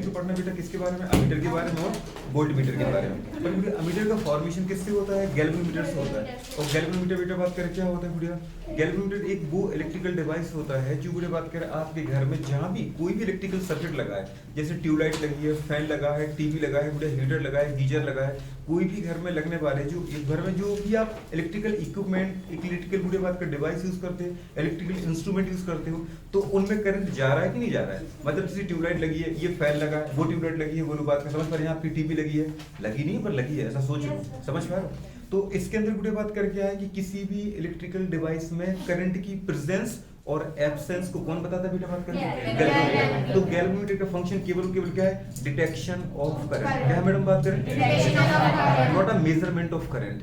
बाकी तो पढ़ना बेटा किसके बारे में, अमीटर के बारे में और वोल्ट मीटर के बारे में। पर बेटा अमीटर का फॉर्मेशन किससे होता है, गैल्वेनोमीटर से होता है। और गैल्वेनोमीटर बेटा बात करें क्या होता है बेटा, गैल्वेनोमीटर एक वो इलेक्ट्रिकल डिवाइस होता है जो बेटा बात करें आपके घर में जहाँ भी कोई भी इलेक्ट्रिकल सर्किट लगा है, जैसे ट्यूबलाइट लगी है, फैन लगा है, टीवी लगा है, बेटा हीटर लगा है, गीजर लगा है, कोई भी घर में लगने वाले जो घर में जो भी आप इलेक्ट्रिकल इक्विपमेंट, इलेक्ट्रिकल बुढ़े बात का डिवाइस यूज करते हैं, इलेक्ट्रिकल इंस्ट्रूमेंट यूज करते हो, तो उनमें करंट जा रहा है कि नहीं जा रहा है। मतलब जैसे ट्यूबलाइट लगी है, ये फैन लगा है, वो ट्यूबलाइट लगी है, वो लोग बात का समझ पा रहे हैं, आपकी टीवी लगी है, लगी नहीं पर लगी है, ऐसा सोच लो, समझ पा रहे हो। तो इसके अंदर बुढ़े बात कर क्या है कि किसी भी इलेक्ट्रिकल डिवाइस में करंट की प्रेजेंस और एब्सेंस को कौन बताता है बेटा बात करें, गैल्वेनोमीटर। तो गैल्वेनोमीटर का फंक्शन केवल केवल क्या है, डिटेक्शन ऑफ करंट। क्या है मैडम बात करें, not a measurement of current,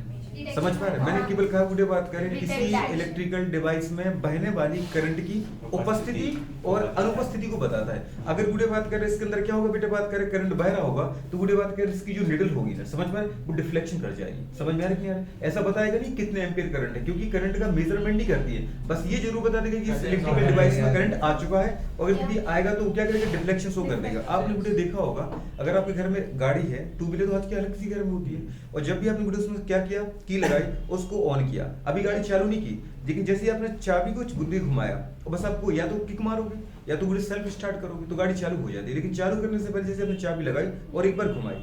समझ पा रहे हैं। मैंने केवल कहा बुढ़े बात करें किसी इलेक्ट्रिकल डिवाइस में बहने वाली करंट की उपस्थिति और अनुपस्थिति को बताता है। अगर बुढ़े बात करें इसके अंदर क्या होगा बेटा बात करें, करंट बह रहा होगा तो बुढ़े बात करें इसकी जो निडल होगी ना, समझ पा रहे, वो डिफ्लेक्शन कर जाएगी। समझ में आ रही है, ऐसा बताएगा नहीं कितने एम्पियर करंट है, क्योंकि करंट का मेजरमेंट ही करती है, बस ये जरूर बता देगा कि इस इलेक्ट्रिकल डिवाइस में करंट आ चुका है, और यदि आएगा तो क्या करेगा, डिफ्लेक्शन शो कर देगा। आपने बुढ़े देखा होगा अगर आपके घर में गाड़ी है, टू व्हीलर तो आज की अलग सी घर में होती है, और जब भी आपने बुढ़े उसमें क्या किया, की लगाई, उसको ऑन किया, अभी गाड़ी चालू नहीं की, लेकिन जैसे ही आपने चाबी को बुद्धि घुमाया और बस आपको या तो किक मारोगे या तो बुढ़े सेल्फ स्टार्ट करोगे तो गाड़ी चालू हो जाती है। लेकिन चालू करने से पहले जैसे आपने चाबी लगाई और एक बार घुमाई,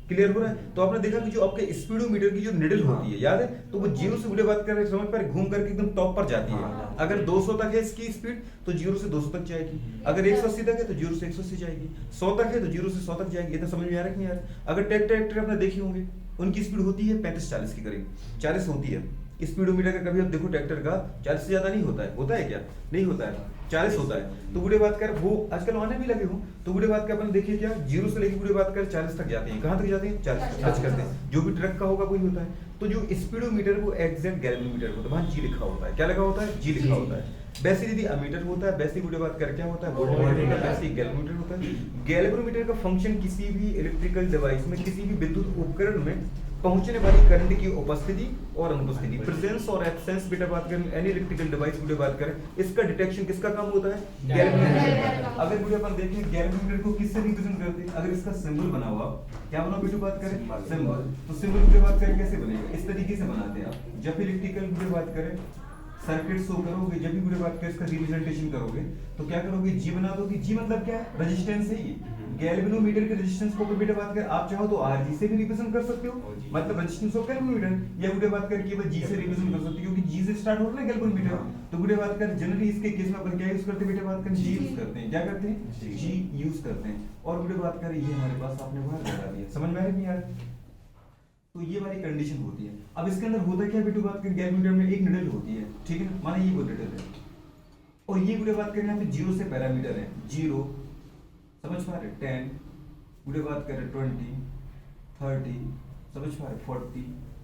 क्लियर हो रहा है, तो आपने देखा कि जो आपके स्पीडोमीटर की जो निडल होती है, याद है, तो वो जीरो से बुढ़े बात कर रहे हैं, समझ पर घूम करके एकदम टॉप पर जाती है। अगर 200 तक है इसकी स्पीड तो 0 से 200 तक जाएगी, अगर 180 तक है तो 0 से 180 जाएगी, 100 तक है तो 0 से 100 तक जाएगी। ये तो समझ में आ रहा है कि नहीं आ रहा। अगर ट्रैक्टर आपने देखे होंगे, उनकी स्पीड होती है 35-40 के करीब, 40 होती है। स्पीडोमीटर का कभी आप देखो ट्रैक्टर का 40 से ज्यादा नहीं होता है, होता है क्या, नहीं होता है, 40 होता है। तो बुढ़े बात कर वो आजकल आने भी लगे हो, तो बुढ़े बात का अपन देखिए क्या, 0 से लेकर बुढ़े बात कर 40 तक जाते हैं। कहां तक जाते हैं, 40 तक टच करते हैं। जो भी ट्रक का होगा वही होता है। तो जो स्पीडोमीटर वो एग्जैक्ट गैल्वेनोमीटर होता है, वहां जी लिखा होता है। क्या लगा होता है, जी लिखा होता है। वैसे यदि अमीटर होता है, वैसे बुढ़े बात कर क्या होता है, वोल्टमीटर, वैसे गैल्वेनोमीटर होता है। गैल्वेनोमीटर का फंक्शन किसी भी इलेक्ट्रिकल डिवाइस में, किसी भी विद्युत उपकरण में पहुंचने वाली करंट की उपस्थिति और अनुपस्थिति, प्रेजेंस और एब्सेंस बेटा बात करें एनी इलेक्ट्रिकल डिवाइस बुढ़े बात करें, इसका डिटेक्शन किसका काम होता है, गैल्वेनोमीटर। अगर बुढ़े अपन देखें गैल्वेनोमीटर को किससे रिप्रेजेंट करते हैं, अगर इसका सिंबल बना हुआ, क्या बना बेटा बात करें, सिंबल, तो सिंबल बुढ़े बात करें कैसे बनेगा, इस तरीके से बनाते हैं आप। जब इलेक्ट्रिकल बुढ़े बात करें सर्किट शो करोगे, जब भी बुढ़े बात करें इसका रिप्रेजेंटेशन करोगे तो क्या करोगे, जी बना दोगे। जी मतलब क्या है, रेजिस्टेंस है ये। गैल्वेनोमीटर के रेजिस्टेंस को बेटा बात कर आप चाहो तो आरजी से भी रिप्रेजेंट कर सकते हो, मतलब रेजिस्टेंस ऑफ गैल्वेनोमीटर, या बुढ़े बात कर केवल जी से रिप्रेजेंट कर सकते हो, क्योंकि जी से स्टार्ट हो रहा है गैल्वेनोमीटर। तो बुढ़े बात कर जनरली इसके केस में अपन क्या यूज करते हैं बेटा बात कर, जी यूज करते हैं। क्या करते हैं, जी यूज करते हैं। और बुढ़े बात कर ये हमारे पास आपने बाहर लगा दिया, समझ में आ रहा है यार। तो ये वाली कंडीशन होती है। अब इसके अंदर होता क्या बेटा बात कर, गैल्वेनोमीटर में एक निडल होती है, ठीक है ना, माना ये वो निडल है, और ये बुढ़े बात करें यहाँ पे 0 से पैरामीटर है, 0 समझ पा रहे, 10 बुढ़े बात करें 20, 30 समझ पा रहे, 40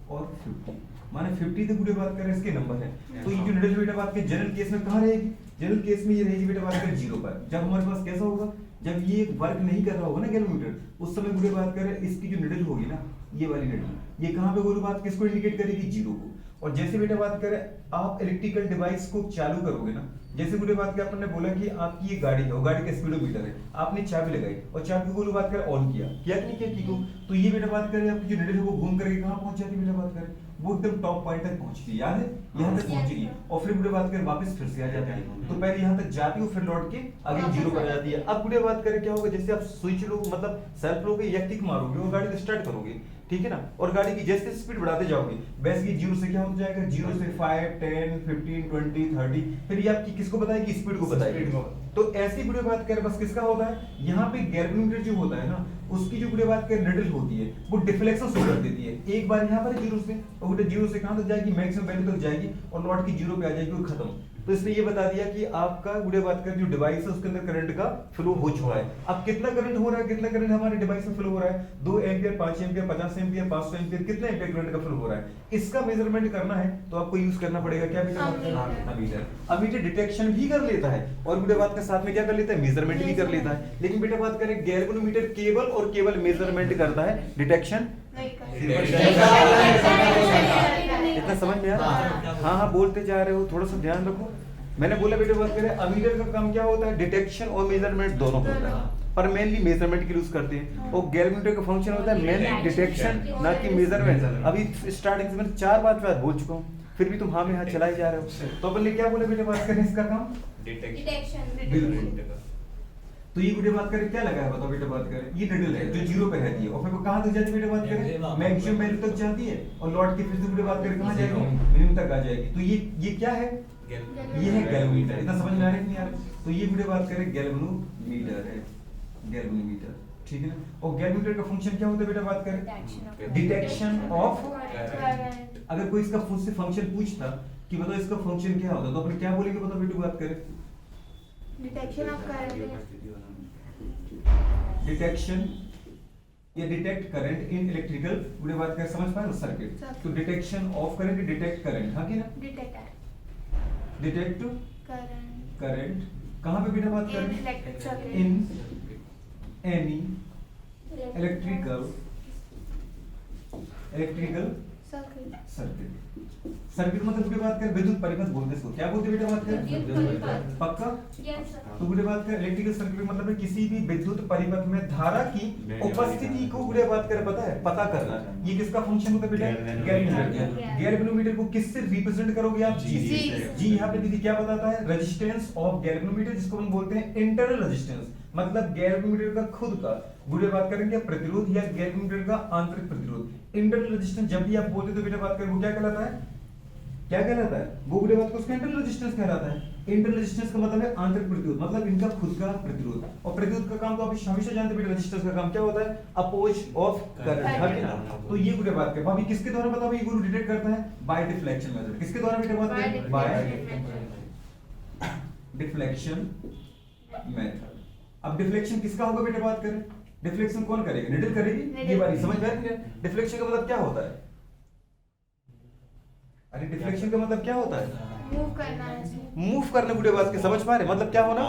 और 50, माने 50 तक बुढ़े बात करें इसके नंबर है। तो ये जो निडल बेटा बात के जनरल केस में कहाँ रहेगी, जनरल केस में ये रहेगी बेटा बात करें 0 पर। जब हमारे पास कैसा होगा, जब ये वर्क नहीं कर रहा होगा ना गैल्वेनोमीटर, उस समय बुढ़े बात करें इसकी जो निडल होगी ना, ये वाली निडल, ये कहाँ पे बुढ़े बात किसको इंडिकेट करेगी, 0 को। और जैसे बेटा बात करें आप इलेक्ट्रिकल डिवाइस को चालू करोगे ना, जैसे बुढ़े बात के अपन ने बोला कि आपकी ये गाड़ी है, वो गाड़ी का स्पीडोमीटर है, आपने चाबी लगाई और चाबी को बात कर ऑन किया कि नहीं किया की को, तो ये बेटा बात करें आपकी जो निडल है वो घूम करके कहाँ पहुंच जाती है बेटा बात करें, वो एकदम टॉप पॉइंट तक पहुंचती है, याद है, यहाँ तक पहुंचेगी और फिर बुढ़े बात करें वापस फिर से आ जाती है। तो पहले यहाँ तक जाती है फिर लौट के अगेन 0 पर आ जाती है। अब बुढ़े बात करें क्या होगा, जैसे आप स्विच लो मतलब सेल्फ लोगे या किक मारोगे और गाड़ी को स्टार्ट करोगे, ठीक है ना, और गाड़ी की जैसे स्पीड बढ़ाते जाओगे वैसे ही 0 से क्या होता जाएगा, 0 से 5, 10, 15, 20, 30, फिर ये आपकी किसको बताएगी, स्पीड को बताएगी। तो ऐसी बुढ़े बात कर बस किसका होता है, यहाँ पे गैल्वेनोमीटर जो होता है ना, उसकी जो बुढ़े बात कर निडल होती है वो डिफ्लेक्शन शो कर देती है। एक बार यहाँ पर 0 से, और 0 से कहाँ तक जाएगी, मैक्सिमम वैल्यू तक जाएगी और लौट के 0 पे आ जाएगी और खत्म। तो इसने ये बता दिया कि आपका बुढ़े बात कर जो डिवाइस है उसके अंदर करंट का फ्लो हो चुका है। अब कितना करंट हो रहा है, कितना करंट हमारे डिवाइस में फ्लो हो रहा है, 2 एम्पियर, 5 एम्पियर, 50 एम्पियर, 500 एम्पियर, कितना एम्पियर करंट का फ्लो हो रहा है, इसका मेजरमेंट करना है तो आपको यूज करना पड़ेगा क्या अमीटर। अमीटर डिटेक्शन भी कर लेता है और बुढ़े बात के साथ में क्या कर लेता है, मेजरमेंट भी कर लेता है। लेकिन बेटा बात करें गैल्वेनोमीटर केवल और केवल मेजरमेंट करता है, डिटेक्शन इतना समझ में आ रहा है? हाँ बोलते जा रहे हो, थोड़ा सा ध्यान रखो। मैंने बोला बेटे बात करें अमीटर का काम क्या होता है, डिटेक्शन और मेजरमेंट दोनों होता है। पर मेनली मेजरमेंट के लिए यूज करते हैं। और गैल्वेनोमीटर का फंक्शन होता है मेन डिटेक्शन, ना कि मेजरमेंट। अभी स्टार्टिंग से मैंने 4-5 बार बोल चुका हूँ, फिर भी तुम हाँ में हाँ चलाए जा रहे हो। तो अपन ने क्या बोले बेटे बात करें इसका काम डिटेक्शन। बिल्कुल। तो ये बेटे बात करें क्या लगा है बताओ बेटे बात करें, ये निडल है जो 0 पे रहती है और फिर वो कहाँ तक जाती है बेटे बात करें, मैक्सिमम वैल्यू तक जाती है और लौट के फिर से बेटे बात करें कहाँ जाएगी, मिनिमम तक आ जाएगी। तो ये क्या है, ये है गैल्वेनोमीटर। इतना समझ में आ रहा है कि नहीं आ रहा? तो ये बेटे बात करें गैल्वेनोमीटर है, गैल्वेनोमीटर, ठीक है ना। और गैल्वेनोमीटर का फंक्शन क्या होता है बेटा बात करें, डिटेक्शन ऑफ। अगर कोई इसका फुल से फंक्शन पूछता कि बताओ इसका फंक्शन क्या होता, तो अपन क्या बोलेंगे बताओ बेटे बात करें, डिटेक्शन ऑफ करंट, डिटेक्शन या डिटेक्ट करंट इन इलेक्ट्रिकल पूरे बात कर समझ पाए सर्किट। तो detection of current, detect current, हाँ कि ना, डिटेक्ट करंट कहाँ पे बेटा बात करें, in any electrical circuit. Circuit मतलब बेटे बात कर विद्युत परिपथ बोलते हैं इसको, क्या बोलते हैं बेटा बात कर, पक्का। तो बेटे बात कर इलेक्ट्रिकल सर्किट मतलब है किसी भी विद्युत परिपथ में धारा की उपस्थिति को बेटे बात कर पता करना। ये किसका फंक्शन होता है बेटा, गैल्वेनोमीटर। गैल्वेनोमीटर को किससे रिप्रेजेंट करोगे आप, जी। यहाँ पे दीदी क्या बताता है, रेजिस्टेंस ऑफ गैल्वेनोमीटर, जिसको हम बोलते हैं इंटरनल रेजिस्टेंस, मतलब गैल्वेनोमीटर का खुद का बुरे बात करेंगे प्रतिरोध या गैल्वेनोमीटर का आंतरिक प्रतिरोध। इंटरनल रेजिस्टेंस जब भी आप बोलते तो बेटा बात करें वो क्या कहलाता है, क्या कहलाता है, वो बुरे बात को उसका इंटरनल रेजिस्टेंस कहलाता है। इंटरनल रेजिस्टेंस का मतलब है आंतरिक प्रतिरोध, मतलब इनका खुद का प्रतिरोध। और प्रतिरोध का काम तो आप हमेशा जानते हैं बेटा, रेजिस्टेंस का काम क्या होता है, अपोज ऑफ करंट। तो ये बुरे बात कर अभी किसके द्वारा बताओ, ये गुरु डिटेक्ट करता है बाय डिफ्लेक्शन मेथड। किसके द्वारा बेटा बात करें, बाय डिफ्लेक्शन मेथड। अब डिफ्लेक्शन किसका होगा बेटा बात करें, डिफ्लेक्शन कौन करेगा, निडल करेगी। ये बारी समझ में आ रही है, डिफ्लेक्शन का मतलब क्या होता है, अरे डिफ्लेक्शन का मतलब क्या होता है, मूव करना, मूव करने बुरे बात के समझ पा रहे, मतलब क्या होना,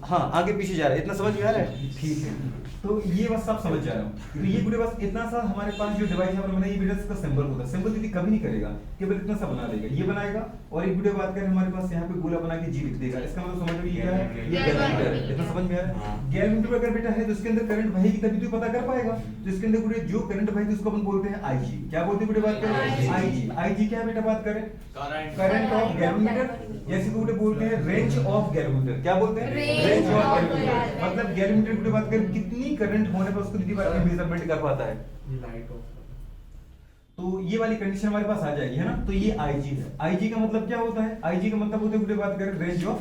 हाँ आगे पीछे जा रहा है, इतना समझ में आ रहा है, ठीक है। तो ये बस आप समझ जा रहे हो। तो ये पूरे बस इतना सा हमारे पास जो डिवाइस है हमने बनाई, ये का सिंबल होता है। सिंबल दीदी कभी नहीं करेगा, केवल इतना सा बना देगा, ये बनाएगा और एक वीडियो बात करें हमारे पास यहाँ पे गोला बना के जी लिख देगा। इसका मतलब समझ में क्या है, ये गैल्वेनोमीटर है। इतना समझ में आ रहा है। गैल्वेनोमीटर अगर बेटा है तो इसके अंदर करंट बहेगी तभी तो पता कर पाएगा। तो इसके अंदर पूरे जो करंट बहेगी उसको अपन बोलते हैं आईजी। क्या बोलते हैं बेटा बात करें, आईजी। आईजी क्या बेटा बात करें, करंट ऑफ गैल्वेनोमीटर, जैसे को बोलते हैं रेंज ऑफ गैल्वेनोमीटर। क्या बोलते हैं, रेंज ऑफ गैल्वेनोमीटर, मतलब गैल्वेनोमीटर की बात करें कितनी करंट होने पर उसको दीदी बात में मेजरमेंट कर पाता है। तो ये वाली कंडीशन हमारे पास आ जाएगी, है ना। तो ये आईजी है। आईजी का मतलब क्या होता है, आईजी का मतलब होता है पूरी बात करें रेंज ऑफ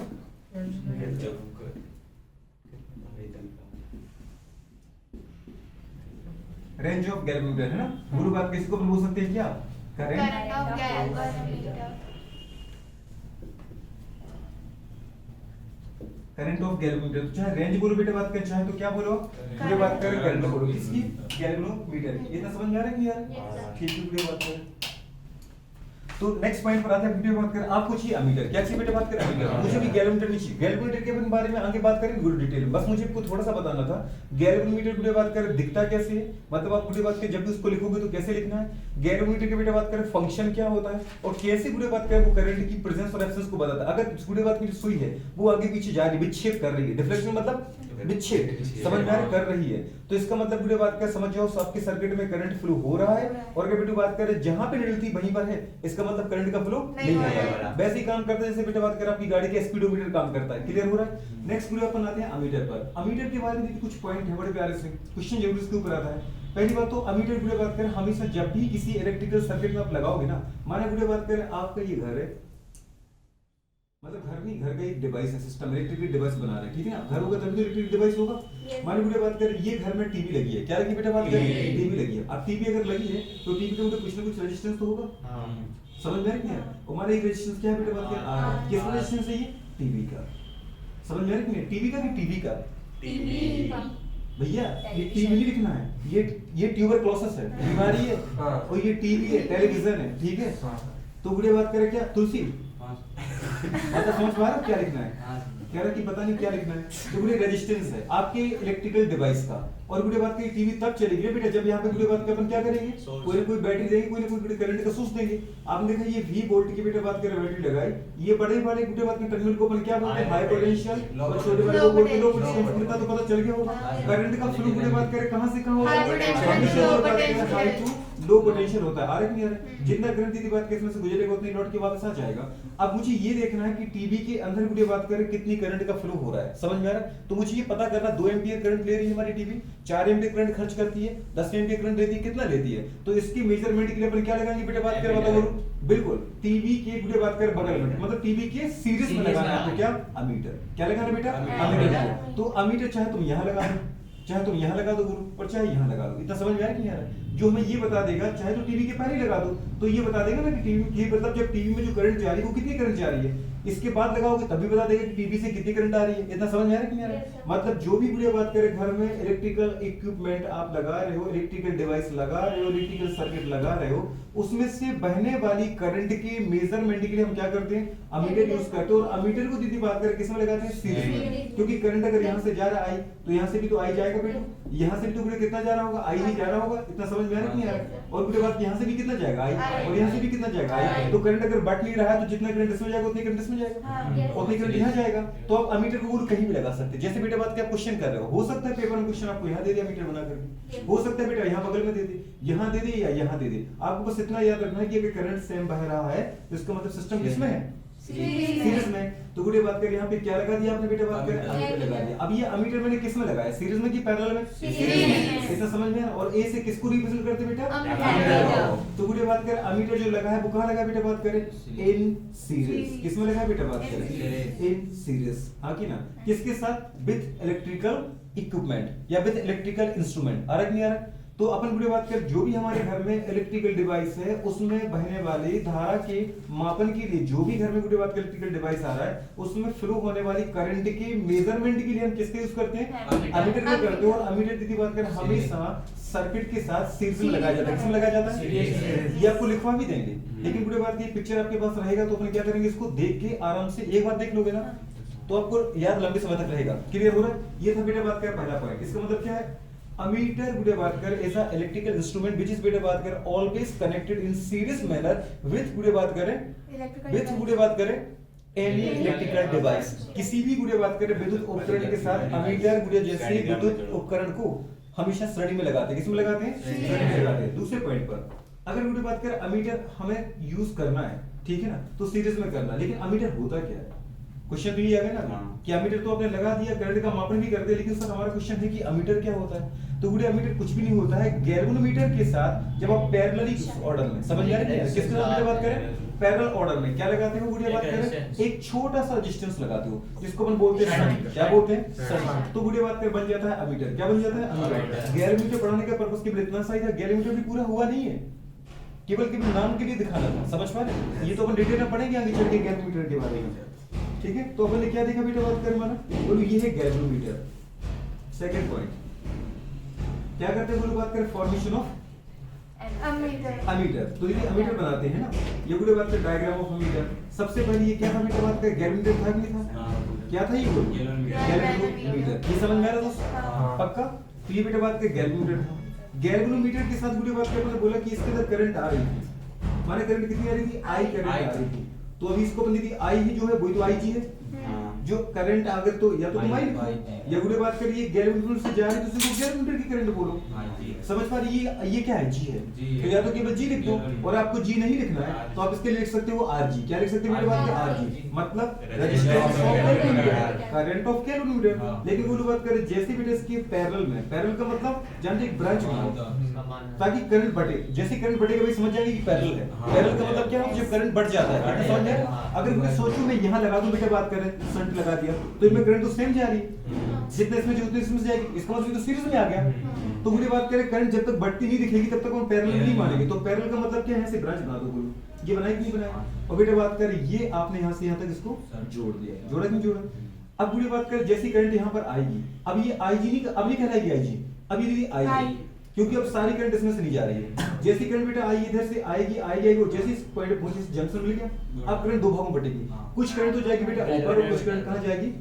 गैल्वेनोमीटर, है ना। पूरी बात किसी को बोल सकते हैं क्या, current of galvanometer, current of galvanometer. तो चाहे रेंज बोलो बेटा बात करें, चाहे तो क्या बोलो पूरे बात करें करंट बोलो, किसकी, गैल्वेनोमीटर की। इतना समझ में आ रहा है यार, ठीक है पूरी बात करें। तो नेक्स्ट पॉइंट पर आते हैं, वीडियो बात करें आपको चाहिए अमीटर। क्या चाहिए बेटा बात करें, अमीटर। मुझे भी गैल्वेनोमीटर नहीं चाहिए। गैल्वेनोमीटर के बारे में आगे बात करेंगे पूरी डिटेल में, बस मुझे आपको थोड़ा सा बताना था गैल्वेनोमीटर वीडियो बात करें दिखता कैसे है, मतलब आप वीडियो बात करें जब भी उसको लिखोगे तो कैसे लिखना है, गैल्वेनोमीटर के बेटा बात करें फंक्शन क्या होता है और कैसे वीडियो बात करें वो करंट की प्रेजेंस और एब्सेंस को बताता है। अगर वीडियो बात की जो सुई है वो आगे पीछे जा रही है, विक्षेप कर रही है, डिफ्लेक्शन मतलब विक्षेप, समझ में आ रहा है, कर रही है, तो इसका मतलब वीडियो बात कर समझ जाओ आपके सर्किट में करंट फ्लो हो रहा है। और अगर वीडियो बात करें जहां पे निडलती वहीं पर है, इसका मतलब करंट का फ्लो नहीं हो रहा है। वैसे ही काम करता है जैसे बेटा बात करें आपकी गाड़ी के स्पीडोमीटर काम करता है। क्लियर हो रहा है। नेक्स्ट वीडियो अपन आते हैं अमीटर पर। अमीटर के बारे में कुछ पॉइंट है बड़े प्यारे से, क्वेश्चन जरूर इसके ऊपर आता है। पहली बात तो अमीटर वीडियो बात करें हमेशा जब भी किसी इलेक्ट्रिकल सर्किट में आप लगाओगे ना, माने वीडियो बात करें आपका ये घर है, मतलब घर नहीं, घर का एक डिवाइस है, सिस्टम इलेक्ट्रिकल डिवाइस बना रहे हैं, ठीक है ना। घर होगा तभी तो इलेक्ट्रिक डिवाइस होगा। माने वीडियो बात करें ये घर में टीवी लगी है, क्या लगी बेटा बात करें, टीवी लगी है। अब टीवी अगर लगी है तो टीवी के ऊपर कुछ ना कुछ रेजिस्टेंस तो होगा, समझ में आ रहा है। हमारा एक रेजिस्टेंस क्या है बेटा बात करें, किसका रेजिस्टेंस है, ये टीवी का। समझ में आ रहा है, टीवी का कि टीवी का, भैया ये टीवी नहीं लिखना है, ये ट्यूबरक्लोसिस है, बीमारी है, और ये टीवी है, टेलीविजन है, ठीक है। तो वीडियो बात करें क्या, तुलसी, मतलब समझ पा रहे हो क्या लिखना है। कह रहा कि पता नहीं क्या लिखना है, तो बोले रेजिस्टेंस है आपके इलेक्ट्रिकल डिवाइस का। और गुड़े बात करें टीवी तब चलेगी बेटा जब यहाँ पे गुड़े बात के अपन क्या करेंगे, कोई ना कोई बैटरी देंगे, कोई ना कोई करंट का सोर्स देंगे। आपने देखा ये V वोल्ट की बेटा बात करें बैटरी लगाई, ये बड़े वाले गुड़े बात के टर्मिनल को अपन क्या बोलते हैं, हाई पोटेंशियल, और छोटे वाले को बोलते हैं लो पोटेंशियल। तो पता चल गया होगा करंट का फ्लो गुड़े बात करें कहां से कहां होता है, हाई टू लो पोटेंशियल होता है। आ रहा है नहीं आ रहा है? जितना करंट दीदी बात के इसमें से गुजरेगा उतनी लौट के वापस आ जाएगा। अब मुझे ये देखना है कि टीवी के अंदर गुड़े बात करें कितनी करंट का फ्लो हो रहा है, समझ में आ रहा है? तो मुझे ये पता करना 2 एम्पीयर करंट ले रही है हमारी टीवी, 4 एम्पीयर करंट खर्च करती है, 10 एम्पीयर करंट देती है, कितना लेती है। तो इसकी मेजरमेंट के लिए अपन क्या लगाएंगे बेटा बात करें, बताओ गुरु। बिल्कुल टीवी के गुड़े बात करें बगल में, मतलब टीवी के सीरीज में लगाना है, तो क्या अमीटर, क्या लगाना बेटा अमीटर। तो अमीटर चाहे तुम यहाँ लगा दो, चाहे तुम यहाँ लगा दो गुरु, और चाहे यहाँ लगा दो। इतना समझ में आया कि नहीं आ रहा है? जो हमें ये बता देगा, चाहे तो टीवी के पहले ही लगा दो, तो ये बता देगा ना कि टीवी ये मतलब जब टीवी में जो करंट जा रही है वो कितनी करंट जा रही है। इसके बाद लगाओगे तब भी बता देगा कि टीवी से कितनी करंट आ रही है। इतना समझ में आ रहा है कि नहीं आ रहा है? मतलब जो भी बुढ़िया बात करें घर में इलेक्ट्रिकल इक्विपमेंट आप लगा रहे हो, इलेक्ट्रिकल डिवाइस लगा रहे हो, इलेक्ट्रिकल सर्किट लगा रहे हो, उसमें से बहने वाली करंट के मेजरमेंट के लिए हम क्या करते हैं, अमीटर यूज करते हैं। और अमीटर को दीदी बात करें किस में लगाते हैं, सीरीज में, क्योंकि करंट अगर यहाँ से जा रहा है आई, तो यहाँ से भी तो आई जाएगा बेटा, यहाँ से भी तो गुड़े कितना जा रहा होगा, आई ही जा रहा होगा। इतना समझ में आ रहा है कि नहीं आ रहा है? और गुड़े बात यहाँ से भी कितना जाएगा आई, और यहाँ से भी कितना जाएगा आई। तो करंट अगर बढ़ नहीं रहा है तो जितना करंट इसमें जाएगा उतनी करंट इसमें जाएगा, उतनी करंट यहाँ जाएगा। तो आप अमीटर को कहीं भी लगा सकते हैं। जैसे बेटा बात क्या क्वेश्चन कर रहे हो सकता है पेपर में क्वेश्चन आपको यहाँ दे दिया मीटर बना करके, हो सकता है बेटा यहाँ बगल में दे दे, यहाँ दे दे या यहाँ दे दे। आपको बस इतना याद रखना है कि अगर करंट सेम बह रहा है तो इसका मतलब सिस्टम किसमें है, सीरीज में। तो गुड़े बात कर यहाँ पे क्या लगा दिया आपने बेटा बात कर अमीटर लगा दिया। अब ये अमीटर मैंने किस में लगाया, सीरीज में कि पैरेलल में, सीरीज में। इतना समझ में। और ए से किसको रिप्रेजेंट करते बेटा, अमीटर। तो गुड़े बात कर अमीटर जो लगा है वो कहाँ लगा बेटा बात करें, इन सीरीज। किस में लगा बेटा बात करें, इन सीरीज। हाँ कि ना, किसके साथ, विद इलेक्ट्रिकल इक्विपमेंट या विद इलेक्ट्रिकल इंस्ट्रूमेंट। आ रहा है नहीं आ रहा है? तो अपन बुरी बात कर जो भी हमारे घर में इलेक्ट्रिकल डिवाइस है उसमें बहने वाली धारा के मापन के लिए, जो भी घर में बुरी बात कर इलेक्ट्रिकल डिवाइस आ रहा है उसमें फ्लो होने वाली करंट के मेजरमेंट के लिए हम किसका यूज करते हैं, अमीटर का करते हैं। और अमीटर दीदी बात कर हमेशा सर्किट के साथ सीरीज में लगाया जाता है। किसमें लगाया जाता है, ये आपको लिखवा भी देंगे, लेकिन बुरी बात की पिक्चर आपके पास रहेगा तो अपन क्या करेंगे, इसको देख के आराम से एक बार देख लोगे ना तो आपको याद लंबे समय तक रहेगा। क्लियर हो रहा है? ये था बेटा बात कर पहला पॉइंट। इसका मतलब क्या है, अमीटर गुड़े बात कर ऐसा इलेक्ट्रिकल इंस्ट्रूमेंट विच इज बेटा बात कर always connected in series manner with गुड़े बात करें, विद गुड़े बात करें एनी इलेक्ट्रिकल डिवाइस। किसी भी गुड़े बात करें विद्युत उपकरण के साथ अमीटर गुड़े जैसे विद्युत उपकरण को हमेशा श्रेणी में लगाते हैं। किसमें लगाते हैं, श्रेणी में लगाते हैं। दूसरे पॉइंट पर अगर गुड़े बात कर अमीटर हमें यूज करना है, ठीक है ना, तो सीरीज में करना है। लेकिन अमीटर होता क्या है, क्वेश्चन तो ये आ गया ना कि अमीटर तो आपने लगा दिया, करंट का मापन भी कर दिया, लेकिन सर हमारा क्वेश्चन है कि अमीटर क्या होता है। तो गुड़े अमीटर कुछ भी नहीं होता है, गैल्वेनोमीटर के साथ जब आप पैरेलली ऑर्डर में, समझ आ रही है किसके साथ बात करें, पैरेलल ऑर्डर में क्या लगाते हो गुड़िया बात करें, एक छोटा सा रेजिस्टेंस लगाते हो जिसको अपन बोलते हैं शंट। क्या बोलते हैं, शंट। तो गुड़िया बात कर बन जाता है अमीटर। क्या बन जाता है, अमीटर। गैल्वेनोमीटर पढ़ाने का पर्पस केवल इतना सा ही था, गैल्वेनोमीटर भी पूरा हुआ नहीं है, केवल नाम के लिए दिखाना था। समझ पा रहे, ये तो अपन डिटेल में पढ़ेंगे आगे चल के गैल्वेनोमीटर के बारे में, ठीक है। तो अपन ने क्या देखा बेटा बात करें, माना बोलो ये है गैल्वेनोमीटर। सेकंड पॉइंट क्या करते हैं, बोलो बात करें फॉर्मेशन ऑफ अमीटर। तो ये अमीटर बनाते हैं ना, ये बोले बात करें डायग्राम ऑफ अमीटर। सबसे पहले ये क्या था बेटा बात करें, गैल्वेनोमीटर था कि नहीं था, क्या था ये गैल्वेनोमीटर। ये समझ में आ रहा दोस्तों, पक्का। तो ये बेटा बात करें गैल्वेनोमीटर था। गैल्वेनोमीटर के साथ बोले बात करें बोला कि इसके अंदर करंट आ रही थी, माने करंट कितनी आ रही थी, आई करंट आ रही थी। तो अभी इसको अपन दीदी आई ही जो है वही तो आई जी है, जो करंट अगर तो या तो तुम आई या गुड़े बात करिए गैल्वेनोमीटर से जा रही तो उसको गैल्वेनोमीटर की करंट बोलो। समझ पा रही, ये क्या है, जी है, तो या तो केवल जी लिख दो, और आपको जी नहीं लिखना है तो आप इसके लिए लिख सकते हो आर जी। क्या लिख सकते हो मेरे बात आर जी, मतलब resistance of galvanometer, current of galvanometer. लेकिन गुड़े बात करें जैसे भी इसके पैरेलल में, पैरेलल का मतलब जानते एक ब्रांच बनाओ ताकि करंट बढ़े। जैसे करंट बढ़ेगा भाई समझ जाएंगे कि पैरेलल है। पैरेलल का मतलब क्या है, जब करंट बढ़ जाता है, समझ जाए। अगर मैं सोचूं मैं यहाँ लगा दूं बेटा बात करें, शंट लगा दिया तो इसमें करंट तो सेम जा रही है, जितना इसमें जो उतनी इसमें जाएगी, इसका मतलब तो सीरीज में आ गया। तो मुझे बात करें करंट जब तक बढ़ती नहीं दिखेगी तब तक हम पैरेलल नहीं मानेंगे। तो पैरेलल का मतलब क्या है, ऐसे ब्रांच बना दो, बोलो ये बनाया कि नहीं बनाया। और बेटा बात करें ये आपने यहाँ से यहाँ तक इसको जोड़ दिया, जोड़ा कि नहीं जोड़ा। अब मुझे बात करें जैसी करंट यहाँ पर आएगी, अब ये आईजी नहीं, अब नहीं कहलाएगी आईजी, अब ये दीदी आएगी, क्योंकि अब सारी करंट इसमें से नहीं जा रही है। जैसी करंट बेटा आई इधर से आएगी, आएगी वो जैसे इस पॉइंट पे पहुंची, जंक्शन मिल गया, अब करंट दो भागों में बटेगी। कुछ करंट तो जाएगी बेटा ऊपर और कुछ करंट कहां जाएगी,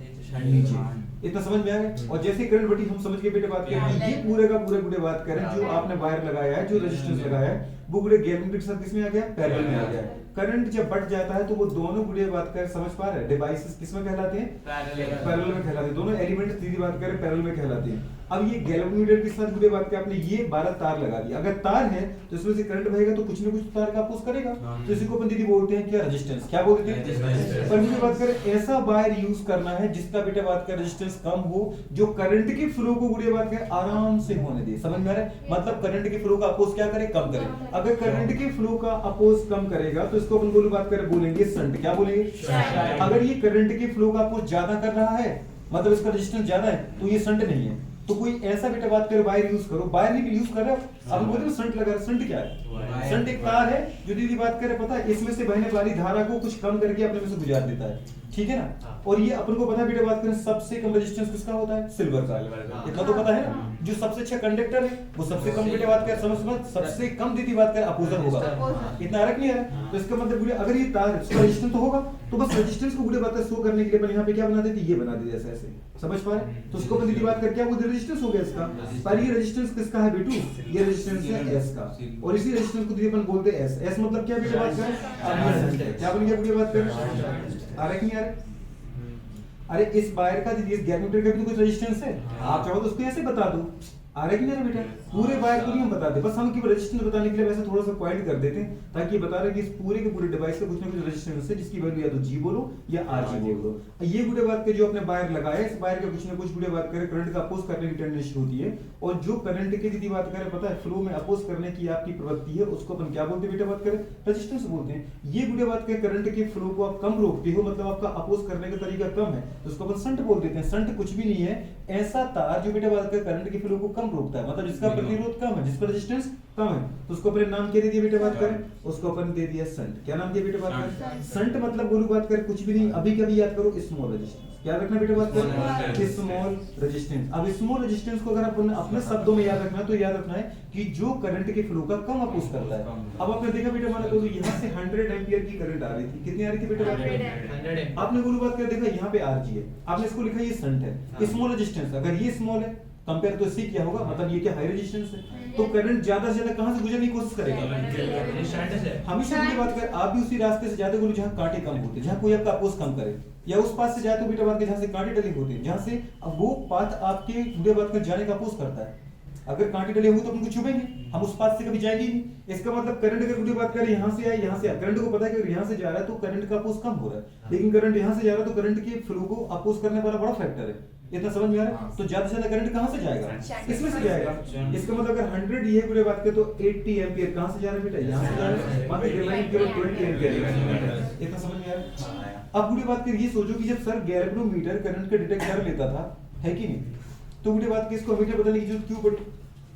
नीचे। इतना समझ में आ गया? और जैसे करंट बढ़ी हम समझ के बेटे बात करें, ये पूरे का पूरे गुड़े बात करें, जो आपने वायर लगाया है, जो रेजिस्टेंस लगाया है, वो गुड़े गैल्वेनिक के साथ किसमें आ गया? पैरेलल में आ गया। करंट जब बढ़ जाता है तो वो दोनों गुड़े बात कर समझ पा रहे हैं, डिवाइसेस किसमें कहलाते हैं? पैरेलल में कहलाते हैं। दोनों एलिमेंट सीधी बात करें पैरेलल में कहलाते हैं। अब ये गैल्वेनोमीटर के साथ गुड़े बात कर आपने ये 12 तार लगा दिया। अगर तार है तो इसमें से करंट बहेगा तो कुछ ना कुछ तार का अपोज करेगा। तो इसी को अपन दीदी बोलते हैं क्या? रेजिस्टेंस। क्या बोलते हैं? पर मुझे बात करें ऐसा वायर यूज करना है जिसका बेटा बात कर रेजिस्टेंस कम हो, जो करंट के फ्लो को गुड़े बात कर आराम से होने दे। समझ में आ रहा है? मतलब करंट के फ्लो का अपोज क्या करे? कम करे। अगर करंट के फ्लो का अपोज कम करेगा तो इसको अपन बोलो बात करें बोलेंगे शंट। क्या बोलेंगे? अगर ये करंट के फ्लो का अपोज ज्यादा कर रहा है, मतलब इसका रेजिस्टेंस ज्यादा है, तो ये शंट नहीं है। तो कोई ऐसा बेटा बात करो वायर यूज करो, वायर नहीं यूज कर रहे हो अब बोलते हो शंट लगा रहे। शंट क्या है? शंट एक तार है जो दीदी बात करे पता है इसमें से बहने वाली धारा को कुछ कम करके अपने में से गुजार देता है। ठीक है ना? और ये अपन को पता है बेटा बात करें सबसे कम रेजिस्टेंस किसका होता है? सिल्वर का। इतना तो पता है ना? जो सबसे अच्छा कंडक्टर है वो सबसे कम बेटा बात कर समझ सबसे कम दीदी बात कर अपोजर होगा। इतना अर्क नहीं है? तो इसका मतलब अगर ये तार है उसका रेजिस्टेंस तो होगा, तो बस रेजिस्टेंस को गुड़े बात शो करने के लिए अपन यहाँ पे क्या बना देते? ये बना देते ऐसे ऐसे। समझ पा रहे? तो उसको अपन दीदी बात कर क्या वो रेजिस्टेंस हो गया इसका। पर ये रेजिस्टेंस किसका है बेटू? ये रेजिस्टेंस है एस का। और इसी रेजिस्टेंस को दीदी अपन बोलते हैं एस। एस मतलब क्या बेटा बात कर? क्या बन गया गुड़े बात कर? आ रहा कि नहीं आ रहा? अरे इस वायर का इस गैल्वेनोमीटर का भी तो कुछ रेजिस्टेंस है। आप चाहो तो उसको ऐसे बता दो। आ रहा है कि नहीं बेटा? पूरे वायर को नहीं हम बताते, बस हम केवल रेजिस्टेंस बताने के लिए वैसे थोड़ा सा पॉइंट कर देते हैं ताकि ये बता रहे कि इस पूरे के पूरे डिवाइस का कुछ ना कुछ रेजिस्टेंस है जिसकी वैल्यू या तो जी बोलो या आर जी बोल दो। ये गुड़े बात के जो अपने वायर लगाया इस वायर का कुछ ना कुछ गुड़े बात करें करंट का अपोज करने की टेंडेंसी होती है। और जो करंट की दीदी बात करें पता है फ्लो में अपोज करने की आपकी प्रवृत्ति है उसको अपन क्या बोलते हैं बेटा बात करें? रेजिस्टेंस बोलते हैं। ये गुड़े बात के करंट के फ्लो को आप कम रोकते हो, मतलब आपका अपोज करने का तरीका कम है, तो उसको अपन शंट बोल देते हैं। शंट कुछ भी नहीं है ऐसा तार जो बेटा बात कर करंट के फ्लो को कम रोकता है, मतलब जिसका प्रतिरोध कम है, जिसका रेजिस्टेंस कम है, तो उसको अपने नाम क्या दे दिया बेटा बात करें? उसको अपन दे दिया शंट। क्या नाम दिया बेटा बात करें? शंट मतलब बोलू बात कर कुछ भी नहीं। अभी कभी याद करो स्मॉल रेजिस्टेंस। क्या रखना बेटा बात करें? Small resistance. अब स्मॉल रेजिस्टेंस को अगर अपन अपने शब्दों में याद रखना है तो याद रखना है कि जो करंट के फ्लो का कम अपोज करता है। अब आपने देखा बेटा मान लो यहाँ से 100 एम्पियर की करंट आ रही थी, कितनी आ रही थी बेटा बात करें? आपने बोलू बात कर देखा यहाँ पे आरजी है, आपने इसको लिखा ये शंट है। स्मॉल रेजिस्टेंस अगर ये स्मॉल है कंपेयर तो इससे क्या होगा, मतलब ये क्या हाई रेजिस्टेंस है, तो करंट ज्यादा से ज्यादा कहां से गुजरने की कोशिश करेगा? हमेशा की बात कर आप भी उसी रास्ते से जाते हो जहां कांटे कम होते, जहां कोई आपका अपोज कम करे, या उस पास से जाते हो बेटा बात जहां से कांटे डले होते हैं, जहां से अब वो पाथ आपके बुरे बात कर जाने का अपोज करता है। अगर कांटे डले हुए तो उनको छुपेंगे, हम उस पास से कभी जाएंगे ही नहीं। इसका मतलब करंट अगर बुरी बात करें यहाँ से आए यहाँ से आए, करंट को पता है कि अगर यहाँ से जा रहा है तो करंट का अपोज कम हो रहा है, लेकिन करंट यहाँ से जा रहा है तो करंट के फ्लो को अपोज करने वाला बड़ा फैक्टर है। इतना समझ में आ रहा है? तो ज्यादा से ज्यादा करंट कहां से जाएगा? इसमें से जाएगा। इसका मतलब अगर 100 ये पूरे बात के तो 80 एम्पियर कहां से जा रहा है बेटा? यहां से जा रहा है, मतलब रिलाइन केवल 20 एम्पियर। इतना समझ में आ रहा है? अब पूरी बात कर ये सोचो कि जब सर गैल्वेनोमीटर करंट का डिटेक्ट कर लेता था, है कि नहीं, तो पूरी बात की इसको मीटर बदलने की जरूरत क्यों पड़ी?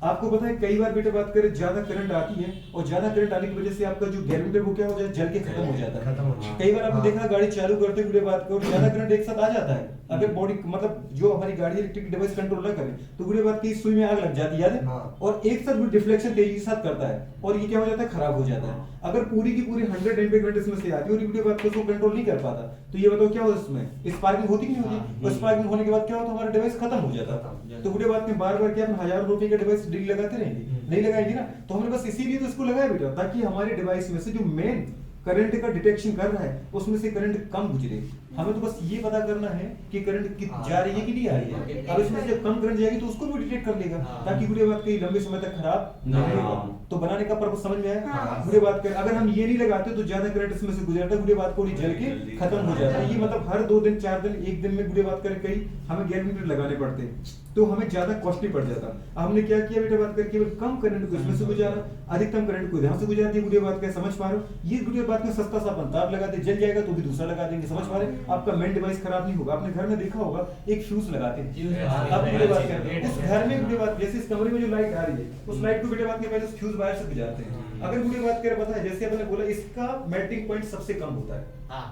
आपको पता है कई बार बेटा बात करें ज्यादा करंट आती है और ज्यादा करंट आने की वजह से आपका जो गैल्वेनोमीटर वो क्या हो जाता है? जल के खत्म हो जाता है। कई बार आपने देखा गाड़ी चालू करते हुए बात करो ज्यादा करंट एक साथ आ जाता है, अगर बॉडी मतलब जो हमारी गाड़ी इलेक्ट्रिक डिवाइस कंट्रोल ना करे तो बुरी बात की सुई में आग लग जाती है और एक साथ डिफ्लेक्शन तेजी के साथ करता है और ये क्या हो जाता है? खराब हो जाता है। अगर पूरी की पूरी 100 एम्पियर करंट इसमें से आती है और ये बात को कंट्रोल नहीं कर पाता तो ये बताओ क्या होता है? इसमें स्पार्किंग होती कि नहीं होती? और स्पार्किंग होने के बाद क्या होता है? हमारा डिवाइस खत्म हो जाता है। तो बुरी बात में बार बार क्या हम हजारों रुपए का डिवाइस डील लगाते रहेंगे? नहीं लगाएंगे ना। तो हमने बस इसीलिए तो इसको लगाया बेटा ताकि हमारे डिवाइस में से जो मेन करंट का डिटेक्शन कर रहा है उसमें से करंट कम गुजरे। हमें तो बस ये पता करना है कि करंट जा रही है कि नहीं आ रही है। अब इसमें से कम करंट जाएगी तो उसको भी डिटेक्ट कर लेगा ताकि बुरे बात कहीं लंबे समय तक खराब नहीं होगा। तो बनाने का पर्पस समझ में आया? बुरे बात कर अगर हम ये नहीं लगाते तो ज्यादा करंट इसमें से गुजरता है, बुरे बात को जल के खत्म हो जाता है। ये मतलब हर 2 दिन 4 दिन 1 दिन में बुरे बात कर कहीं हमें गैल्वेनोमीटर लगाने पड़ते हैं तो हमें ज्यादा कॉस्टली पड़ जाता। अब हमने क्या किया बेटा बात कर केवल कम करंट को इसमें से गुजारा, अधिकतम करंट को यहां से गुजार दिया। बुरे बात क्या समझ पा रहे हो? ये बुरे बात में सस्ता सा तार लगा दे, जल जाएगा तो भी दूसरा लगा देंगे। समझ पा रहे? आपका मेन डिवाइस खराब नहीं होगा। आपने घर में देखा होगा एक फ्यूज लगाते हैं। आप बुरे बात कर उस घर में बुरे बात जैसे इस कमरे में जो लाइट आ रही है उस लाइट को बेटे बात के पहले उस फ्यूज वायर से गुजारते हैं। अगर बुरे बात कर पता है जैसे आपने बोला इसका मेल्टिंग पॉइंट सबसे कम होता है।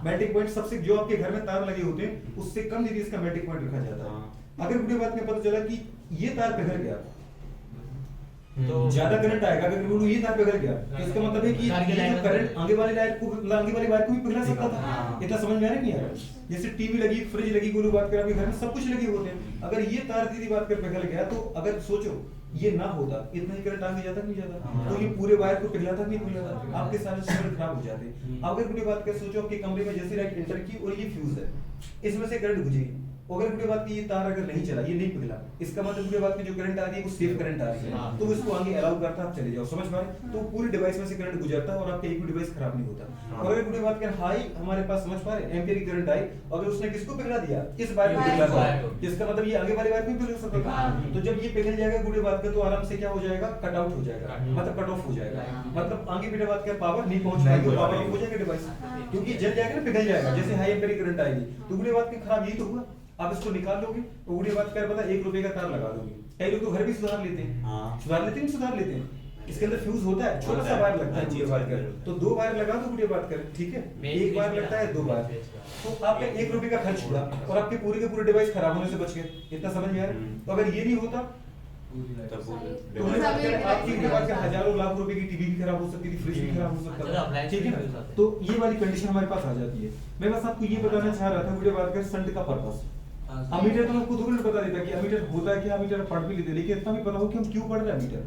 मेल्टिंग पॉइंट सबसे जो आपके घर में तार लगे होते हैं उससे कम दीदी इसका मेल्टिंग पॉइंट रखा जाता है। अगर बुरे बात में पता चला कि ये तार पिघल गया तो ज्यादा करंट आएगा। अगर वो ये तार पिघल गया तो इसका मतलब है कि तार की ये लाइन जो करंट आगे वाली वायर को भी पिघला सकता था। हाँ। इतना समझ में आ रहा है नहीं आ रहा? जैसे टीवी लगी, फ्रिज लगी, कोई बात कर, आपके घर में सब कुछ लगे होते हैं। अगर ये तार दीदी बात कर पिघल गया तो अगर सोचो ये ना होता, इतना ही करंट आगे जाता नहीं जाता, हाँ। तो ये पूरे वायर को पिघलाता नहीं पिघलाता, आपके सारे सिग्नल खराब हो जाते। अगर पूरी बात कर सोचो आपके कमरे में जैसे लाइट एंटर की और ये फ्यूज है, इसमें से करंट गुजरी, अगर पूरी बात की ये तार अगर नहीं चला, ये नहीं पिघला, इसका मतलब पूरी बात की जो करंट आ रही है वो सेफ करंट आ रही है, हाँ। तो वो इसको आगे अलाउ करता है, आप चले जाओ। समझ पा रहे? तो पूरी डिवाइस में से करंट गुजरता है और आपका एक भी डिवाइस खराब नहीं होता। हाँ। और अगर पूरी बात कर हाई हमारे पास, समझ पा रहे, एम्पियर की करंट आई, अगर उसने किसको पिघला दिया, इस वायर को पिघला दिया, जिसका मतलब ये आगे वाली वायर को भी पिघल सकता था। हाँ। तो जब ये पिघल जाएगा पूरी बात का, तो आराम से क्या हो जाएगा, कट आउट हो जाएगा, मतलब कट ऑफ हो जाएगा, मतलब आगे पूरी बात का पावर नहीं पहुंच पाएगी, पावर ऑफ हो जाएगा डिवाइस, क्योंकि जल जाएगा ना, पिघल जाएगा। जैसे हाई एम्पियर की करंट आएगी तो पूरी बात की खराब यही तो हुआ। आप इसको निकाल लोगे तो पूरी बात क्या पता, 1 रुपए का तार लगा दोगे। कई लोग तो घर भी सुधार लेते हैं, हाँ। सुधार लेते हैं, सुधार लेते हैं, इसके अंदर फ्यूज होता है, छोटा सा वायर लगता है, पूरी बात कर तो 2 वायर लगा दो, पूरी बात कर, ठीक है, 1 वायर लगता है, 2 वायर, तो आपका 1 रुपए का खर्च हुआ और आपके पूरे के पूरे डिवाइस खराब होने से बच गए। इतना समझ में आ रहा है? तो अगर ये नहीं होता तो मुझे बात करें, आपकी पूरी बात कर हजारों लाख रुपए की टीवी भी खराब हो सकती थी, फ्रिज भी खराब हो सकता चलो, था, appliance ठीक है भी हो ना? सकते हैं। तो ये वाली कंडीशन हमारे पास आ जाती है। मैं बस आपको ये बताना चाह रहा था, मुझे बात कर संट का पर्पस। अमीटर तो आपको तुरंत बता देता कि अमीटर होता है क्या, अमीटर पढ़ भी लेते, लेकिन इतना भी पता हो कि हम क्यों पढ़ रहे हैं अमीटर।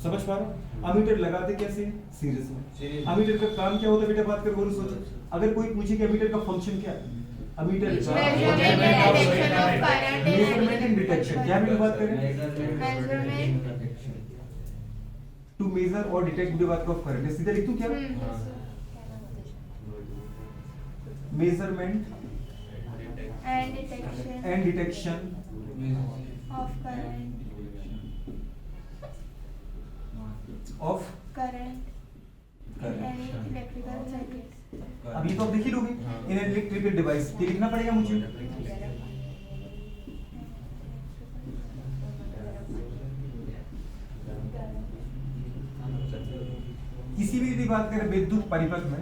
समझ पा रहे हैं? अमीटर लगाते कैसे हैं? सीरीज में। अमीटर का काम क्या होता है बेटा, बात कर बोलो, सोचो। अगर कोई पूछे कि अमीटर का फंक्शन क्या है, अमीटर का मेजरमेंट एंड डिटेक्शन, क्या भी बात करें, मेजरमेंट टू मेजर और डिटेक्ट द बात का करंट है। सीधा लिख दूं क्या, measurement and detection end of current of current and electrical circuit. अब ये तो आप देख ही लोगे, इन इलेक्ट्रिकल डिवाइस, ये लिखना पड़ेगा मुझे। किसी भी यदि बात करें विद्युत परिपथ में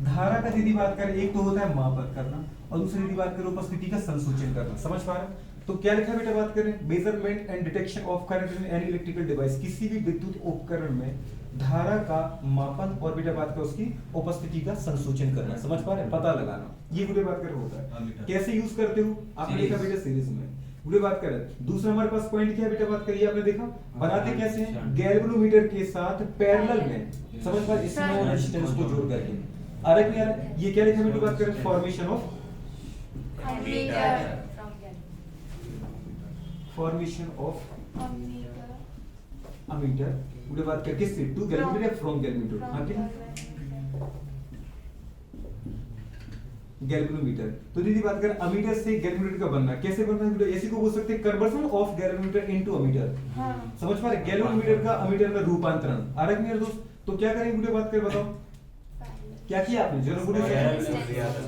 धारा का यदि बात करें, एक तो होता है मापन करना और दूसरी यदि बात करें उपस्थिति का संसूचन करना। समझ पा रहे हैं? तो क्या लिखा बेटा, बात करें measurement and detection of current in any electrical device, किसी भी विद्युत उपकरण में धारा का मापन और बेटा बात करें उसकी उपस्थिति का संसूचन करना। समझ पा रहे हैं? पता लगाना, ये बेटा बात करें होता है। कैसे यूज करते हो आपने देखा बेटा सीरीज में, बुरे बात करें। दूसरा हमारे पास पॉइंट क्या है बेटा, बात करिए, आपने देखा बनाते कैसे हैं, गैल्वेनोमीटर के साथ पैरेलल में, समझ पा, इसमें रेजिस्टेंस को जोड़ करके। आ रहा है क्लियर है? ये क्या लिखा बेटा, बात करें formation of ammeter formation of ammeter ammeter, बुरे बात कर किससे, टू गैल्वेनोमीटर या फ्रॉम गैल्वेनोमीटर, हां कि गैल्वेनोमीटर। तो दीदी बात करें अमीटर से गैल्वेनोमीटर का बनना, कैसे बनना है बेटा, ऐसे को बोल सकते हैं conversion of galvanometer into ammeter. हाँ। समझ पा रहे, गैल्वेनोमीटर का अमीटर में रूपांतरण। आ रहा है मेरे दोस्त? तो क्या करेंगे बेटा, बात कर बताओ क्या किया आपने, जरूर बुढ़े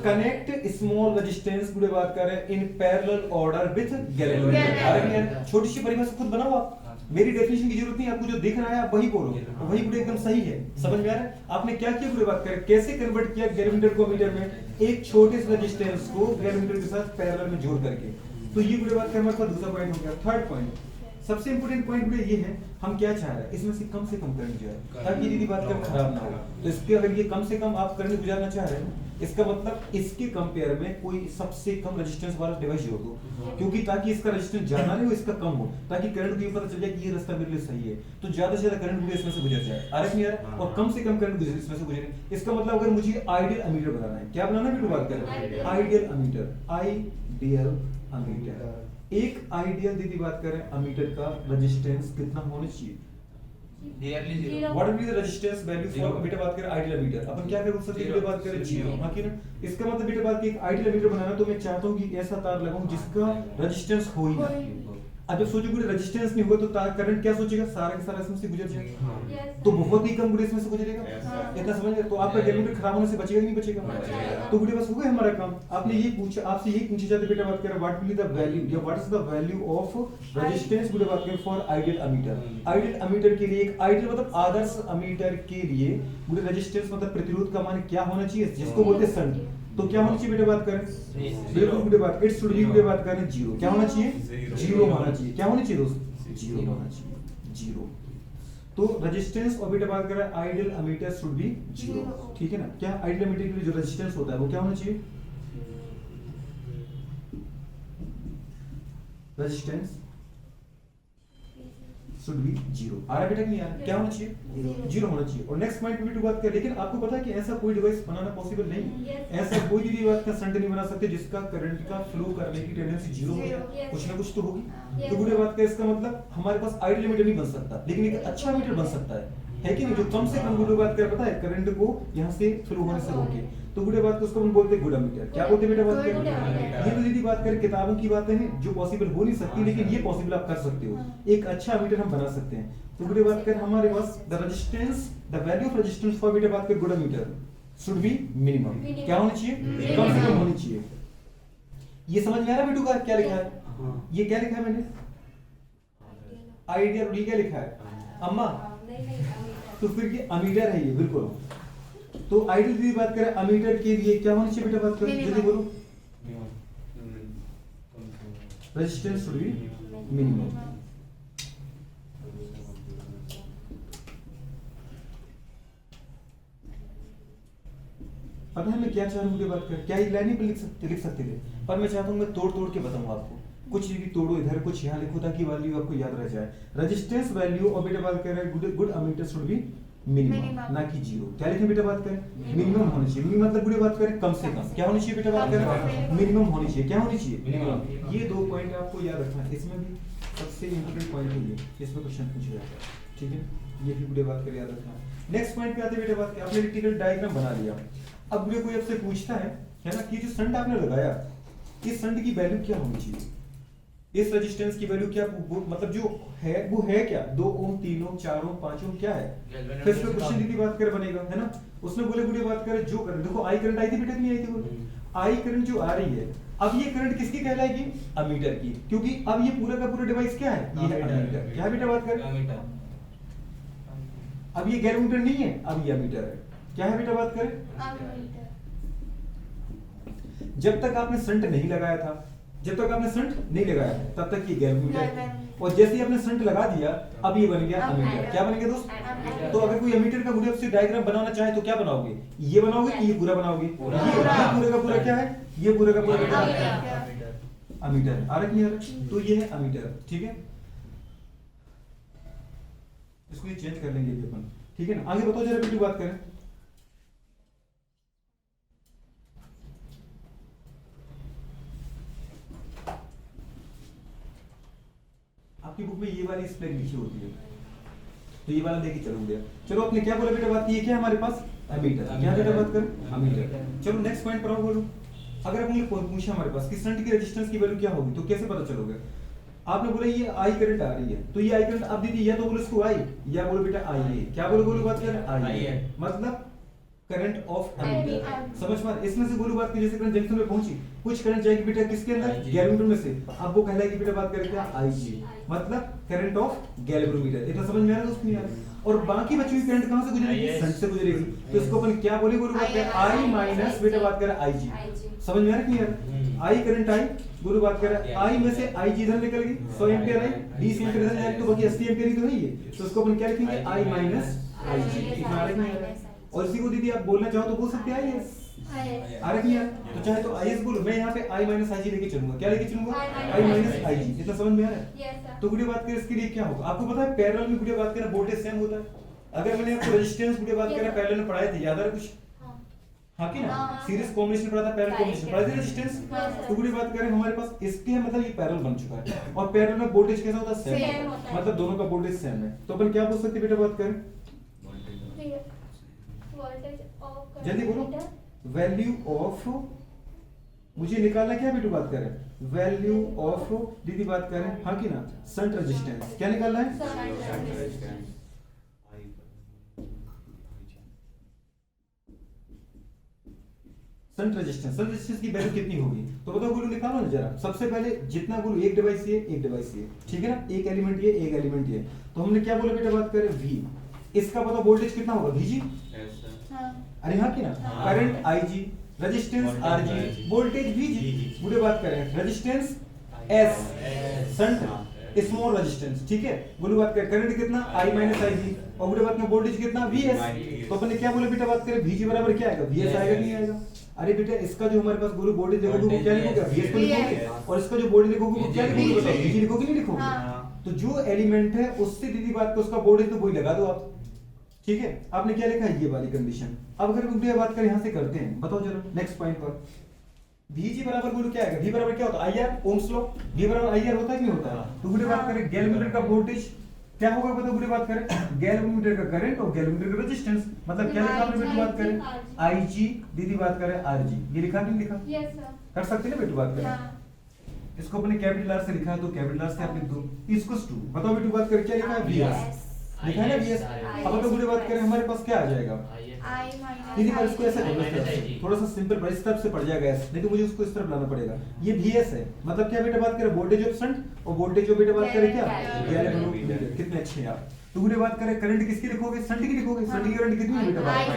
कनेक्ट स्मॉल रेजिस्टेंस, बुढ़े बात कर रहे हैं in parallel order with galvanometer. आ रहा है? छोटी सी परिभाषा खुद बनाओ आप, मेरी डेफिनेशन की जरूरत नहीं, आपको जो दिख रहा है आप वही बोलो, वही बुढ़े एकदम सही है। समझ में आ रहा है? आपने क्या किया बुढ़े बात करें, कैसे कन्वर्ट किया गैल्वेनोमीटर को अमीटर में, एक छोटे से रेजिस्टेंस को गैल्वेनोमीटर के साथ पैरेलल में जोड़ करके। तो ये बुढ़े बात कर हमारे पास दूसरा पॉइंट हो गया। थर्ड पॉइंट, सबसे इंपोर्टेंट पॉइंट ये है, हम क्या चाह रहे हैं, इसमें से कम करंट जाए ताकि दीदी बात कर खराब ना हो। तो इसके अगर ये कम से कम आप करंट गुजारना चाह रहे हैं, इसका मतलब इसके कंपेयर में कोई सबसे कम रेजिस्टेंस वाला डिवाइस जोड़ दो, क्योंकि ताकि इसका रेजिस्टेंस ज्यादा नहीं हो, इसका कम हो, ताकि करंट को ये पता चल जाए कि ये रास्ता मेरे लिए सही है, तो ज्यादा से ज्यादा करंट मुझे इसमें से गुजर जाए। आ रहा है यार? और कम से कम करंट गुजरे इसमें से गुजरे। इसका मतलब अगर मुझे आइडियल अमीटर बनाना है, क्या बनाना है बेटा, बात करें आइडियल अमीटर, आइडियल अमीटर। एक आइडियल दीदी बात करें अमीटर का रेजिस्टेंस कितना होना चाहिए, nearly zero. What will be the resistance value for बेटा बात करें आइडियल अमीटर। अपन क्या कर सकते हैं बेटा, बात करें जीरो, हां कि ना? इसका मतलब बेटा बात की एक आइडियल अमीटर बनाना, तो मैं चाहता हूं कि ऐसा तार लगाऊं जिसका रेजिस्टेंस हो ही ना। अब जब सोचो कि रेजिस्टेंस नहीं होगा तो तार करंट क्या सोचेगा, सारा के सारा इसमें से गुजर जाएगा, तो बहुत ही कम गुड़े इसमें से गुजरेगा। इतना समझ गए? तो आपका गैल्वेनोमीटर खराब होने से बचेगा नहीं बचेगा? तो गुड़े बस हो गया हमारा काम। आपने ये पूछा, आपसे यही पूछे जाते बेटा बात करें what will be the value या what is the value of resistance, गुड़े बात करें for ideal ammeter. Ideal ammeter के लिए, एक आइडियल मतलब आदर्श अमीटर के लिए गुड़े रेजिस्टेंस मतलब प्रतिरोध का मान क्या होना चाहिए, जिसको बोलते हैं संट। तो क्या होना चाहिए बेटा, बात करें बिल्कुल बेटा बात, इट शुड बी बेटा बात करें जीरो। क्या होना चाहिए, जीरो होना चाहिए। क्या होना चाहिए दोस्त, जीरो होना चाहिए, जीरो। तो रेजिस्टेंस और बेटा बात कर रहा है ideal ammeter should be zero, ठीक है ना। क्या आइडियल एमीटर के लिए जो रेजिस्टेंस होता है वो क्या होना चाहिए, रेजिस्टेंस शुड बी जीरो। आ रहा बेटा कि नहीं आ रहा, क्या होना चाहिए, जीरो होना चाहिए। और नेक्स्ट पॉइंट पे भी बात कर, लेकिन आपको पता है कि ऐसा कोई डिवाइस बनाना पॉसिबल नहीं है, ऐसा कोई भी डिवाइस का संट नहीं बना सकते जिसका करंट का फ्लो करने की टेंडेंसी जीरो हो, कुछ ना कुछ तो होगी। तो गुड बात का इसका मतलब हमारे पास आइडियल मीटर नहीं बन सकता, लेकिन एक अच्छा मीटर बन सकता है कि नहीं, जो कम से कम गुड बात कर पता है करंट को यहाँ से फ्लो होने से रोके। तो गुड बात को उसको हम बोलते हैं गुड मीटर। क्या बोलते हैं बेटा बात कर, ये तो दीदी बात करें किताबों की बातें हैं जो पॉसिबल हो नहीं सकती, लेकिन ये पॉसिबल आप कर सकते हो, एक अच्छा मीटर हम बना सकते हैं। तो गुड बात कर हमारे पास the resistance, the value of resistance for बेटा बात कर good meter should be minimum, क्या होना चाहिए, कम से कम होनी चाहिए। ये समझ में आ रहा है बेटू का क्या लिखा है, ये क्या लिखा है मैंने, आइडिया, ये क्या लिखा है अम्मा, तो फिर ये अमीटर है ये बिल्कुल। तो आइडियल की बात करें अमीटर के लिए क्या होना चाहिए बेटा बात करें, जल्दी बोलो, रेजिस्टेंस शुड बी मिनिमम। पता है मैं क्या चाह रहा हूँ बात कर, क्या एक लाइन पर लिख सकते थे, पर मैं चाहता हूँ मैं तोड़ तोड़ के बताऊँ आपको, कुछ भी तोड़ो इधर, कुछ यहाँ लिखो ताकि वैल्यू आपको याद रह जाए। रेजिस्टेंस वैल्यू और बेटा बात कर रहे हैं good ammeter should be minimum, ना कि जीरो। क्या लिखें बेटा बात करें, मिनिमम होनी चाहिए। मिनिमम मतलब बुढ़े बात करें कम से कम, क्या होनी चाहिए बेटा बात करें, मिनिमम होनी चाहिए। क्या होनी चाहिए, मिनिमम। ये दो पॉइंट आपको याद रखना है, इसमें भी सबसे इंपॉर्टेंट पॉइंट है ये, इसमें क्वेश्चन पूछा जाता है, ठीक है, ये भी बुढ़े बात कर याद रखना। नेक्स्ट पॉइंट पे आते बेटा बात, आपने इलेक्ट्रिकल डायग्राम बना लिया। अब बुढ़े कोई आपसे पूछता है ना कि जो संट आपने लगाया, इस संट की वैल्यू क्या होनी चाहिए, इस रेजिस्टेंस की वैल्यू क्या, मतलब जो है वो है क्या, 2 ओम 3 ओम 4 ओम 5 ओम क्या है, फिर इसमें क्वेश्चन की बात कर बनेगा, है ना। उसने बोले बुढ़े बात करे जो करंट, देखो आई करंट आई थी बेटा कि नहीं आई थी, बोले आई करंट जो आ रही है, अब ये करंट किसकी कहलाएगी, अमीटर की, क्योंकि अब ये पूरा का पूरा डिवाइस क्या है, ये है अमीटर। क्या बेटा बात कर, अब ये गैल्वेनोमीटर नहीं है, अब ये अमीटर है। क्या है बेटा बात करें, जब तक आपने संट नहीं लगाया था, जब तक आपने संट नहीं लगाया तब तक ये गैल्वेनोमीटर, और जैसे ही आपने संट लगा दिया अब ये बन गया अमीटर। क्या बन गया दोस्त, तो अगर कोई अमीटर का गुड से डायग्राम बनाना चाहे तो क्या बनाओगे, ये बनाओगे कि ये पूरा बनाओगे, ये पूरे का पूरा क्या है, ये पूरे का पूरा अमीटर। आ रहा है, तो ये है अमीटर, ठीक है, इसको ये चेंज कर लेंगे अपन, ठीक है ना। आगे बताओ जरा बेटी बात करें, आपकी बुक में ये वाली स्पेलिंग लिखी होती है, तो ये वाला लेके चलोगे। चलो आपने क्या बोला बेटा बात, ये क्या है हमारे पास अमीटर। क्या बेटा बात कर, अमीटर। चलो नेक्स्ट पॉइंट पर आओ, बोलो अगर आपने पूछा हमारे पास कि संट की रेजिस्टेंस की वैल्यू क्या होगी, तो कैसे पता चलोगे। आपने बोला ये आई करंट आ रही है, तो ये आई करंट अब दीदी या तो बोलो इसको आई, या बोलो बेटा आई है। क्या बोलो बात कर, आई है, मतलब करंट ऑफ अमीटर। समझ पा, इसमें से बोलो बात की, जैसे करंट जंक्शन में पहुंची, कुछ करंट जाएगी बेटा किसके अंदर, गैल्वेनोमीटर में से, अब वो कहलाएगी बेटा बात करें क्या, आईजी, मतलब करंट ऑफ गैल्वेनोमीटर। इतना समझ में आ रहा है दोस्तों यार। और बाकी बची हुई करंट कहां से गुजरेगी, संट से गुजरेगी, तो इसको अपन क्या बोले बात करें, आई माइनस बेटा बात करें आईजी। समझ में आ रहा है यार, आई करंट आई, गुरु बात कर रहा है, आई में से आई इधर निकल गई 100 एम्पीयर आई, 20 एम्पीयर इधर जाएगी तो बाकी 80 एम्पीयर ही तो है ये, तो उसको अपन क्या लिखेंगे, आई माइनस आईजी। इतना आ रहा है। और इसी को दीदी आप बोलना चाहो तो बोल सकते हैं आईएस, आ रहा है, तो चाहे तो आईएस बोलो, मैं यहाँ पे आई माइनस आईजी लेके चलूंगा। क्या लेके चलूंगा, आई माइनस आईजी। इतना समझ में आ रहा है। तो गुड़िया बात करें इसके लिए क्या होगा, आपको पता है पैरेलल में गुड़िया बात करें वोल्टेज सेम होता है। अगर मैंने आपको रेजिस्टेंस गुड़िया बात करें पैरेलल में पढ़ाए थे, याद है कुछ, हाँ कि ना, सीरीज कॉम्बिनेशन पढ़ा था, पैरेलल कॉम्बिनेशन पढ़ा था, रेजिस्टेंस। तो गुड़ी बात करें हमारे पास इसके मतलब ये पैरेलल बन चुका है, और पैरेलल में वोल्टेज कैसा होता है, सेम होता है, मतलब दोनों का वोल्टेज सेम है। तो अपन क्या बोल सकते हैं बेटा बात करें, जल्दी बोलो, वैल्यू ऑफ, मुझे निकालना क्या बेटा बात करें, वैल्यू ऑफ दीदी बात करें, हाँ कि ना, संट रेजिस्टेंस। क्या निकालना है, संट रेजिस्टेंस की वैल्यू कितनी होगी, तो बताओ गुरु निकालो ना जरा। सबसे पहले जितना गुरु एक डिवाइस ये, एक डिवाइस ये, ठीक है ना, एक एलिमेंट ये, एक एलिमेंट ये, तो हमने क्या बोला बेटा बात करें, V, इसका पता वोल्टेज कितना होगा, VG, अरे हाँ कि ना, current IG, resistance RG, voltage VG। गुरु बात करें resistance S, shunt small resistance, ठीक है। बोलो बात करें करंट कितना I माइनस IG, और बोले बात में वोल्टेज कितना VS। तो अपन ने क्या बोला बेटा, बात करें VG बराबर क्या आएगा, VS आएगा नहीं आएगा। अरे बेटा इसका जो हमारे पास बोलो वोल्टेज लिखोगे वो क्या लिखोगे, VS को लिखोगे, और इसका जो वोल्टेज लिखोगे वो क्या लिखोगे, बताओ VG लिखोगे नहीं लिखोगे। तो जो एलिमेंट है उससे दीदी बात को उसका वोल्टेज तो वही लगा दो आप, ठीक है। आपने क्या लिखा है, ये वाली कंडीशन। अब अगर उल्टे बात करें यहाँ से करते हैं, बताओ जरा नेक्स्ट पॉइंट पर। VG बराबर बोलो क्या आएगा, V बराबर क्या होता है IR, ओम्स लॉ, V बराबर IR होता है कि नहीं होता है। तो उल्टे बात करें गैल्वेनोमीटर का वोल्टेज क्या होगा, बताओ उल्टे बात करें गैल्वेनोमीटर का करंट और गैल्वेनोमीटर का रेजिस्टेंस, मतलब क्या लिखा आपने बेटी बात करें IG, दीदी बात करें RG, ये लिखा कि नहीं लिखा, यस सर, कर सकते हैं ना बेटी बात करें। हाँ, इसको अपने कैपिटल आर से लिखा है तो कैपिटल आर से आप लिख दो, इक्वल्स टू, बताओ बेटी बात करें क्या लिखा है VS, लिखा है ना VS। अब अगर उल्टे बात करें हमारे पास क्या आ जाएगा, I माइनस दीदी पर इसको ऐसा करना है, थोड़ा सा सिंपल पर इस तरफ से पड़ जाएगा ऐसे, नहीं तो मुझे उसको इस तरफ लाना पड़ेगा। ये VS है, मतलब क्या बेटा बात करें वोल्टेज ऑफ शंट, और वोल्टेज ऑफ बेटा बात करें क्या गैल्वेनोमीटर। कितने अच्छे हैं आप। तो बेटा बात करें करंट किसकी लिखोगे, शंट की लिखोगे, शंट की करंट कितनी है बेटा बात करें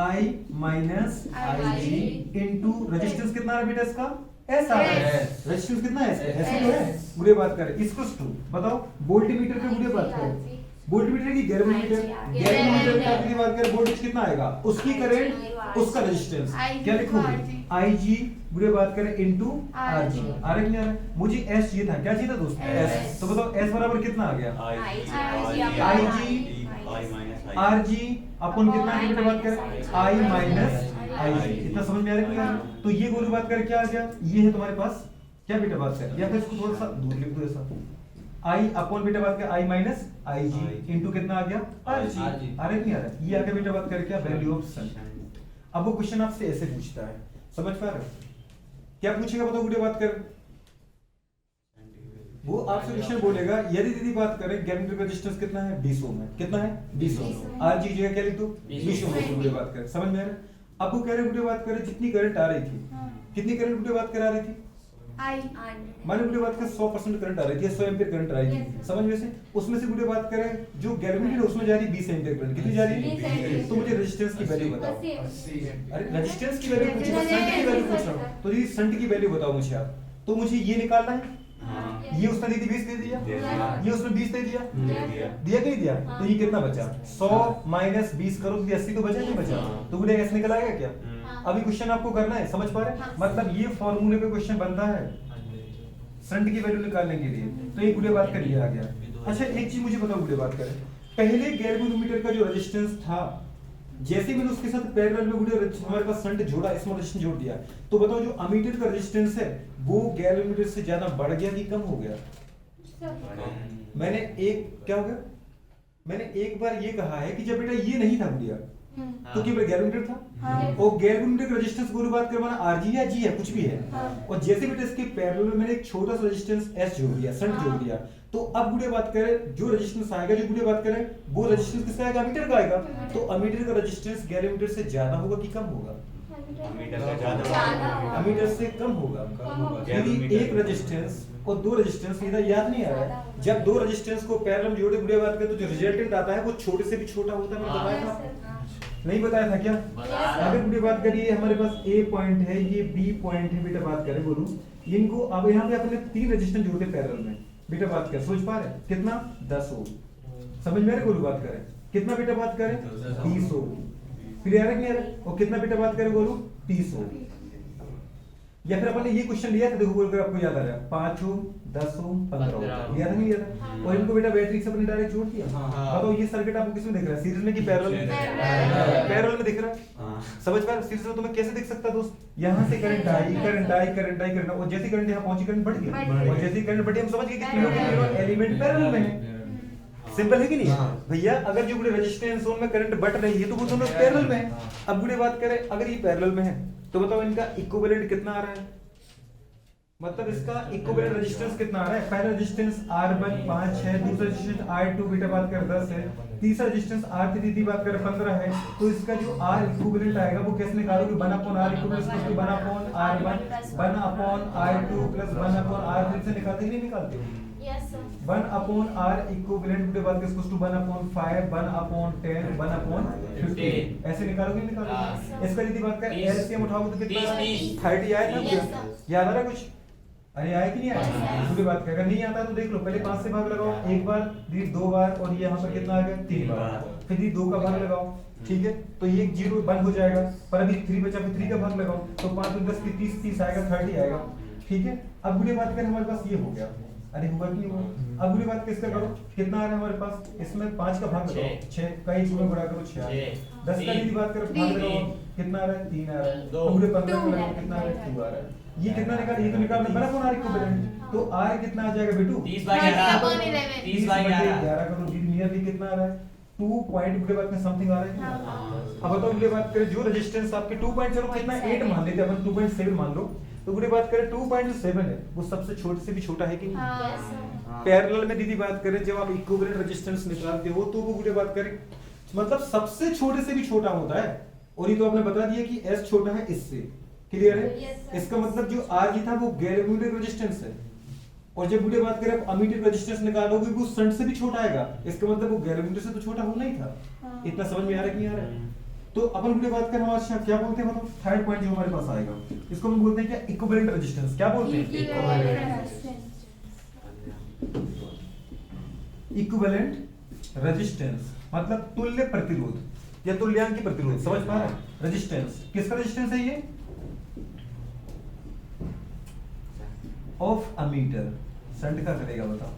I minus IG into resistance कितना है बेटा इसका S आ रहा है, रेजिस्टेंस कितना है S तो है। बुरे बात करें इक्वल्स टू, बताओ वोल्टमीटर पे बुरे बात करें, वोल्टमीटर की गैल्वेनोमीटर, गैल्वेनोमीटर का की बात करें वोल्टेज कितना आएगा, उसकी करंट उसका रेजिस्टेंस क्या लिखोगे IG बुरे बात करें इनटू RG। आ रहा है नहीं आ रहा है, मुझे S चाहिए था, क्या चाहिए था दोस्त S। तो बताओ S बराबर कितना आ गया RG अपन कितना है बेटा बात करें I माइनस IG। इतना समझ में आ रहा है। तो ये गोली बात करें क्या आ गया, ये है तुम्हारे पास क्या बेटा बात करें, या फिर इसको थोड़ा सा दूर लिख दो ऐसा, I अपॉन बेटा बात करें I माइनस IG इनटू कितना आ गया RG। आ रहा है नहीं आ रहा है, ये आगे बेटा बात करें क्या वैल्यू ऑफ सन। अब वो क्वेश्चन आपसे ऐसे पूछता है, समझ पा रहे हो क्या पूछेगा, बताओ बेटा बात कर। वो आपसे क्वेश्चन बोलेगा यदि दीदी बात करें गैल्वेनोमीटर का रेजिस्टेंस कितना है 20 ओम है, कितना है 20 ओम। RG की जगह क्या लिख दो 20 ओम बेटा बात करें, समझ में आ रहा है। अब वो कह रहे बेटा बात करें जितनी करंट आ रही थी, कितनी करंट बेटा बात करा रही थी, माने बुढ़े बात कर 100% करंट आ रही थी, 100 एम्पीयर करंट आ रही थी, समझ में से उसमें से बुढ़े बात करें जो गैल्वेनोमीटर उसमें जा रही 20 एम्पीयर करंट, कितनी जा रही है, तो मुझे रेजिस्टेंस की वैल्यू बताओ। अरे रेजिस्टेंस की वैल्यू पूछी, शंट की वैल्यू पूछ रहा हूं, तो जी शंट की वैल्यू बताओ मुझे आप। तो मुझे ये निकालना है, ये उसने दी थी 20 दे दिया, ये उसने 20 दे दिया, दिया कि नहीं दिया, तो ये कितना बचा 100 माइनस 20 करो तो 80 तो बचा नहीं बचा, तो बुढ़े ऐसे निकल आएगा क्या। अभी क्वेश्चन आपको करना है, समझ पा रहे, मतलब ये फॉर्मूले पे क्वेश्चन बनता है शंट की वैल्यू निकालने के लिए। तो एक बुढ़े बात कर लिया आ गया। अच्छा एक चीज मुझे बताओ बुढ़े बात करें, पहले गैल्वेनोमीटर का जो रेजिस्टेंस था, जैसे मैंने उसके साथ पैरेलल में बुढ़े हमारे पास शंट जोड़ा, स्मॉल रेजिस्टेंस जोड़ दिया, तो बताओ जो अमीटर का रेजिस्टेंस है वो गैल्वेनोमीटर से ज्यादा बढ़ गया कि कम हो गया। मैंने एक बार ये कहा है कि जब बेटा ये नहीं था बुढ़िया तो क्या गैल्वेनोमीटर था, और गैल्वेनोमीटर का रेजिस्टेंस पूरी बात करवाना RG या G है कुछ भी है, और जैसे बेटा इसके पैरेलल में मैंने एक छोटा सा रेजिस्टेंस S जोड़ दिया, शंट जोड़ दिया, तो अब बुढ़े बात करें जो रेजिस्टेंस आएगा, जो बुढ़े बात करें वो रेजिस्टेंस किसका आएगा, अमीटर का आएगा। तो अमीटर का रेजिस्टेंस गैल्वेनोमीटर से ज्यादा होगा कि कम होगा, अमीटर से कम होगा। यदि एक रेजिस्टेंस और दो रेजिस्टेंस, इधर याद नहीं आ रहा है, जब दो रेजिस्टेंस को पैरेलल में जोड़े बुढ़े बात करें तो जो रिजल्टेंट आता है वो छोटे से भी छोटा होता है, मैंने बताया था नहीं बताया था क्या। अगर बुढ़ी बात करिए हमारे पास A पॉइंट है, ये B पॉइंट है, बेटा बात करें बोलूं इनको, अब यहाँ पे अपने 3 रेजिस्टेंस जोड़ते पैरेलल में, बेटा बात करें सोच पा रहे कितना 10 ओम, समझ में आ रहा है, बात करें कितना बेटा बात करें 30 ओम, क्लियर है क्लियर है, और कितना बेटा बात करें बोलूं 30 ओम। या फिर अपन ने ये क्वेश्चन लिया था, देखो बोलकर आपको याद आ रहा है 5 ओम 10 ओम 15 ओम, लिया था नहीं लिया था, और इनको बेटा बैटरी से अपने डायरेक्ट जोड़ दिया। बताओ ये सर्किट आपको किसमें दिख रहा है, सीरीज में कि पैरेलल में, पैरेलल में दिख रहा है, समझ पा रहे हो। सीरीज में तुम्हें कैसे दिख सकता है दोस्त, यहाँ से current I current I current I current, और जैसी करंट यहाँ पहुंची करंट बढ़ गई, और जैसी करंट बढ़ी हम समझ गए कि तीनों के तीनों एलिमेंट पैरेलल में है। सिंपल है कि नहीं भैया, अगर जो पूरे रेजिस्टेंस जोन में करंट बढ़ रही है तो वो दोनों पैरेलल में है। अब बुढ़े बात करें अगर ये पैरेलल में है तो बताओ इनका इक्विवेलेंट कितना आ रहा है, मतलब इसका इक्विवेलेंट रेजिस्टेंस कितना आ रहा है। पहला रेजिस्टेंस R1 5 है, दूसरा रेजिस्टेंस R2 बेटा बात कर 10 है, तीसरा रेजिस्टेंस R3 दी बात कर 15 है। तो इसका जो R इक्विवेलेंट आएगा वो कैसे निकालोगे, 1/R equivalent 1/R1 1/R2 plus 1/R3 से निकालते ही नहीं निकालते, 1/R इक्विवेलेंट के बाद किसको 1/5 1/10 1/15 ऐसे निकालोगे नहीं निकालोगे। इसका यदि बात करें एलसीएम उठाओगे तो कितना 30 आया था, याद आ रहा है कुछ। अरे आया कि नहीं आया? पूरी बात कर, अगर नहीं आता तो देख लो, पहले 5 से भाग लगाओ, एक बार फिर 2 बार, और ये यहाँ पर कितना आ गया 3 बार, फिर ये 2 का भाग लगाओ, ठीक है, तो ये 0 बंद हो जाएगा, पर अभी 3 बचा, फिर 3 का भाग लगाओ, तो 5 और 10 की 30, 30 आएगा, 30 आएगा, ठीक है। अब बुरी बात करें, हमारे पास ये हो गया, अरे हुआ कि नहीं हुआ? अब बुरी बात किसका करो, कितना आ रहा है हमारे पास, इसमें 5 का भाग लगाओ, 6 का 1 में बड़ा करो 6, 10 का यदि बात करो भाग लगाओ, कितना आ रहा है 3 आ रहा है, तो पूरे 15 का लगाओ, कितना आ रहा है 2 आ रहा है, ये कितना निकाल, ये तो निकालना बड़ा कौन आ रहा है, तो R कितना आ जाएगा बेटू 30/11 30/11 करो, नियरली कितना आ रहा है 2 पॉइंट बुरे बात में समथिंग आ रहा है। अब बताओ बुरे बात करें, जो रेजिस्टेंस आपके 2 पॉइंट, चलो कितना 8 मान लेते हैं अपन, 2.7 मान लो, तो बुरे बात करें 2.7 है, वो सबसे छोटे से भी छोटा है कि नहीं? पैरेलल में दीदी बात करें, जब आप इक्विवेलेंट रेजिस्टेंस निकालते हो तो वो बुरे बात करें मतलब सबसे छोटे से भी छोटा होता है, और ये तो आपने बता दिया कि S छोटा है इससे, क्लियर है? इसका मतलब जो R था वो गैल्वेनिक रेजिस्टेंस है, और जब बुरे बात करें आप अमीटर रेजिस्टेंस निकालोगे वो शंट से भी छोटा आएगा, इसका मतलब वो गैल्वेनिक से तो छोटा होना ही था। इतना समझ में आ रहा है कि नहीं आ रहा है? तो अपन बुरे बात करें हमारे क्या बोलते हैं, मतलब थर्ड पॉइंट जो हमारे पास आएगा, इसको हम बोलते हैं क्या, इक्विवेलेंट रेजिस्टेंस। क्या बोलते हैं? इक्विवेलेंट रेजिस्टेंस मतलब तुल्य प्रतिरोध या तुल्यांकी प्रतिरोध, समझ पा रहे हैं? रेजिस्टेंस किसका रेजिस्टेंस है ये? ऑफ अमीटर, शंट का करेगा बताओ,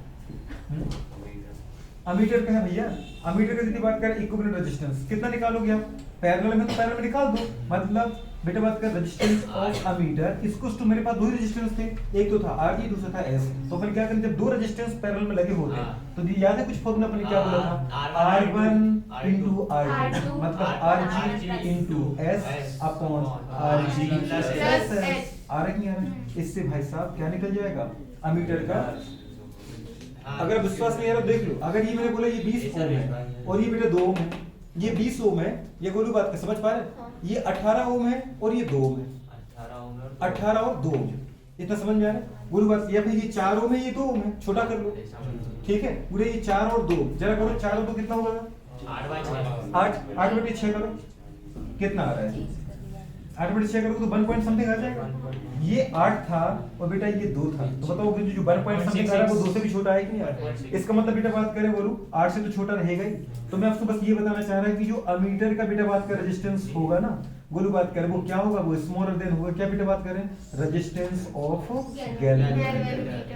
अमीटर का है भैया, अमीटर की यदि बात करें इक्विवेलेंट रेजिस्टेंस कितना निकालोगे आप, पैरेलल में तो पैरेलल में निकाल दो, मतलब बेटा बात कर रेजिस्टेंस ऑफ अमीटर, इसको तो मेरे पास 2 ही रेजिस्टेंस थे, एक तो था R दूसरा था S, तो अपन क्या करें, जब 2 रेजिस्टेंस पैरेलल में लगे होते हैं तो याद है कुछ फॉर्मूला अपन ने क्या बोला था, R1 into R2 मतलब RG into S upon RG plus S, आ रहा है नहीं आ रहा? इससे भाई साहब क्या निकल जाएगा, अमीटर का, अगर विश्वास नहीं आ रहा देख लो, अगर ये मैंने बोला ये 20 ओम है और ये बेटा 2 ओम है, ये 20 ओम है, ये गोलू बात कर समझ पा रहे, ये 18 ओम है और ये 2 ओम है, 18 और 2 ओम, इतना समझ में आ रहा है गोलू बात, या फिर ये 4 ओम है, ये 2 ओम है, छोटा कर लो, ठीक है, पूरे ये 4 और 2 जरा करो, 4 और 2 कितना होगा, 8/6 करो, कितना आ रहा है, 8/6 करो तो 1 पॉइंट समथिंग आ जाएगा, ये 8 था और बेटा ये 2 था, तो बताओ जो 1 पॉइंट समथिंग आ रहा है वो 2 से भी छोटा है कि नहीं आ रहा है? इसका मतलब बेटा बात करें बोलूं 8 से तो छोटा रहेगा ही, तो मैं आपको बस ये बताना चाह रहा हूं कि जो अमीटर का बेटा बात कर रेजिस्टेंस होगा ना, गोलू बात करें वो क्या होगा, वो स्मॉलर देन होगा, क्या बेटा बात करें, रेजिस्टेंस ऑफ गैल्वेनिक,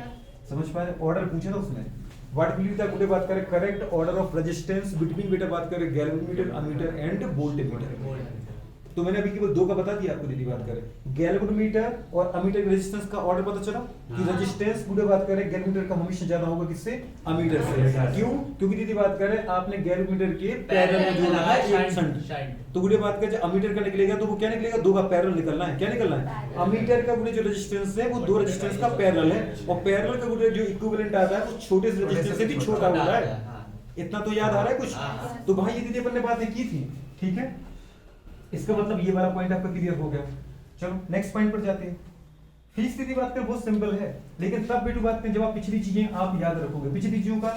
समझ पा रहे? ऑर्डर पूछा था उसमें, व्हाट विल बी द बेटा बात करें correct order of resistance between बेटा बात करें गैल्वेनोमीटर, अमीटर एंड वोल्टमीटर, तो मैंने अभी केवल 2 का बता दिया आपको, दीदी बात करें गैल्वेनोमीटर और अमीटर के रेजिस्टेंस का ऑर्डर पता चला कि रेजिस्टेंस बुढ़े बात करें गैल्वेनोमीटर का हमेशा ज्यादा होगा किससे, अमीटर से, क्यों? क्योंकि दीदी बात करें आपने गैल्वेनोमीटर के पैरेलल में जोड़ना है एक शंट, तो बुढ़े बात करें जब अमीटर का निकलेगा तो वो क्या निकलेगा, 2 का पैरेलल निकलना है, क्या निकलना है, अमीटर का बुढ़े जो रेजिस्टेंस है वो 2 रेजिस्टेंस का पैरेलल है, और पैरेलल का बुढ़े जो इक्विवेलेंट आता है वो छोटे से रेजिस्टेंस से भी छोटा होता है, इतना तो याद आ रहा है कुछ? तो भाई ये दीदी अपन ने बातें की थी, ठीक है, इसका मतलब ये वाला पॉइंट आपका क्लियर हो गया। चलो नेक्स्ट पॉइंट पर जाते हैं। फीस की बात करें बहुत सिंपल है, लेकिन तब बेटू बात करें जब आप पिछली चीजें आप याद रखोगे, पिछली चीजों का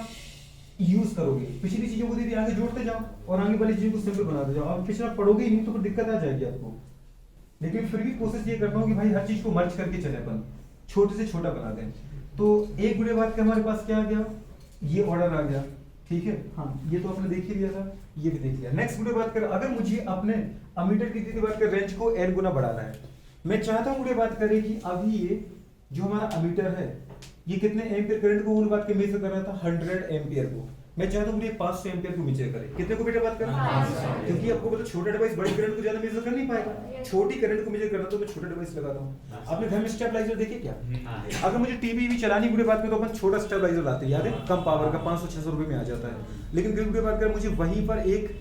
यूज करोगे, पिछली चीजों को दीदी आगे जोड़ते जाओ और आगे वाली चीजों को सिंपल बनाते जाओ, आप पिछला पढ़ोगे ही नहीं तो फिर दिक्कत आ जाएगी आपको, लेकिन फिर भी कोशिश ये करता हूँ कि भाई हर चीज को मर्ज करके चले अपन, छोटे से छोटा बना दें। तो एक बुरे बात के हमारे पास क्या आ गया, ये ऑर्डर आ गया, ठीक है, हाँ ये तो आपने देख ही लिया था, ये भी देख लिया। नेक्स्ट बुरे बात कर, अगर मुझे अपने अमीटर की दीदी बात कर रेंज को n गुना बढ़ाना है, मैं चाहता हूँ बुरे बात करें कि अभी ये जो हमारा अमीटर है ये कितने एम्पियर करंट को बुरे बात के मेजर कर रहा था, 100 एम्पियर को, मैं चाहता हूँ 500 एम्पियर को मेजर करे, कितने को बेटा बात कर, क्योंकि आपको पता छोटा डिवाइस बड़ी करंट को ज्यादा मेजर कर नहीं पाएगा, छोटी करंट को मेजर करना तो मैं छोटा डिवाइस लगाता हूँ। आपने घर में स्टेबलाइजर देखे क्या? अगर मुझे टीवी भी चलानी बुरे बात में तो अपन छोटा स्टेबलाइजर लाते हैं, याद है, कम पावर का 500-600 रुपए में आ जाता है, लेकिन बुरे बात कर मुझे वहीं पर एक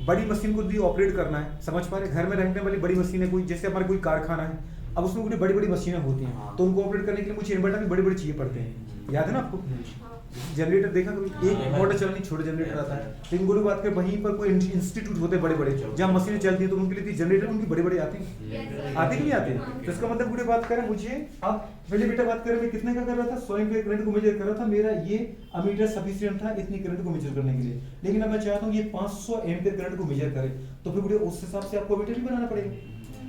बड़ी मशीन को भी ऑपरेट करना है, समझ पा रहे, घर में रहने वाली बड़ी मशीन है, कोई जैसे हमारा कोई कारखाना है, अब उसमें पूरी बड़ी बड़ी मशीनें होती हैं, तो उनको ऑपरेट करने के लिए मुझे इन्वर्टर भी बड़ी बड़ी चाहिए पड़ते हैं, याद है ना आपको? जनरेटर देखा कभी, एक मोटर चलानी छोटा जनरेटर आता है, लेकिन गुरु बात कर वहीं पर कोई इंस्टीट्यूट होते हैं बड़े बड़े जहाँ मशीनें चलती हैं, तो उनके लिए जनरेटर उनकी बड़े बड़े आते हैं, आते कि नहीं आते? तो इसका मतलब बुरे बात करें मुझे, अब पहले बेटा बात करें मैं कितने का कर रहा था, 100 एम्पीयर करंट को मेजर कर रहा था, मेरा ये अमीटर सफिशिएंट था इतनी करंट को मेजर करने के लिए, लेकिन अब मैं चाहता हूँ ये 500 एम्पीयर करंट को मेजर करे, तो फिर बुरे उस हिसाब से आपको अमीटर भी बनाना पड़ेगा,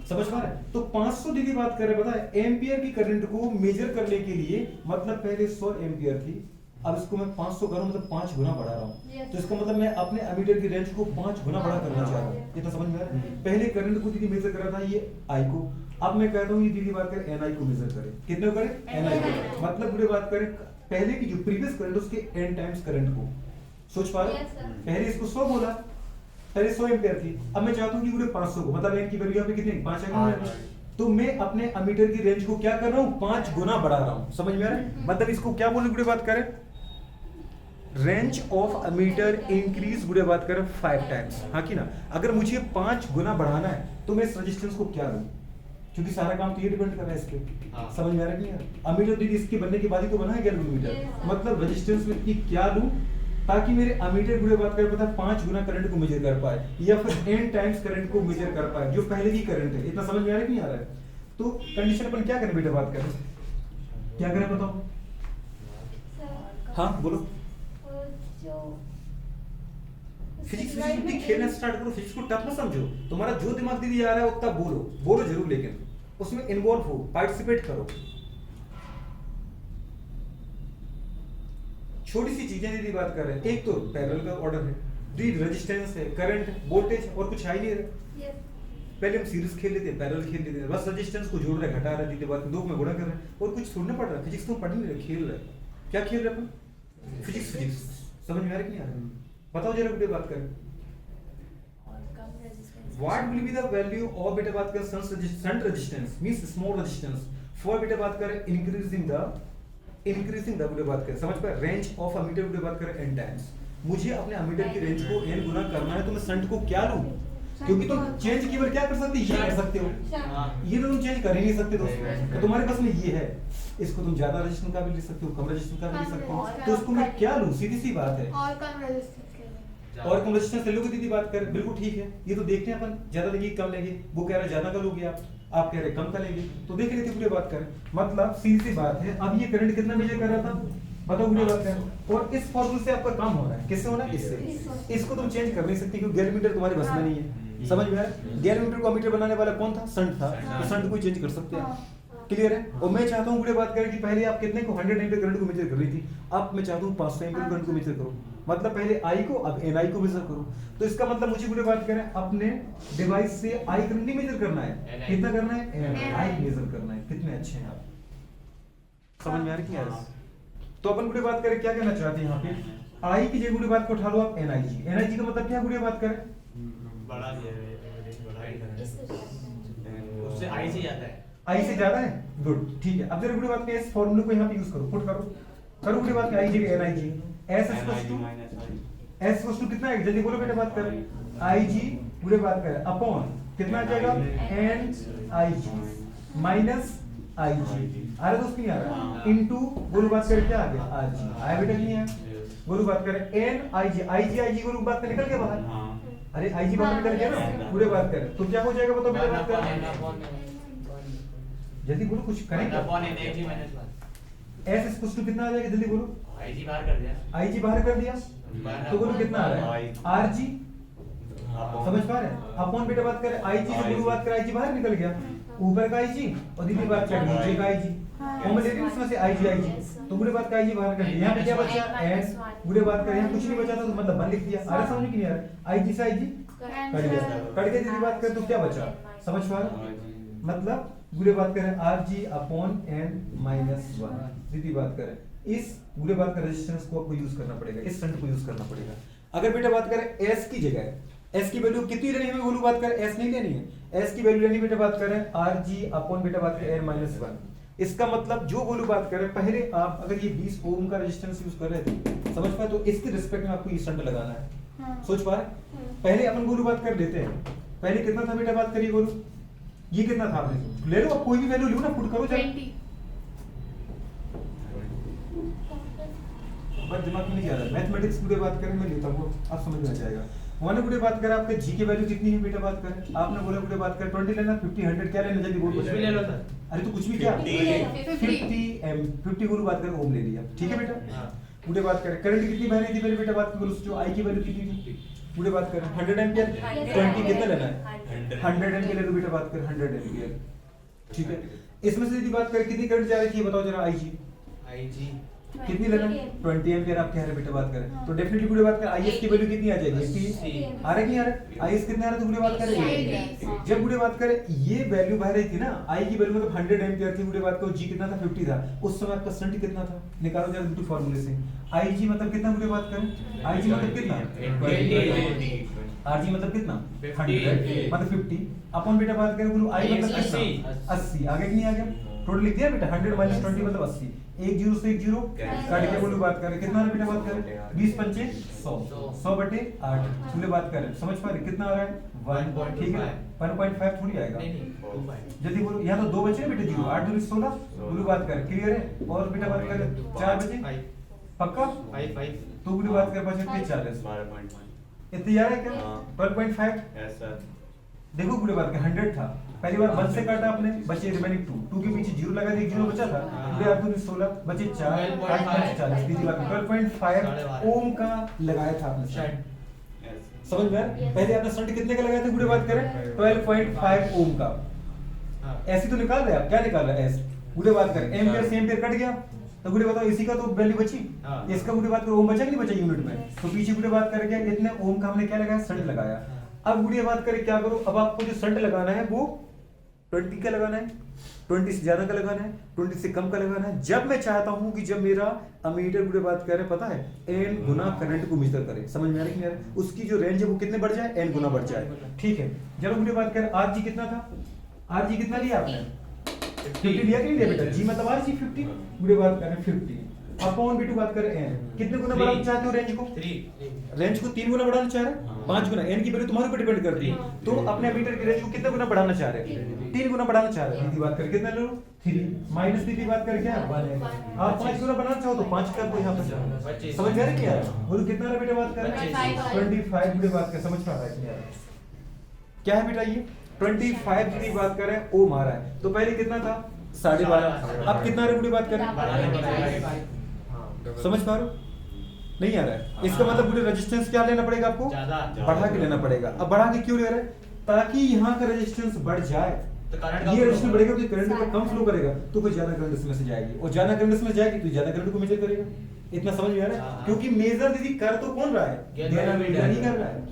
समझ पा रहे हैं? तो 500 दीदी बात कर रहे हैं, पता है एम्पियर की करंट को मेजर करने के लिए, मतलब पहले 100 एम्पियर थी, अब इसको मैं 500 करूं, मतलब 5 गुना बढ़ा रहा हूं। तो इसका मतलब मैं अपने एमीटर की रेंज को 5 गुना बड़ा करना चाह रहा हूं। ये तो समझ में आ रहा है? पहले करंट को दीदी मेजर कर रहा था ये आई को, अब मैं कहता हूं ये दीदी बात करें एनआई को मेजर करें। कितने को करें? एनआई को। मतलब पूरे बात करें पहले की जो प्रीवियस करंट उसके n टाइम्स करंट को। सोच पा रहे? पहले इसको 100 बोला, पहले 100 एम्पियर थी, अब मैं चाहता हूं कि पूरे 500 को, मतलब n की वैल्यू यहां पे कितनी 5 है, तो मैं अपने एमीटर की रेंज को क्या कर रहा हूं 5 गुना बढ़ा रहा हूं। समझ में आ रहा है? मतलब इसको क्या बोलने की बात करें, रेंज ऑफ एमीटर इंक्रीज बुरे बात करें 5 टाइम्स, हाँ कि ना। अगर मुझे 5 गुना बढ़ाना है तो मैं इस रेजिस्टेंस को क्या लूं, क्योंकि सारा काम तो ये डिपेंड कर रहा है इस पे। समझ में आ रहा है कि नहीं? एमीटर दीदी इसके बनने के बाद ही तो बना है गैल्वेनोमीटर। मतलब रेजिस्टेंस में की क्या लूं ताकि मेरे एमीटर बुरे बात करें पता 5 गुना करंट को मेजर कर पाए, या फिर n टाइम्स करंट को मेजर कर पाए जो पहले की करंट है। इतना समझ में आ रहा है कि नहीं आ रहा है? तो कंडीशन अपन क्या करें बेटा, बात करें क्या करें बताओ। हाँ बोलो। फिजिक्स में खेलना स्टार्ट करो, फिजिक्स को टफ ना समझो, तुम्हारा जो दिमाग दीदी आ रहा है उतना बोलो, बोलो जरूर, लेकिन उसमें इन्वॉल्व हो, पार्टिसिपेट करो। छोटी सी चीजें दीदी बात कर रहे हैं, एक तो पैरेलल का ऑर्डर है, दीदी रेजिस्टेंस है, करंट, वोल्टेज और कुछ है ही नहीं रहे। पहले हम सीरीज खेल लेते हैं, पैरेलल खेल लेते हैं, बस रेजिस्टेंस को जोड़ रहे घटा रहे, दीदी बात दो में गुणा कर रहे हैं, और कुछ थोड़ा पढ़ रहा है। फिजिक्स तो पढ़ नहीं रहे, खेल रहे। क्या खेल रहे अपन? फिजिक्स। समझ में आ रहा है कि नहीं आ रहा है? बताओ जरा बेटा बात करें, what will be the value of बेटा बात करें shunt resistance means small resistance for बेटा बात करें इंक्रीजिंग द बेटा बात करें, समझ पाए, रेंज ऑफ एमीटर बेटा बात करें n टाइम्स। मुझे अपने एमीटर की रेंज को n गुना करना है, तो मैं शंट को क्या लूं, क्योंकि तुम चेंज कीवर्ड क्या कर सकते हो, ये कर सकते हो, ये तो तुम चेंज कर ही नहीं सकते दोस्तों। तो तुम्हारे पास में ये है, इसको तुम ज्यादा रेजिस्टेंस का भी ले सकते हो, कम रेजिस्टेंस का भी ले सकते हो, तो उसको मैं क्या लूं, सीधी सी बात है। और कम रेजिस्टेंस और कम रेजिस्टेंस ले लोगे दीदी बात कर, बिल्कुल ठीक है। ये तो देखते हैं अपन ज्यादा लेंगे कम लेंगे, वो कह रहे ज्यादा का लोगे आप कह रहे कम का लेंगे, तो देख लेते पूरी बात करें। मतलब सीधी सी बात है, अब ये करंट कितना मेजर कर रहा था बताओ पूरी बात करें, और इस फॉर्मूले से आपका काम हो रहा है, किससे होना है, इससे। इसको तुम चेंज कर नहीं सकते क्योंकि गैल्वेनोमीटर तुम्हारे बस में नहीं है। समझ में आया? गैल्वेनोमीटर को एमीटर बनाने वाला कौन था, शंट था, तो शंट को चेंज कर सकते हैं। क्लियर है? और मैं चाहता हूं पूरी बात करें कि पहले आप कितने को 100 एम्पीयर करंट को मेजर कर रही थी, अब मैं चाहता हूं 500 एम्पीयर करंट को मेजर करो, मतलब पहले आई को अब एनआई को मेजर करो। तो इसका मतलब मुझे पूरी बात करें अपने डिवाइस से आई करंट नहीं मेजर करना है, कितना करना है, एनआई मेजर करना है। कितने अच्छे हैं आप, समझ में आ रही है? तो अपन पूरी बात करें क्या कहना चाहते हैं यहाँ पे, आई की जगह पूरी बात को उठा लो आप एनआईजी। एनआईजी का मतलब क्या पूरी बात करें, बड़ा उससे आई से ज्यादा है, आई से ज्यादा है, गुड, ठीक है। अब जरा पूरी बात करें इस फॉर्मूले को यहाँ पे यूज करो, पुट करो पूरी बात आई जगह एनआईजी, एस इक्वल्स टू कितना है, जल्दी बोलो बेटा बात करें, आईजी पूरे बात करें अपॉन कितना आ जाएगा, एन आईजी माइनस आईजी, आ रहा दोस्त नहीं आ रहा, इनटू बोलो बात करें क्या आ गया, आरजी आया बेटा नहीं है, बोलो बात करें एन आईजी, आईजी बोलो बात करें निकल गया बाहर, अरे आईजी बाहर निकल गया ना, पूरे बात करें तो क्या हो जाएगा बताओ बेटा बात करें, जल्दी बोलो कुछ करेंगे, एस इक्वल्स टू कितना आ जाएगा, जल्दी बोलो, आईजी बाहर कर दिया, आईजी बाहर कर दिया, तो बोलो कितना आ रहा है, आरजी, समझ पा रहे हैं, अपॉन बेटा बात करें आईजी से बोलो बात करें, आईजी बाहर निकल गया, ऊपर का आईजी और दीदी बात करें नीचे का आईजी, कॉमन ले रही इसमें से आईजी, तो बुरे बात का आईजी बाहर कर दिया, यहाँ पे क्या बचा एस, बुरे बात करें यहाँ कुछ नहीं बचा था तो मतलब 1 लिख दिया, अरे समझ नहीं आ रहा, आईजी से आईजी कट गया, दीदी बात करें तो क्या बचा, समझ पा रहे, मतलब बुरे बात करें आरजी अपॉन एन माइनस 1, दीदी बात करें इस बुरे बात का रेजिस्टेंस को आपको यूज करना पड़ेगा, इस शंट को यूज करना पड़ेगा। अगर बेटा बात करें एस की जगह, एस की वैल्यू कितनी लेनी है, बोलो बात करें एस नहीं लेनी है, एस की वैल्यू लेनी बेटा बात करें आरजी अपॉन बेटा बात करें एन माइनस 1। इसका मतलब जो बोलो बात करें पहले आप अगर ये 20 ओम का रेजिस्टेंस यूज कर रहे थे, समझ पाए, तो इसके रिस्पेक्ट में आपको ये शंट लगाना है, सोच पा रहे, पहले अपन बोलो बात कर लेते हैं, पहले कितना था बेटा बात करिए बोलो, ये कितना था आपने ले लो, आप कोई भी वैल्यू लो ना, पुट करो जरा, बस दिमाग में नहीं जा रहा, मैथमेटिक्स पूरे बात करें मैं लेता हूँ, आप समझ में आ जाएगा। वन पूरे बात करें आपके जी की वैल्यू कितनी है बेटा बात करें, आपने बोला पूरे बात करें 20 लेना, 50 100 क्या लेना, जल्दी बोल, कुछ भी ले लो सर, अरे तो कुछ भी क्या 50 एम 50 बोलो बात करें ओम ले लिया, ठीक है बेटा। पूरे बात करें करंट कितनी बह रही थी पहले बेटा बात करो, जो आई की वैल्यू कितनी थी पूरे बात करें 100 एम्पियर 20 कितना लेना है 100 एम्पियर ले लो बेटा बात करें 100 एम्पियर ठीक है इसमें से यदि बात करें कितनी करंट जा रही है बताओ जरा आईजी आईजी कितनी लेना है 20 एम्पियर आप कह रहे बेटा बात करें तो डेफिनेटली पूरे बात करें आईएस की वैल्यू कितनी आ जाएगी 80 आ रहा है कि नहीं आ रहा आईएस कितना आ रहा है तो पूरे बात करें जब पूरे बात करें ये वैल्यू बाहर रही थी ना आई की वैल्यू मतलब 100 एम्पियर थी पूरे बात करो जी कितना था 50 था उस समय आपका करंट कितना था निकालो जरा बिल्कुल फार्मूले से आईजी मतलब कितना पूरे बात करें आईजी मतलब कितना आरजी मतलब कितना 100 मतलब 50 अपन बेटा बात करें बोलो आई मतलब कितना 80 आगे कि नहीं आ गया टोटल लिख दिया बेटा 100 माइनस 20 मतलब 80 एक जीरो से एक जीरो काट के बोलो बात करें कितना बेटा बात करें 20 पंचे 100 100 बटे 8 बोले बात करें समझ पा रहे कितना आ रहा है 1 ठीक है 1.5 थोड़ी आएगा जल्दी बोलो यहाँ तो दो बचे बेटा जीरो 8 दूनी 16 बोलो बात करें क्लियर है और बेटा बात करें 4 बचे पक्का 5 तो बोलो बात करें बचे 40 इतनी आ रहा है क्या 12.5 देखो पूरे बात का 100 था पहली बार 1 से काटा आपने बचे रिमेनिंग 2 के पीछे जीरो लगा दिया जीरो बचा था पूरे आप 16 बचे 4 40 सीधी बात 12.5 ओम का लगाया था आपने समझ में पहले आपने शंट कितने का लगाया था पूरे बात करें 12.5 ओम का ऐसे तो निकाल रहे आप क्या निकाल रहे हैं ऐसे पूरे बात करें एम्पियर से एम्पियर कट गया तो पूरे बताओ इसी का तो वैल्यू बची इसका पूरे बात करो ओम बचा कि नहीं बचा यूनिट में तो पीछे पूरे बात करके इतने ओम का हमने क्या लगाया शंट लगाया अब गुड़िया बात करें क्या करो अब आपको जो शंट लगाना है वो 20 का लगाना है 20 से ज्यादा का लगाना है 20 से कम का लगाना है जब मैं चाहता हूं कि जब मेरा अमीटर गुड़िया बात कर रहे पता है n गुना करंट को मेजर करे समझ में आ रहा है कि नहीं आ रहा उसकी जो रेंज है वो कितने बढ़ जाए n गुना बढ़ जाए ठीक है जब गुड़िया बात करें आरजी कितना था आरजी कितना लिया आपने 50 लिया कि नहीं लिया बेटा जी मतलब आरजी 50 गुड़िया बात करें 50 अपॉन b2 बात करें n कितने गुना बढ़ाना चाहते हो रेंज को 3 रेंज को 3 गुना बढ़ाना चाह रहे हैं 5 गुना n की वैल्यू तुम्हारे ऊपर डिपेंड करती है तो अपने मीटर की रेंज को कितने गुना बढ़ाना चाह रहे हैं 3 गुना बढ़ाना चाह रहे हैं सीधी बात करके कितना लो 3 माइनस सीधी बात करके क्या 1 है आप 5 गुना बढ़ाना चाहो तो 5 कर दो यहां पर समझ आ रहा है क्या बोलो कितना है बेटा बात कर 25 बेटा बात कर समझ पा रहा है क्या क्या है बेटा ये 25 की बात करें ओम आ रहा है तो पहले कितना था 12.5 अब कितना रे बात करें समझ पा रहे हो नहीं आ रहा है इसका मतलब पूरे रेजिस्टेंस क्या लेना पड़ेगा आपको बढ़ा के लेना पड़ेगा अब बढ़ा के क्यों ले रहे हैं ताकि यहाँ का रेजिस्टेंस बढ़ जाए तो करंट ये रेजिस्टेंस बढ़ेगा तो करंट का कम फ्लो करेगा तो कोई ज्यादा करंट इसमें से जाएगी और ज्यादा करंट इसमें जाएगी तो ज्यादा करंट को मेजर करेगा इतना समझ में आ रहा है क्योंकि मेजर दीदी कर तो कौन रहा है गैल्वेनोमीटर ही कर रहा है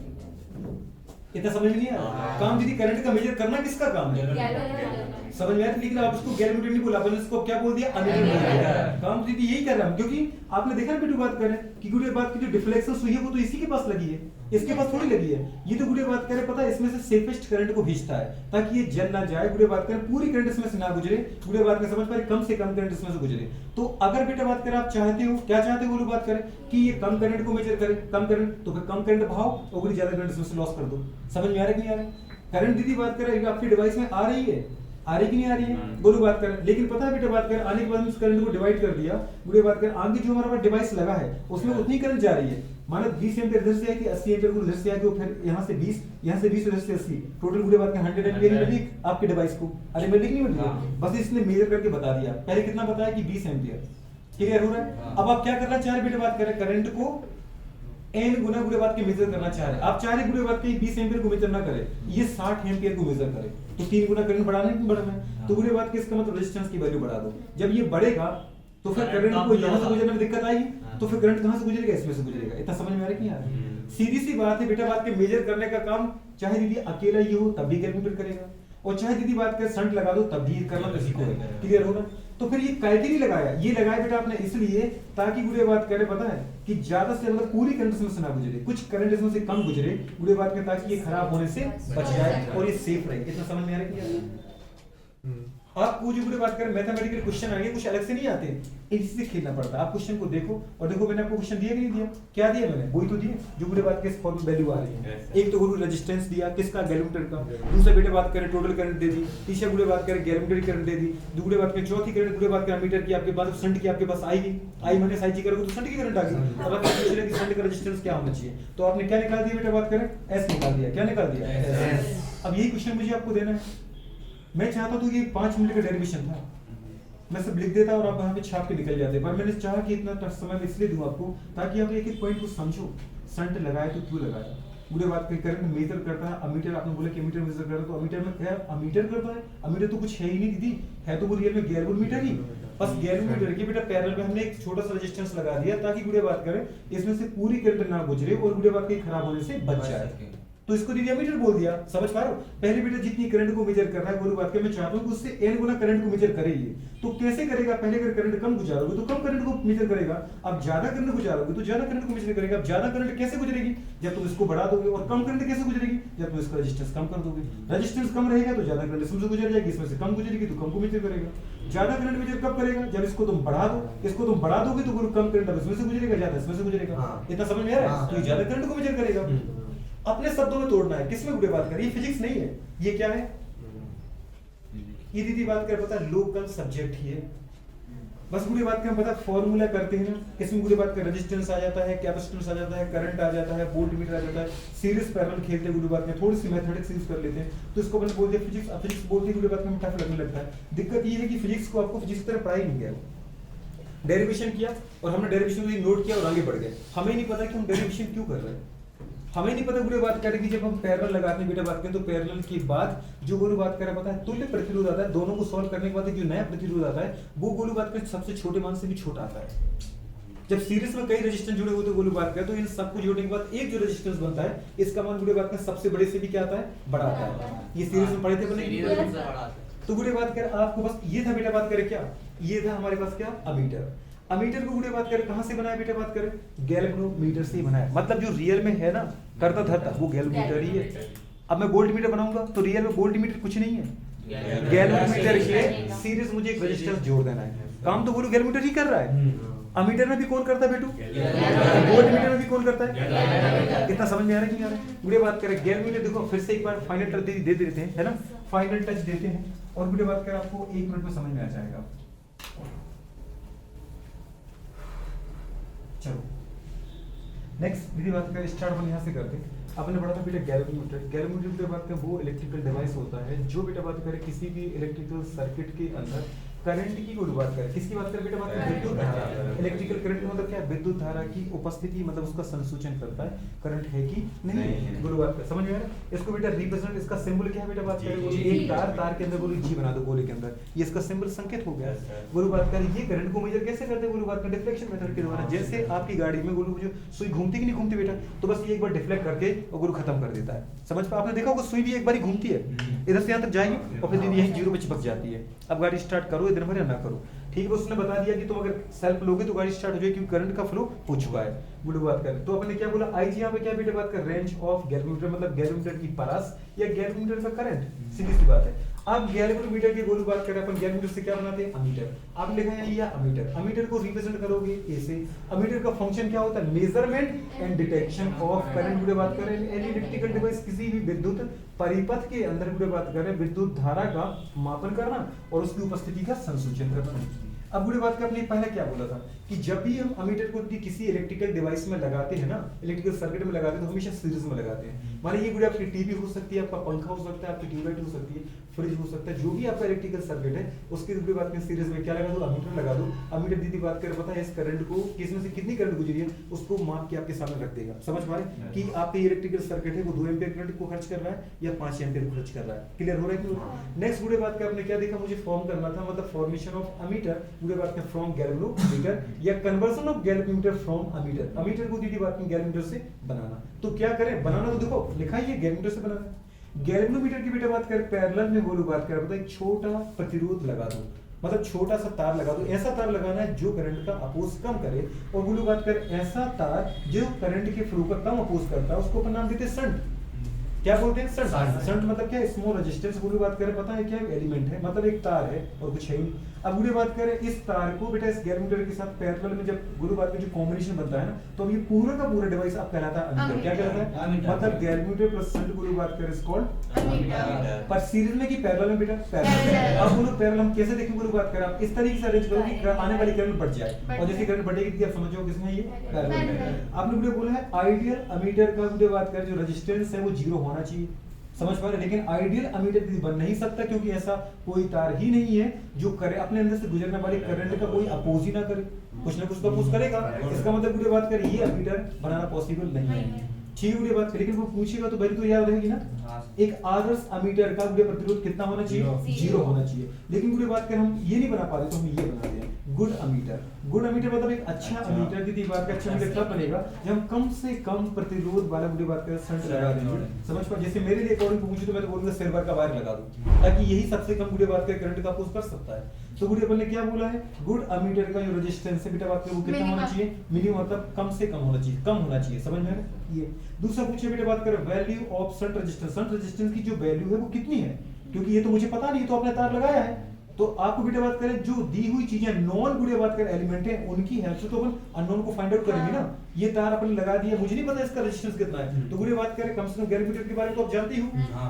इतना समझ नहीं आ रहा काम दीदी करंट का मेजर करना किसका काम है समझ में आया लेकिन आप उसको गैल्वेनोमीटर नहीं बोला अपन इसको क्या बोल दिया अमीटर बोल दिया काम दीदी यही कर रहा है क्योंकि आपने देखा ना बेटू बात कर रहे हैं कि गुड़िया बात की जो डिफ्लेक्शन हुई है वो तो इसी के पास लगी है इसके पास थोड़ी लगी है ये तो गुड़िया बात करे पता है इसमें से सेफेस्ट करंट को खींचता है ताकि ये जल ना जाए गुड़िया बात करें पूरी करंट इसमें से ना गुजरे गुड़िया बात कर समझ पा रहे कम से कम करंट इसमें से गुजरे तो अगर बेटा बात करें आप चाहते हो क्या चाहते हो बात करें कि ये कम करंट को मेजर करे कम करंट तो फिर कम करंट बहाओ और ज्यादा करंट इसमें से लॉस कर दो समझ में आ रहा है कि नहीं आ रहा करंट दीदी बात करें आपकी डिवाइस में आ रही है आ रही कि नहीं आ रही है बोलो बात करें लेकिन पता है बेटा बात करें आने के बाद इस करंट को डिवाइड कर दिया बुढ़े बात करें आगे जो हमारे पास डिवाइस लगा है उसमें उतनी करंट जा रही है मानो 20 एम्पीयर इधर से आएगी 80 एम्पीयर को इधर से आएगी फिर यहाँ से 20 इधर से 80 टोटल बुढ़े बात करें 100 एम्पीयर मिली आपके डिवाइस को अरे मिली नहीं मिली बस इसने मेजर करके बता दिया पहले कितना बताया कि 20 एम्पीयर क्लियर हो रहा है अब आप क्या करना चाह रहे बेटा बात करें करंट को n गुना बुरे बात के मेजर करना चाह रहे आप चाह रहे बुरे बात के 20 एम्पीयर को मेजर ना करे ये 60 एम्पीयर को मेजर करे तो 3 गुना करंट बढ़ाना है बढ़ाना है तो बुरे बात के इसका मतलब रेजिस्टेंस की वैल्यू बढ़ा दो जब ये बढ़ेगा तो फिर करंट को यहां से गुजरने में दिक्कत आएगी तो फिर करंट कहां से गुजरेगा इसमें से गुजरेगा इतना समझ में आ रहा है कि यार सीधी सी बात है बेटा बात के मेजर करने का काम चाहे दीदी अकेला ये हो तब भी कैलकुलेट करेगा और चाहे दीदी बात के शंट लगा दो तब भी करना किसी को है क्लियर होगा तो फिर ये क्राइटेरिया लगाया ये लगाया बेटा आपने इसलिए ताकि बुरे बात करे पता है कि ज्यादा से ज्यादा पूरी करंट इसमें से ना गुजरे कुछ करंट इसमें से कम गुजरे बुरे बात के ताकि ये खराब होने से बच जाए और ये सेफ रहे इतना समझ में आ रहा है कि आपको जो बुरे बात करें मैथमेटिकल क्वेश्चन आएंगे कुछ अलग से नहीं आते इसी से खेलना पड़ता है आप क्वेश्चन को देखो और देखो मैंने आपको क्वेश्चन दिया कि नहीं दिया क्या दिया मैंने वही तो दिया जो बुरे बात के फॉर्म वैल्यू आ रही है एक तो गुरु रेजिस्टेंस दिया किसका गैल्वेनोमीटर का दूसरा बेटे बात करें टोटल करंट दे दी तीसरा बुरे बात करें गैल्वेनोमीटर करंट दे दी दूसरे बात करें चौथी करंट बुरे बात करें मीटर की आपके पास शंट की आपके पास आएगी आई माइनस आई जी करोगे तो शंट की करंट आ गई अब आप पूछ रहे कि शंट का रेजिस्टेंस क्या होना चाहिए तो आपने क्या निकाल दिया बेटा बात करें एस निकाल दिया क्या निकाल दिया अब यही क्वेश्चन मुझे आपको देना है मैं चाहता हूं कि 5 मिनट का डेरिवेशन था मैं सब लिख देता और आप वहां पे छाप के निकल जाते पर मैंने चाहा कि इतना समय मैं इसलिए दूं आपको ताकि आप एक एक पॉइंट को समझो शंट लगाए तो क्यों लगाया वीडियो बात करें करंट मेजर करता है। अमीटर आपने बोला कि अमीटर मेजर करता है, तो अमीटर में क्या अमीटर करता है? अमीटर तो कुछ है ही नहीं दीदी, है तो वो रियल में गैल्वेनोमीटर ही। बस गैल्वेनोमीटर के बेटा पैरेलल में हमने एक छोटा सा रेजिस्टेंस लगा दिया ताकि वीडियो बात करें इसमें से पूरी करंट ना गुजरे और वीडियो बात कहीं खराब होने से बच जाए, तो इसको दीदी अमीटर बोल दिया। समझ पा रहे हो? पहले बेटा जितनी करंट को मेजर करना है वो बात के मैं चाहता हूं कि उससे n गुना करंट को मेजर करे ये। तो कैसे करेगा? पहले अगर करंट कम गुजारोगे तो कम करंट को मेजर करेगा, अब ज्यादा करंट गुजारोगे तो ज्यादा करंट को मेजर करेगा। अब ज्यादा करंट कैसे गुजरेगी? जब तुम इसको बढ़ा दोगे। और कम करंट कैसे गुजरेगी? जब तुम इसका रेजिस्टेंस कम कर दोगे। रेजिस्टेंस कम रहेगा तो ज्यादा करंट इसमें से गुजर जाएगी, इसमें से कम गुजरेगी तो कम को मेजर करेगा। ज्यादा करंट मेजर कब करेगा? जब इसको तुम बढ़ा दो। इसको तुम बढ़ा दोगे तो कम करंट अब इसमें से गुजरेगा, ज्यादा इसमें से गुजरेगा। इतना समझ में आ रहा है? तो ये ज्यादा करंट को मेजर करेगा। अपने शब्दों में तोड़ना है। किसमें वीडियो बात कर रही है? फिजिक्स नहीं है, ये क्या है? ये दीदी बात कर पता है लोकल सब्जेक्ट ही है। बस वीडियो बात कर पता फॉर्मूला करते हैं ना, इसमें वीडियो बात कर रेजिस्टेंस आ जाता है, कैपेसिटेंस आ जाता है, करंट आ जाता है, वोल्ट मीटर आ जाता है। सीरीज पैरेलल खेलते हैं वीडियो बात में, थोड़ी सी मैथमेटिक्स यूज कर लेते हैं तो इसको अपन बोलते हैं फिजिक्स। अब फिजिक्स बोलते हैं वीडियो बात में टफ लगने लगता है। दिक्कत ये है कि फिजिक्स को आपको फिजिक्स की तरह पढ़ाई नहीं गया, डेरिवेशन किया और हमने डेरिवेशन को नोट किया और आगे बढ़ गए। हमें नहीं पता कि हम डेरिवेशन क्यों कर रहे हैं, हमें नहीं पता। वीडियो बात करें कि जब हम पैरेलल लगाते हैं बेटा बात करें तो पैरेलल के बाद जो गोलू बात करें पता है तुल्य प्रतिरोध आता है। दोनों को सॉल्व करने के बाद जो नया प्रतिरोध आता है वो गोलू बात करें सबसे छोटे मान से भी छोटा आता है। जब सीरीज में कई रेजिस्टेंस जुड़े होते हैं गोलू बात करें तो इन सबको जोड़ने के बाद एक जो रेजिस्टेंस बनता है इसका मान वीडियो बात करें सबसे बड़े से भी क्या आता है? बड़ा आता है। ये सीरीज में पढ़े थे बने। तो वीडियो बात करें आपको बस ये था बेटा बात करें क्या, ये था हमारे पास क्या अमीटर। अमीटर को वीडियो बात करें कहां से बनाया बेटा बात करें? गैल्वेनोमीटर से ही बनाया। मतलब जो रियल में है ना करता धरता वो गैल्वेनोमीटर ही है। अब मैं वोल्ट मीटर बनाऊंगा तो रियल में वोल्ट मीटर कुछ नहीं है, गैल्वेनोमीटर के सीरीज मुझे एक रेजिस्टेंस जोड़ देना है। काम तो बोलो गैल्वेनोमीटर ही कर रहा है। अमीटर में भी कौन करता है बेटू? वोल्ट मीटर में भी कौन करता है? कितना समझ में आ रहा है कि नहीं आ रहा है? वीडियो बात करें गैल्वेनोमीटर देखो फिर से एक बार फाइनल टच दे देते हैं, है ना? फाइनल टच देते हैं और वीडियो बात करें आपको 1 मिनट में समझ में आ जाएगा। चलो नेक्स्ट विधि बात करें स्टार्ट अपन यहाँ से करते हैं। आपने पढ़ा था बेटा गैल्वेनोमीटर। गैल्वेनोमीटर की बात करें वो इलेक्ट्रिकल डिवाइस होता है जो बेटा बात करें किसी भी इलेक्ट्रिकल सर्किट के अंदर करंट की कोई बात करें, किसकी बात करें बेटा बात करें? विद्युत धारा। इलेक्ट्रिकल करंट मतलब क्या है? विद्युत धारा की उपस्थिति मतलब उसका संसूचन करता है करंट है कि नहीं है। बोलो बात कर समझ में आ रहा है? इसको बेटा रिप्रेजेंट इसका सिंबल क्या है बेटा बात करें? बोलो एक तार के अंदर बोलो जी बना दो गोले के अंदर, ये इसका सिंबल संकेत हो गया। बोलो बात करें ये करंट को मेजर कैसे करते हैं? बोलो बात करें डिफ्लेक्शन मेथड के द्वारा। जैसे आपकी गाड़ी में बोलो जो सुई घूमती कि नहीं घूमती बेटा, तो बस ये एक बार डिफ्लेक्ट करके और गुरु खत्म कर देता है। समझ पा? आपने देखा होगा सुई भी एक बार ही घूमती है, इधर से यहाँ तक जाएगी और फिर यहीं जीरो पे चिपक जाती है। अब गाड़ी स्टार्ट करो दिन भर या ना करो, ठीक है? उसने बता दिया कि तुम अगर सेल्फ लोगे तो गाड़ी स्टार्ट हो जाएगी क्योंकि करंट का फ्लो हो चुका है। बोलो बात कर तो अपने क्या बोला आई जी यहाँ पे क्या बेटा बात कर रेंज ऑफ गैल्वेनोमीटर मतलब गैल्वेनोमीटर की पास या गैल्वेनोमीटर का करंट, सीधी सी बात है। अब गैल्वेनोमीटर की बोलो बात करें अपन गैल्वेनोमीटर से क्या बनाते हैं? अमीटर। आप लिखा है ये अमीटर, अमीटर को रिप्रेजेंट करोगे ए से। अमीटर का फंक्शन क्या होता है? Measurement and detection of current. Video बात करें एनी इलेक्ट्रिकल डिवाइस किसी भी विद्युत परिपथ के अंदर वीडियो बात करें विद्युत धारा का मापन करना और उसकी उपस्थिति का संसूचन करना। अब वीडियो बात करने पहले क्या बोला था कि जब भी हम अमीटर को किसी इलेक्ट्रिकल डिवाइस में लगाते हैं ना, इलेक्ट्रिकल सर्किट में लगाते हैं तो हमेशा सीरीज में लगाते हैं। माने ये वीडियो आपकी टीवी हो सकती है, आपका पंखा हो सकता है, आपकी ट्यूबलाइट हो सकती है, फ्रिज हो सकता है, जो भी आपका इलेक्ट्रिकल सर्किट है उसकी वीडियो बात करें सीरीज में क्या लगा दो? अमीटर लगा दो। अमीटर दीदी बात करें पता है इस करंट को किसमें से कितनी करंट गुजरी है उसको माप के आपके सामने रख देगा। समझ पा रहे कि आपके इलेक्ट्रिकल सर्किट है वो 2 एम्पीयर करंट को खर्च कर रहा है या 5 एम्पीयर खर्च कर रहा है। क्लियर हो रहा है कि? नेक्स्ट वीडियो बात कर आपने क्या देखा? मुझे फॉर्म करना था मतलब फॉर्मेशन ऑफ अमीटर वीडियो बात करें फ्रॉम गैल्वेनोमीटर या conversion of galvanometer from ammeter. Ammeter को दीदी बात करें गैल्वेनोमीटर से बनाना। तो क्या करें? बनाना तो देखो लिखा है ये गैल्वेनोमीटर से बनाना। गैल्वेनोमीटर की बेटा बात करें पैरेलल में बोलो बात करें पता है एक छोटा प्रतिरोध लगा दो, मतलब छोटा सा तार लगा दो। ऐसा तार लगाना है जो करंट का अपोज कम करे और बोलो बात करें ऐसा तार जो करंट के फ्लो का कम अपोज करता है उसको अपन नाम देते हैं शंट। क्या बोलते हैं? शंट। शंट मतलब क्या? Small resistance. बोलो बात करें पता है क्या एलिमेंट है मतलब एक तार है और कुछ है ही। अब वीडियो बात करें इस तार को बेटा इस गैल्वेनोमीटर के साथ पैरेलल में जब गुरु बात में जो कॉम्बिनेशन बनता है ना तो ये पूरा का पूरा डिवाइस आप कहलाता है अमीटर। क्या कहलाता है? मतलब गैल्वेनोमीटर प्लस शंट गुरु बात करें इज कॉल्ड अमीटर। पर सीरीज में कि पैरेलल में बेटा? पैरेलल। अब बोलो पैरेलल हम कैसे देखें? गुरु बात करें आप इस तरीके से अरेंज करो कि आने वाली करंट बढ़ जाए और जैसे करंट बढ़ेगी आप समझ जाओ किसमें ये पैरेलल में। आपने वीडियो बोला है आइडियल अमीटर का वीडियो बात करें जो रेजिस्टेंस है वो 0 होना चाहिए। समझ पा रहे? लेकिन आइडियल अमीटर बन नहीं सकता क्योंकि ऐसा कोई तार ही नहीं है जो करे अपने अंदर से गुजरने वाले करंट का कोई अपोज ही ना करे, कुछ ना कुछ तो अपोज करेगा। इसका मतलब वीडियो बात करें ये अमीटर बनाना पॉसिबल नहीं है। चाहिए वीडियो बात करें, लेकिन वो पूछेगा तो वैल्यू तो याद रहेगी ना। एक आदर्श अमीटर का वीडियो प्रतिरोध कितना होना चाहिए? जीरो होना चाहिए। लेकिन वीडियो बात करें हम ये नहीं बना पाते तो हम ये बना दें गुड अमीटर। गुड अमीटर मतलब एक अच्छा अमीटर की बात का अच्छा अमीटर कब बनेगा जब हम कम से कम प्रतिरोध वाला वीडियो बात करें शंट लगा देंगे। समझ पा, जैसे मेरे लिए अकॉर्डिंग पूछे तो मैं तो बोलूंगा सिल्वर का वायर लगा दूं ताकि यही सबसे कम वीडियो बात करें करंट का अपोज कर सकता है। तो वीडियो अपन ने क्या बोला है, गुड अमीटर का जो रेजिस्टेंस है बेटा बात करें वो कितना होना चाहिए? मिनिमम मतलब कम से कम होना चाहिए, कम होना चाहिए। समझ में आ रहा है? ये दूसरा पूछे बेटा बात करें value of shunt resistance. Shunt resistance की जो वैल्यू है वो कितनी है, क्योंकि ये तो मुझे पता नहीं, तो आपने तार लगाया है। तो आपको बेटा बात करें जो दी हुई चीजें नॉन वीडियो बात करें एलिमेंट है उनकी हेल्प से तो अपन अननोन को फाइंड आउट करेंगे ना। ये तार अपन लगा दिया, मुझे नहीं पता इसका रेजिस्टेंस कितना है, तो वीडियो बात करें कम से कम गैल्वेनोमीटर के बारे में तो आप जानती हो।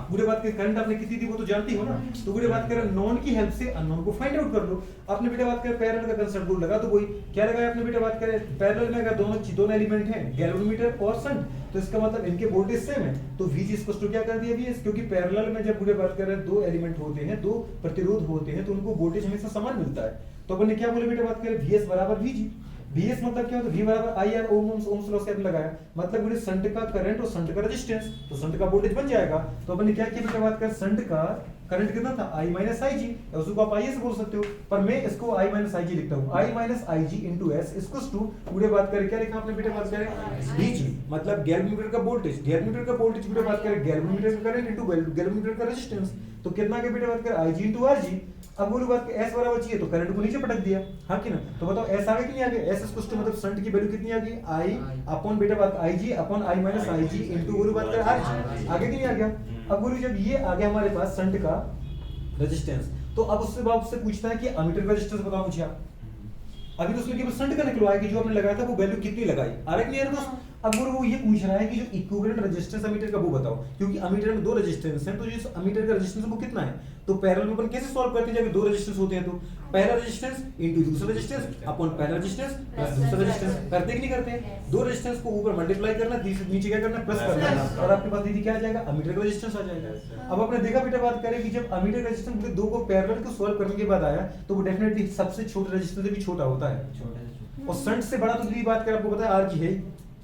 वीडियो बात करें करंट आपने कितनी दी वो तो जानती हो ना। तो वीडियो बात करें नॉन की हेल्प से अननोन को फाइंड आउट कर लो। आपने बेटा बात करें पैरेलल का कंसेप्ट बोल लगा, तो वही क्या लगाया आपने बेटा बात करें पैरेलल में अगर दोनों एलिमेंट हैं गैल्वेनोमीटर और शंट, तो इसका मतलब इनके वोल्टेज सेम है। तो VG इक्वल टू क्या कर दिया VS, क्योंकि पैरेलल में जब वीडियो बात कर रहे हैं दो एलिमेंट होते हैं, दो प्रतिरोध होते हैं, तो उनको वोल्टेज हमेशा समान मिलता है। तो अपन ने क्या बोले बेटा बात करें VS बराबर VG। VS मतलब क्या होता है, V बराबर IR ओम्स लॉ से लगाया, मतलब वीडियो शंट का करंट और शंट का रेजिस्टेंस, तो शंट का वोल्टेज बन जाएगा। तो अपन ने क्या किया बेटा बात करें शंट का करंट कितना था I माइनस IG, उसको आप IA से बोल सकते हो, पर मैं इसको I माइनस IG लिखता हूँ। I minus IG into S equal to video बात करें क्या लिखा आपने बेटा बात करें VG, मतलब गैल्वेनोमीटर का वोल्टेज, गैल्वेनोमीटर का वोल्टेज वीडियो बात करें गैल्वेनोमीटर का करंट इंटू गैल्वेनोमीटर का रेजिस्टेंस, तो कितना के बेटा बात करें IG इंटू RG। अब वो बात S बराबर चाहिए तो करंट को नीचे पटक दिया, हाँ कि ना। तो बताओ S आगे कि नहीं आगे, S इक्वल टू मतलब शंट की वैल्यू कितनी आ गई I अपॉन बेटा बात IG upon I minus IG into वो बात करें RG, आगे कि नहीं आ गया। अब वो जब ये आ गया हमारे पास शंट का रेजिस्टेंस, तो अब उससे बाप से पूछता है कि अमीटर का रेजिस्टेंस बताओ मुझे आप। अभी तो उसने केवल शंट का निकलवाया कि जो आपने लगाया था वो वैल्यू कितनी लगाई, आ रहा है नहीं दोस्त। अब वो ये पूछ रहा है कि जो इक्विवेलेंट रेजिस्टेंस अमीटर का वो बताओ, क्योंकि अमीटर में दो रेजिस्टेंस हैं, तो जो अमीटर का रेजिस्टेंस वो कितना है। तो पैरेलल में अपन कैसे सॉल्व करते हैं जब दो रेजिस्टेंस होते हैं, तो पहला रेजिस्टेंस इनटू दूसरा रेजिस्टेंस अपॉन पहला रेजिस्टेंस प्लस दूसरा रेजिस्टेंस, करते कि नहीं करते। दो रेजिस्टेंस को ऊपर मल्टीप्लाई करना, नीचे क्या करना प्लस करना, और आपके पास दीदी क्या आ जाएगा अमीटर का रेजिस्टेंस आ जाएगा। अब आपने देखा बेटा बात करें कि जब अमीटर का रेजिस्टेंस दो को पैरेलल को सॉल्व करने के बाद आया तो वो डेफिनेटली सबसे छोटा रेजिस्टेंस भी छोटा होता है, और शंट से बड़ा तो दीदी बात करें आपको पता है RG है।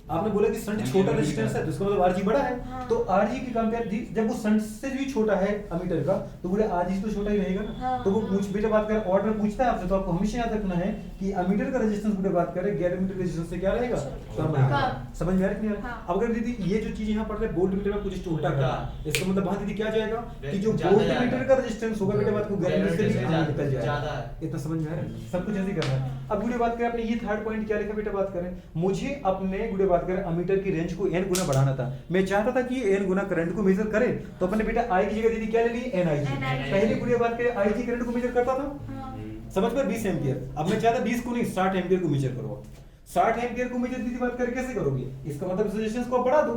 आपने बोला कि शंट छोटा रेजिस्टेंस है तो इसका मतलब RG बड़ा है, तो RG की कंपेयर जब वो शंट से भी छोटा है अमीटर का तो बोले RG तो छोटा ही रहेगा ना। तो वो पूछ बेटा बात कर ऑर्डर पूछता है आपसे, तो आपको हमेशा याद रखना है कि अमीटर का रेजिस्टेंस बेटा बात करें गैल्वेनोमीटर रेजिस्टेंस से क्या रहेगा कम रहेगा। समझ में आ रहा है नहीं? अब अगर दीदी ये जो चीज यहाँ पढ़ रहे वोल्ट मीटर में कुछ उल्टा करना, इसका मतलब वहां दीदी क्या जाएगा कि जो वोल्ट मीटर का रेजिस्टेंस होगा बेटा बात को गैल्वेनोमीटर से भी आगे निकल जाएगा। इतना समझ में आ रहा है, सब कुछ ऐसे ही करना है। अब वीडियो बात करें आपने ये थर्ड पॉइंट क्या लिखा बेटा बात करें, मुझे अपने वीडियो बात करें अमीटर की रेंज को n गुना बढ़ाना था। मैं चाहता था कि n गुना करंट को मेजर करे, तो अपने बेटा I की जगह दीदी क्या ले ली NIG। पहले वीडियो बात करें IG करंट को मेजर करता था, समझ में 20 एम्पियर। अब मैं चाहता 20 को नहीं 60 एम्पियर को मेजर करो। 60 एम्पियर को मेजर दीदी बात करें कैसे करोगे, इसका मतलब रेजिस्टेंस को बढ़ा दो।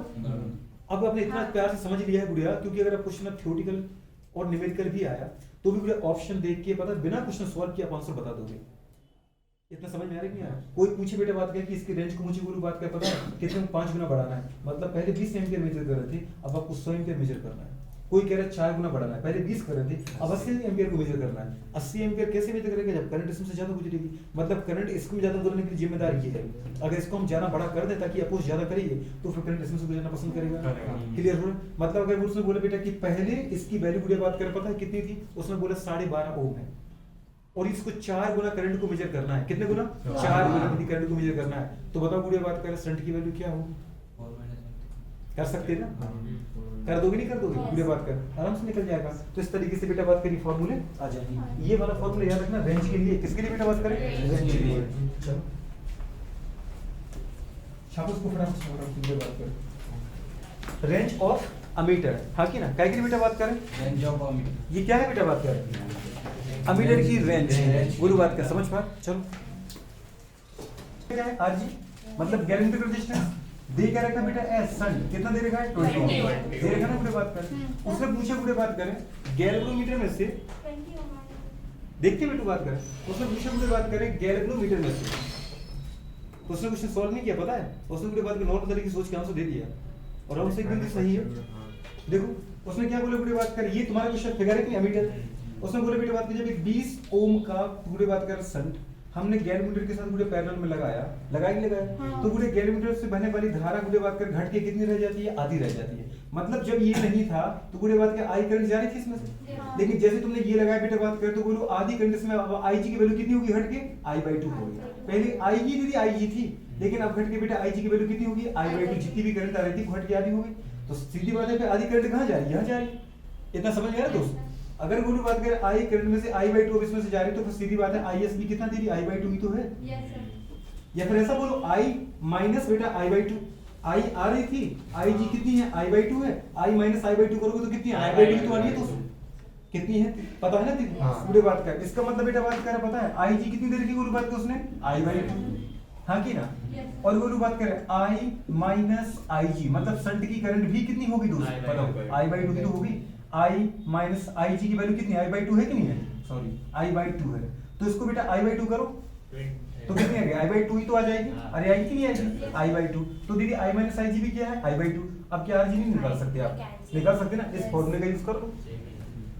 अब आपने इतना प्यार से समझ लिया है गुड़िया, क्योंकि अगर आप क्वेश्चन थ्योरेटिकल और न्यूमेरिकल भी आया तो भी ऑप्शन देख के पता बिना क्वेश्चन सॉल्व किए आप आंसर बता दोगे। इतना समझ में आ रहा है कि नहीं? कोई पूछे बेटा बात कर कि इसकी रेंज को मुझे बोलूं बात कर पता है कितने 5 गुना बढ़ाना है, मतलब पहले 20 एम्पियर मेजर कर रहे थे अब आपको 100 एम्पियर मेजर करना है। कोई कह रहा है 4 गुना बढ़ाना है, पहले 20 कर रहे थे अब 80 एम्पियर को मेजर करना है। 80 एम्पियर कैसे मेजर करेंगे जब करंट इसमें से ज्यादा गुजरेगी, मतलब करंट इसमें ज्यादा गुजरने की जिम्मेदार ये है। अगर इसको हम ज्यादा बड़ा कर दें ताकि अपोज ज्यादा करिए तो फिर करंट इसमें से गुजरना पसंद करेगा। क्लियर हो? मतलब अगर उसने बोला बेटा कि पहले इसकी वैल्यू गुड़िया बात करें पता है कितनी थी, उसने बोला 12.5 ओम है और इसको 4 गुना करंट को मेजर करना है। कितने गुना? 4 गुना करंट को मेजर करना है। तो बताओ गुड़िया बात करें शंट की वैल्यू क्या होगी, कर सकते हैं ना? कर दोगे नहीं कर दोगे? वीडियो बात कर आराम से निकल जाएगा। तो इस तरीके से बेटा बात करिए फॉर्मूले आ जाएंगे। ये वाला फॉर्मूला याद रखना रेंज के लिए, किसके लिए बेटा बात करें रेंज के लिए। चलो छापो इसको फटाफट से बात करें रेंज ऑफ अमीटर, हाँ की ना काय की बेटा बात करें रेंज ऑफ अमीटर। ये क्या है बेटा बात करें अमीटर की रेंज गुरु बात कर समझ पा। चलो क्या है RG मतलब गैल्वेनोमीटर रेजिस्टेंस दे क्या रखा बेटा एस शंट कितना दे रखा है 20 दे रखा ना। पूरे बात कर उसने पूछा पूरे बात करें गैल्वेनोमीटर में से देखते बेटा बात करें उसने पूछा पूरे बात करें गैल्वेनोमीटर में से, तो उसने क्वेश्चन सॉल्व नहीं किया पता है, उसने पूरे बात को नॉर्मल तरीके से सोच के आंसर दे दिया और आंसर एकदम सही है। देखो उसने क्या बोला पूरे बात कर ये तुम्हारा क्वेश्चन फिगर है कि अमीटर, उसने बोले बेटा बात की जब एक 20 ओम का पूरे बात कर शंट हमने गैल्वेनोमीटर के साथ पूरे पैरेलल में लगाया लगाया हाँ। तो पूरे गैल्वेनोमीटर से बहने वाली धारा पूरे बात कर घट के कितनी रह जाती है, आधी रह जाती है। मतलब जब ये नहीं था तो पूरे बात के आई करंट जा रही थी इसमें से, हाँ। लेकिन जैसे तुमने ये लगाया बेटा बात कर तो बोलो आधी करंट इसमें आई जी की वैल्यू कितनी होगी, हट के I/2 होगी। पहले आई जी दीदी आई जी थी, लेकिन अब घट के बेटा आई जी की वैल्यू कितनी होगी, I/2। जितनी भी करंट आ रही थी वो घट के आधी होगी। तो सीधी बात है फिर आधी करंट कहाँ जा रही है, यहाँ जा रही है। इतना समझ में आ रहा है दोस्त? अगर बोलो बात करें आई करंट में से I/2 अब इसमें से जा रही है तो फिर सीधी बात है IS भी कितना दे रही है, I/2 ही तो है। Yes sir. या फिर ऐसा बोलो I माइनस बेटा I/2, आई आ रही थी, आई जी कितनी है, I/2 है। I माइनस I/2 करोगे तो कितनी है, I/2 तो आ रही है। तो कितनी है पता है ना दीदी? हाँ। पूरे बात कर, इसका मतलब बेटा बात कर पता है आई जी कितनी देर की बोलो बात कर उसने, I/2, हाँ की ना। Yes. और बोलो बात करें I माइनस आई जी मतलब शंट की करंट भी कितनी होगी दोस्त, I/2 बताओ I/2 की तो होगी। I माइनस आई जी की वैल्यू कितनी है, I/2 है कि नहीं है, सॉरी I/2 है। तो इसको बेटा I/2 करो तो कितनी आ गई, I/2 ही तो आ जाएगी। हाँ। अरे आई कितनी आएगी, I/2। तो दीदी I माइनस आई जी भी क्या है, I/2। अब क्या RG नहीं निकाल सकते आप, निकाल सकते ना, इस फॉर्मूले का यूज कर लो।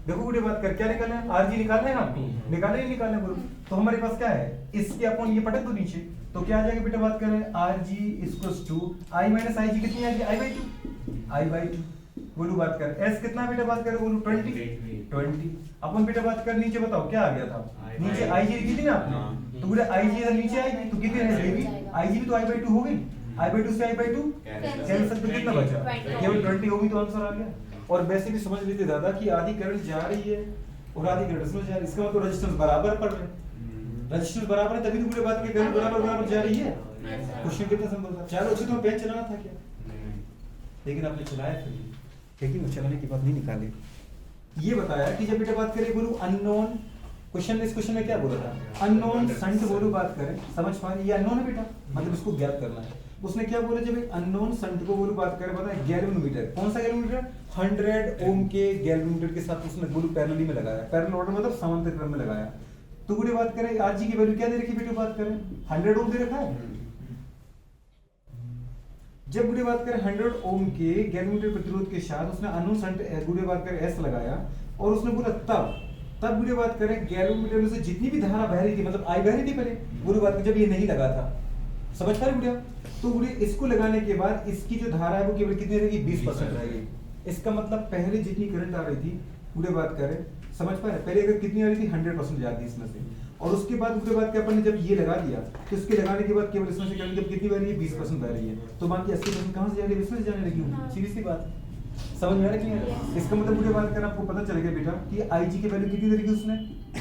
देखो बेटे बात कर क्या निकालना है, RG निकालना है ना आपको, निकालना ही निकालना है बोलो। तो हमारे पास क्या है, इसके अपन ये पटक दो नीचे तो क्या आ जाएगा बेटा बात करें RG equals to I minus I G कितनी आ गई, I/2 बोलो बात कर। S कितना बेटा बात करें बोलो 20 अपन बेटा बात कर नीचे बताओ क्या आ गया था, नीचे आई जी लिखी थी ना आपने, तो बोले आई जी नीचे आएगी तो कितनी रह जाएगी, आई जी भी तो I/2 हो गई, I/2 से I/2 कैंसिल तो कितना बचा, केवल 20 होगी तो आंसर आ गया। और वैसे भी समझ लेते दादा कि आधी करंट जा रही है और आधी करंट इसमें जा रही है, इसका मतलब रेजिस्टेंस बराबर पड़ रहे हैं, रेजिस्टेंस बराबर है तभी तो पूरे बात की करंट बराबर जा रही है। क्वेश्चन कितना सिंपल था। चलो उसे तो पेन चलाना था क्या, लेकिन आपने चलाया फिर लेकिन चलाने की बात नहीं निकाले। ये बताया कि जब बेटा बात करें बोलो अननोन, क्वेश्चन इस क्वेश्चन में क्या बोला था, अननोन शंट बोलो बात करें, समझ पा रहे, ये अननोन है बेटा मतलब इसको ज्ञात करना है। उसने क्या बोला, जब एक अननोन शंट को बोलो बात करें पता है गैल्वेनोमीटर, कौन सा गैल्वेनोमीटर, 100 ओम के गैल्वेनोमीटर के साथ उसने बोलो पैरेलली में लगाया, पैरेलल ऑर्डर मतलब समांतर क्रम में लगाया। तो बोले बात करें आरजी की वैल्यू क्या दे रखी बेटा बात करें 100 ओम दे रखा है। जब बुरे बात करें 100 ओम के गैल्वेनोमीटर प्रतिरोध के साथ उसने अननोन शंट बुरे बात करें एस लगाया और उसने बोला तब बुरे बात करें गैल्वेनोमीटर में से जितनी भी धारा बह रही थी मतलब आई बह रही थी पहले बुरे बात करें जब ये नहीं लगा था, समझ पा रहे बुढ़िया, तो बुढ़े इसको लगाने के बाद इसकी जो धारा है वो केवल कितनी रहेगी 20% रहेगी। इसका मतलब पहले जितनी करंट आ रही थी बुढ़े बात करें समझ पा रहे, पहले अगर कितनी आ रही थी 100% जाती इसमें से, और उसके बाद बुढ़े बात के अपन ने जब ये लगा दिया तो इसके लगाने के बाद केवल इसमें से करंट जब कितनी बह रही है 20% बह रही है, तो बाकी 80% कहाँ से जा रही है, इसमें से जाने लगी होगी। सीधी सी बात समझ में आ रहा है। इसका मतलब मुझे बात करना आपको पता चलेगा बेटा कि आईजी की वैल्यू कितनी दे रखी उसने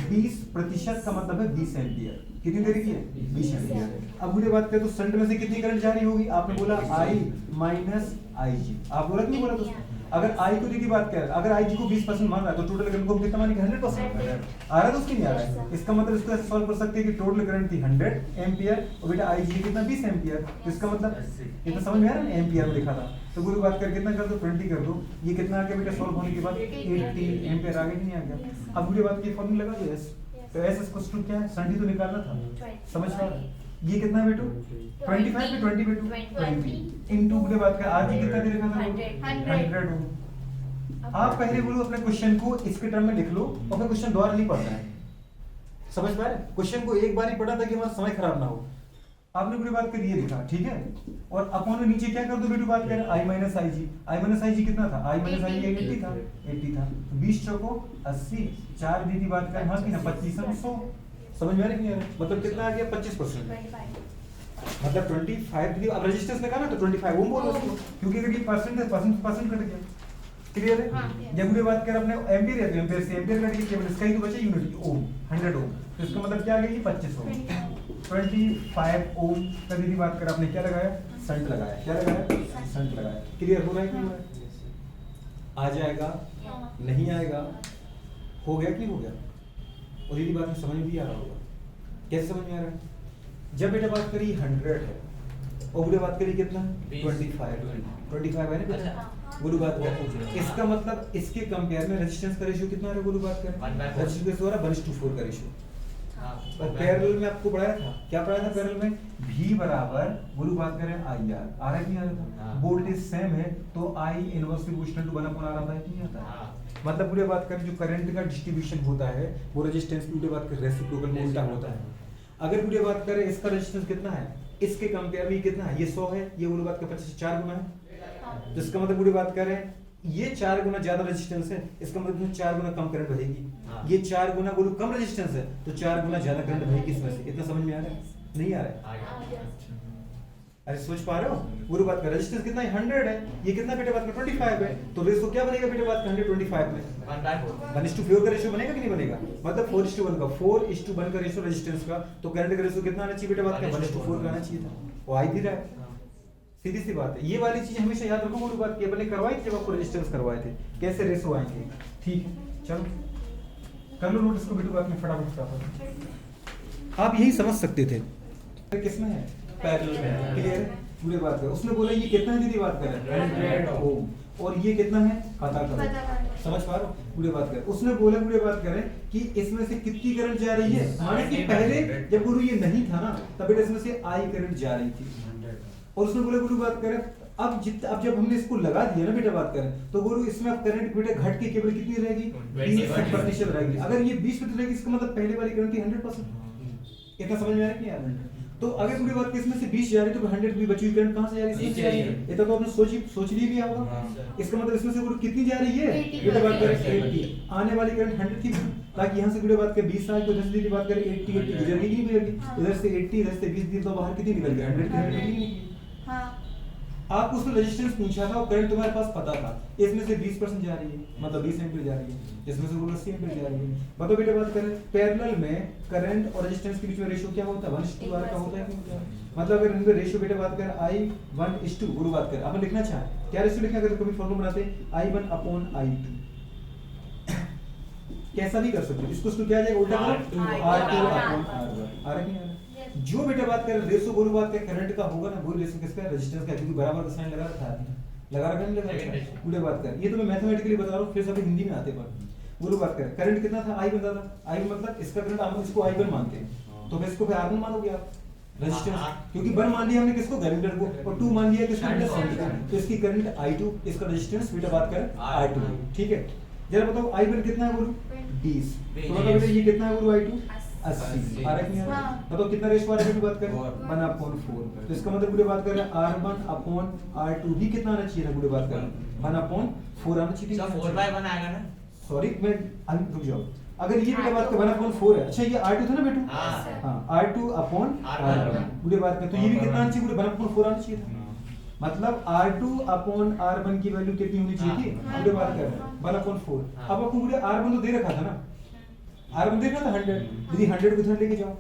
20% का मतलब है 20 एम्पियर, कितनी दे रखी है 20 एम्पियर। अब मुझे बात करें तो शंट में से कितनी करंट जारी होगी, आपने बोला आई माइनस आई जी, आप बोला कि नहीं बोला दोस्तों। अगर आई को दीदी बात कर, अगर आई जी को 20% मान रहा है तो टोटल करंट को कितना मानेंगे 100% आ रहा है, तो उसकी नहीं आ रहा है। इसका मतलब इसको ऐसे सॉल्व कर सकते हैं कि टोटल करंट थी 100 एम्पियर और बेटा आई जी कितना 20 एम्पियर, तो इसका मतलब इतना समझ में आ रहा है ना, एम्पियर में लिखा था। तो पूरी बात कर कितना कर दो 20 कर दो, ये कितना आ गया बेटा सॉल्व होने के बाद 80 एम्पियर आ गया कि नहीं आ गया। अब पूरी बात की फॉर्मूला लगा दिया एस, तो एस इक्वल्स टू क्या है, शंट ही तो निकालना था, समझ पा रहे। ये कितना बेटू 25 पे 20 बेटू 20 इनटू पूरी बात कर आज ये कितना दे रखा था 100। आप पहले बोलो अपने क्वेश्चन को इसके टर्म में लिख लो और फिर क्वेश्चन दोबारा नहीं पढ़ना है, समझ पा रहे। क्वेश्चन को एक बार ही पढ़ा ताकि हमारा समय खराब ना हो। आपने पूरी बात कर ये लिखा ठीक है, और अपन में नीचे क्या कर दो बेटू बात कर आई माइनस आई जी कितना था, आई माइनस आई जी 80 था 20 चौको 80 4 दीदी बात कर हाँ की ना 25 100, समझ में आ रही है। मतलब कितना आ गया 25%, मतलब 25 दीदी। अब रेजिस्टेंस ने कहा ना तो 25 ओम बोलो उसको, क्योंकि अगर ये परसेंट है परसेंट कट गया, क्लियर है। जब मुझे बात कर अपने एम्पियर है तो एम्पियर से एम्पियर कट के केवल इसका ही तो बचा यूनिट ओम 100 ओम, तो इसका मतलब क्या आ गया ये 25 ओम 25 ओम का दीदी बात कर आपने क्या लगाया शंट लगाया, क्या लगाया शंट लगाया। क्लियर हो रहा है कि नहीं हो रहा है, आ जाएगा नहीं आएगा, हो गया कि नहीं हो गया। और दीदी बात में समझ भी आ रहा होगा, कैसे समझ में आ रहा है। जब बेटा बात करी 100 है और बुरे बात करी कितना 25 है ना बेटा, गुरु बात कर इसका मतलब इसके कंपेयर में रेजिस्टेंस का रेशियो कितना है, गुरु बात कर रेजिस्टेंस द्वारा 1:4 का रेशियो। और पैरेलल में आपको पढ़ाया था, क्या पढ़ाया था पैरेलल में, V बराबर गुरु बात करें IR आ रहा है कि नहीं आ रहा था, वोल्टेज सेम है तो I inversely proportional to 1 upon R आता है कि नहीं आता है। मतलब पूरे बात करें जो करंट का डिस्ट्रीब्यूशन होता है वो रेजिस्टेंस पूरे बात कर रेसिप्रोकल में उल्टा होता है। अगर वीडियो बात करें इसका रेजिस्टेंस कितना है, इसके कंपेयर में कितना है, ये 100 है, ये वीडियो बात करें 50 से 4 गुना है, तो इसका मतलब वीडियो बात करें ये 4 गुना ज्यादा रेजिस्टेंस है, इसका मतलब इसमें 4 गुना कम करंट बहेगी। ये 4 गुना बोलो कम रेजिस्टेंस है तो 4 गुना ज्यादा करंट बहेगी इसमें से। इतना समझ में आ रहा है? नहीं आ रहा है? अरे सोच पा रहे हो? पूरी बात का रेजिस्टेंस कितना है? 100 है, ये कितना बेटे बात का 25 है, तो रेशो क्या बनेगा बेटे बात का 125 में 1:4 का रेशो बनेगा कि नहीं बनेगा? मतलब 4:1 का 4:1 का रेशो रेजिस्टेंस का, तो करंट का रेशो कितना आना चाहिए बेटे बात का 1:4 का आना चाहिए था, वो आ ही रहा है। सीधी सी बात है, ये वाली चीज हमेशा याद रखो। वो बात की अपने करवाई थी जब आपको रेजिस्टेंस करवाए थे, कैसे रेशो आएंगे। ठीक है, चलो कर लो नोट इसको बेटे बात में फटाफट। आप यही समझ सकते थे किसमें है, पैरेलल में। क्लियर है? पूरी बात है। उसने बोला ये कितना है दीदी बात करें 100 ओम, और ये कितना है पता करो। समझ पा रहे हो? पूरी बात करें। उसने बोला पूरी बात करें कि इसमें से कितनी करंट जा रही है, माने कि पहले जब गुरु ये नहीं था ना तब बेटा इसमें से आई करंट जा रही थी, और उसने बोला गुरु बात करें अब जब हमने इसको लगा दिया ना बेटा बात करें तो गुरु इसमें अब करंट बेटा घट के केवल कितनी रहेगी 20% रहेगी। अगर ये 20% रहेगी इसका मतलब पहले वाली करंट थी 100%। इतना समझ में आया कि यार? तो अगर पूरी बात इसमें से 20 जा रही तो 100 भी बची हुई करंट कहां से जा रही है? इतना तो आपने सोच ली भी होगा। इसका मतलब इसमें से कितनी जा रही है बेटा बात करें 80, आने वाली करंट 100 थी, ताकि यहां से बेटा बात करें 20 साल को 10 दिन की बात करें 80 गुजर गई नहीं गुजर, इधर से 80 इधर से 20 दिन तो बाहर कितनी निकल गई 100 की निकली। हां, आपको उसमें रेजिस्टेंस पूछा था और करंट तुम्हारे पास पता था, इसमें से 20% जा रही है, मतलब 20 एम्पीयर जा रही है, इसमें से 80 एम्पीयर जा रही है। बताओ बेटा बात करें पैरेलल में करंट और रेजिस्टेंस के बीच में रेशियो क्या होता है 1:r का होता है कि नहीं? मतलब अगर इनका रेशियो बेटा बात करें I1:2 गुरु बात करें अपन लिखना चाहे क्या रेशियो लिखें, अगर कभी फॉर्मूला बनाते I1/I2 कैसा भी कर सकते हो, इसको क्या आ जाएगा उल्टा करो R2/R1 आ रहा है। जो बेटा बात करें रेशो बोलो बात करें करंट का होगा ना, वो रेशो किसका है रेजिस्टेंस का, क्योंकि बराबर का साइन लगा रखा है, लगा रखा नहीं लगा रखा पूरे बात कर। ये तो मैं मैथमेटिकली बता रहा हूं, फिर सभी हिंदी में आते पर बोलो बात करें करंट कितना था I बता था, I मतलब इसका करंट हम इसको I1 मानते हैं, तो फिर इसको फिर R1 मानोगे आप रेजिस्टेंस, क्योंकि 1 मान लिया हमने किसको कैलेंडर को, और 2 मान लिया किसको इंडक्टर, तो इसकी करंट I2, इसका रेजिस्टेंस बेटा बात करें R2। ठीक है, जरा बताओ I1 कितना है बोलो 20, तो मतलब बेटा ये कितना है बोलो I2 80 आ रहा है कि नहीं आ रहा? बताओ कितना रेशियो आ रहा है की बात करें 1/4, तो इसका मतलब पूरी बात करें R1/R2 भी कितना आना चाहिए था पूरी बात करें 1/4 आना चाहिए था। 4/1 आएगा ना, सॉरी मैं रुक जाओ, अगर ये बेटा बात का 1/4 है, अच्छा ये R2 था ना बेटू, हां R2/R1 पूरी बात कर, तो ये भी कितना आना चाहिए पूरे 1/4 आना चाहिए था, मतलब R2/R1 की वैल्यू कितनी होनी चाहिए थी पूरी बात कर 1/4। अब आपको पूरे R1 तो दे रखा था ना, R1 देखा था 100, यदि 100 को इधर लेके जाओ,